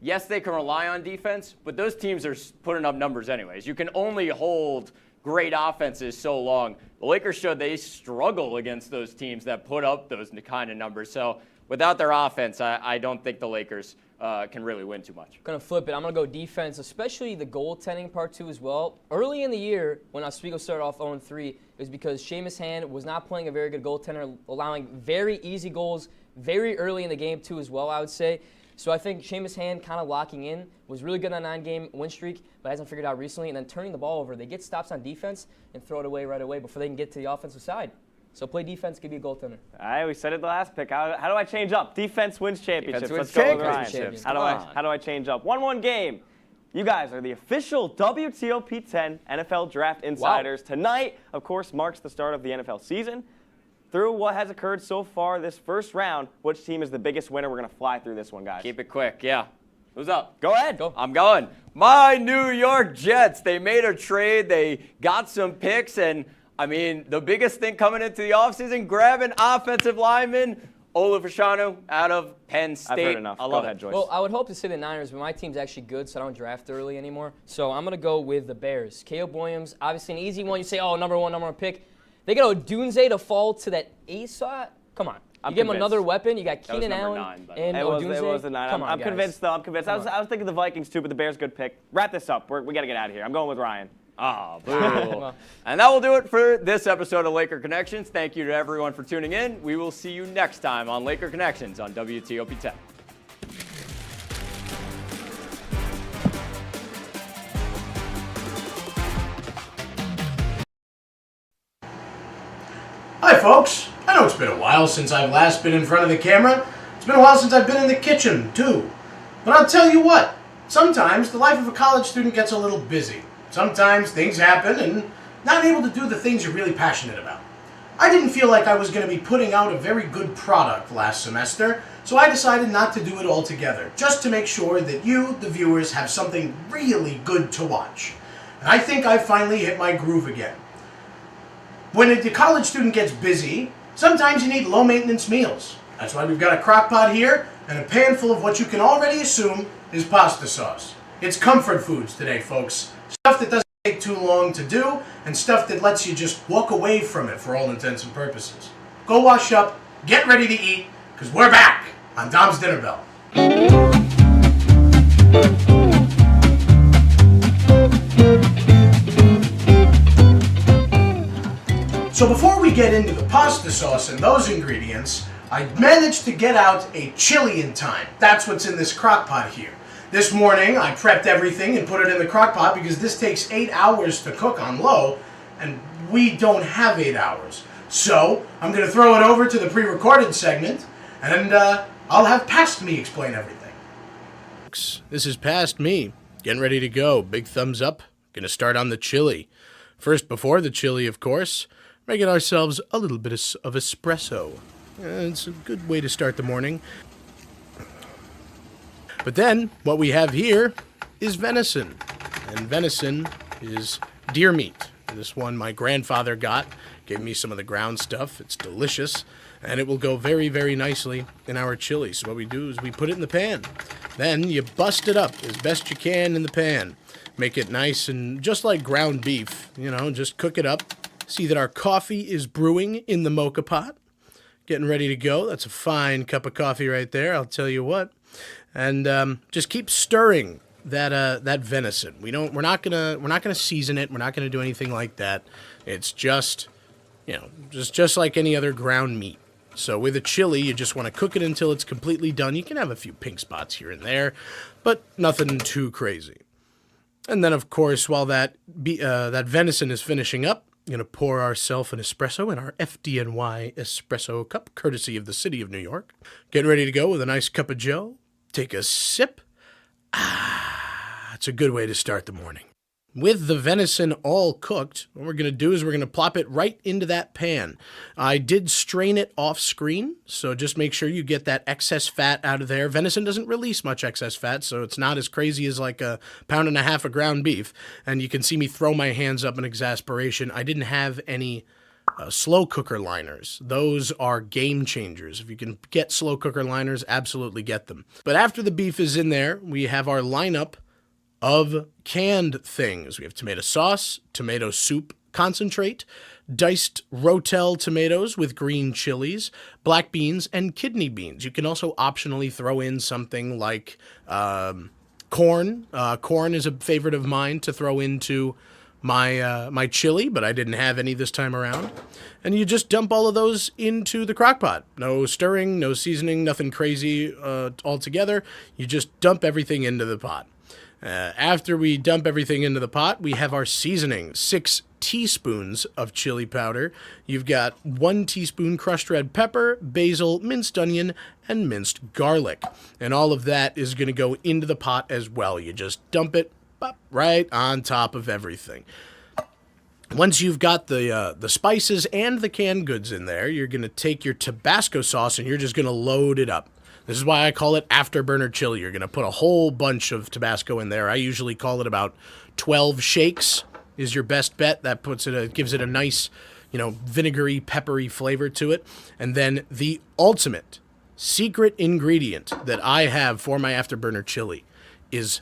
yes, they can rely on defense, but those teams are putting up numbers anyways. You can only hold great offenses so long. The Lakers showed they struggle against those teams that put up those kind of numbers. So without their offense, I don't think the Lakers can really win too much. Going to flip it. I'm going to go defense, especially the goaltending part too as well. Early in the year, when Oswego started off 0-3, it was because Seamus Hand was not playing a very good goaltender, allowing very easy goals very early in the game too as well, I would say. So I think Seamus Hand kind of locking in, was really good on a 9-game win streak, but hasn't figured out recently. And then turning the ball over. They get stops on defense and throw it away right away before they can get to the offensive side. So play defense, give you a goaltender. All right, we said it the last pick. How do I change up? Defense wins championships. Defense wins Let's go with championships. Ryan. How do I change up? 1-1 game. You guys are the official WTOP-10 NFL Draft Insiders. Wow. Tonight, of course, marks the start of the NFL season. Through what has occurred so far this first round, which team is the biggest winner? We're going to fly through this one, guys. Keep it quick, yeah. Who's up? Go ahead. Go. I'm going. My New York Jets. They made a trade. They got some picks. And, I mean, the biggest thing coming into the offseason, grabbing offensive lineman Ola Fashanu out of Penn State. I've heard enough. I love Go ahead, Joyce. Well, I would hope to say the Niners, but my team's actually good, so I don't draft early anymore. So I'm going to go with the Bears. Caleb Williams, obviously an easy one. You say, oh, number one pick. They got Odunze to fall to that A slot. Come on. You give him another weapon. You got Keenan Allen and Odunze. It was a 9. Come on, I'm convinced, though. I'm convinced. I was thinking the Vikings, too, but the Bears, good pick. Wrap this up. We got to get out of here. I'm going with Ryan. Oh, boo. And that will do it for this episode of Laker Connections. Thank you to everyone for tuning in. We will see you next time on Laker Connections on WTOP-10. Hi, folks. I know it's been a while since I've last been in front of the camera. It's been a while since I've been in the kitchen, too. But I'll tell you what, sometimes the life of a college student gets a little busy. Sometimes things happen and not able to do the things you're really passionate about. I didn't feel like I was going to be putting out a very good product last semester, so I decided not to do it altogether, just to make sure that you, the viewers, have something really good to watch. And I think I've finally hit my groove again. When a college student gets busy, sometimes you need low-maintenance meals. That's why we've got a crock pot here and a pan full of what you can already assume is pasta sauce. It's comfort foods today, folks. Stuff that doesn't take too long to do and stuff that lets you just walk away from it for all intents and purposes. Go wash up, get ready to eat, because we're back on Dom's Dinner Bell. So before we get into the pasta sauce and those ingredients, I managed to get out a chili in time. That's what's in this crock pot here. This morning I prepped everything and put it in the crock pot because this takes 8 hours to cook on low, and we don't have 8 hours. So I'm going to throw it over to the pre-recorded segment, and I'll have Past Me explain everything. box. This is past me. Getting ready to go. Big thumbs up. Gonna start on the chili. First, before the chili, of course, making ourselves a little bit of espresso. It's a good way to start the morning. But then, what we have here is venison. And venison is deer meat. This one my grandfather got. Gave me some of the ground stuff. It's delicious. And it will go very, very nicely in our chili. So what we do is we put it in the pan. Then you bust it up as best you can in the pan. Make it nice and just like ground beef, just cook it up. See that our coffee is brewing in the mocha pot. Getting ready to go. That's a fine cup of coffee right there, I'll tell you what. And just keep stirring that venison. We're not gonna season it. We're not gonna do anything like that. It's just just like any other ground meat. So with a chili, you just want to cook it until it's completely done. You can have a few pink spots here and there, but nothing too crazy. And then, of course, while that venison is finishing up, we're going to pour ourselves an espresso in our FDNY espresso cup, courtesy of the city of New York. Getting ready to go with a nice cup of joe. Take a sip. It's a good way to start the morning. With the venison all cooked, what we're going to do is we're going to plop it right into that pan. I did strain it off screen, so just make sure you get that excess fat out of there. Venison doesn't release much excess fat, so it's not as crazy as like 1.5 pounds of ground beef. And you can see me throw my hands up in exasperation. I didn't have any slow cooker liners. Those are game changers. If you can get slow cooker liners, absolutely get them. But after the beef is in there, we have our lineup of canned things. We have tomato sauce, tomato soup concentrate, diced Rotel tomatoes with green chilies, black beans, and kidney beans. You can also optionally throw in something like corn. Corn is a favorite of mine to throw into my chili, but I didn't have any this time around. And you just dump all of those into the crock pot. No stirring, no seasoning, nothing crazy altogether. You just dump everything into the pot. After we dump everything into the pot, we have our seasoning. 6 teaspoons of chili powder. You've got 1 teaspoon crushed red pepper, basil, minced onion, and minced garlic. And all of that is going to go into the pot as well. You just dump it right on top of everything. Once you've got the spices and the canned goods in there, you're going to take your Tabasco sauce and you're just going to load it up. This is why I call it afterburner chili. You're going to put a whole bunch of Tabasco in there. I usually call it about 12 shakes is your best bet. That gives it a nice, vinegary, peppery flavor to it. And then the ultimate secret ingredient that I have for my afterburner chili is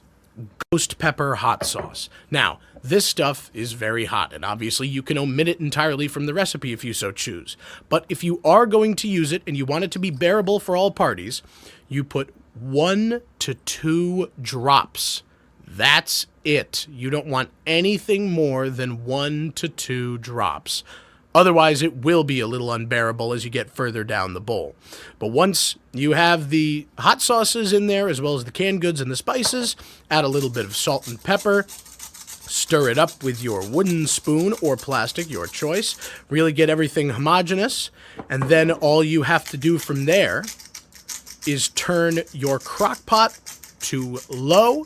ghost pepper hot sauce. Now, this stuff is very hot, and obviously you can omit it entirely from the recipe if you so choose. But if you are going to use it and you want it to be bearable for all parties, you put 1 to 2 drops. That's it. You don't want anything more than 1 to 2 drops. Otherwise, it will be a little unbearable as you get further down the bowl. But once you have the hot sauces in there, as well as the canned goods and the spices, add a little bit of salt and pepper. Stir it up with your wooden spoon or plastic, your choice. Really get everything homogeneous. And then all you have to do from there is turn your crock pot to low,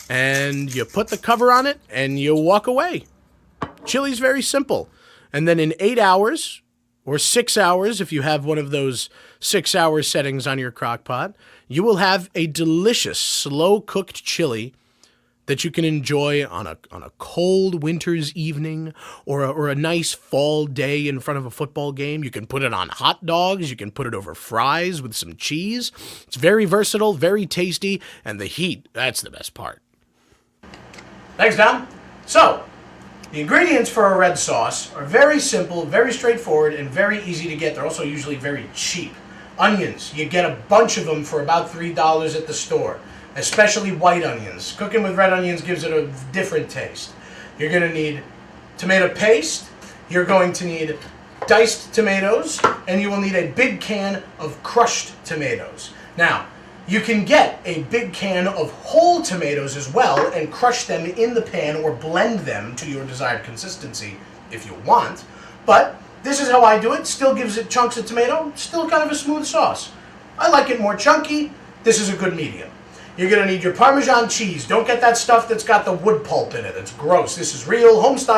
and you put the cover on it, and you walk away. Chili's very simple. And then in 8 hours, or 6 hours, if you have one of those 6-hour settings on your crock pot, you will have a delicious, slow-cooked chili that you can enjoy on a cold winter's evening or a nice fall day in front of a football game. You can put it on hot dogs. You can put it over fries with some cheese. It's very versatile, very tasty, and the heat, that's the best part. Thanks, Dom. So, the ingredients for a red sauce are very simple, very straightforward, and very easy to get. They're also usually very cheap. Onions, you get a bunch of them for about $3 at the store. Especially white onions. Cooking with red onions gives it a different taste. You're going to need tomato paste. You're going to need diced tomatoes. And you will need a big can of crushed tomatoes. Now, you can get a big can of whole tomatoes as well and crush them in the pan or blend them to your desired consistency if you want. But this is how I do it. Still gives it chunks of tomato. Still kind of a smooth sauce. I like it more chunky. This is a good medium. You're going to need your Parmesan cheese. Don't get that stuff that's got the wood pulp in it. It's gross. This is real home style.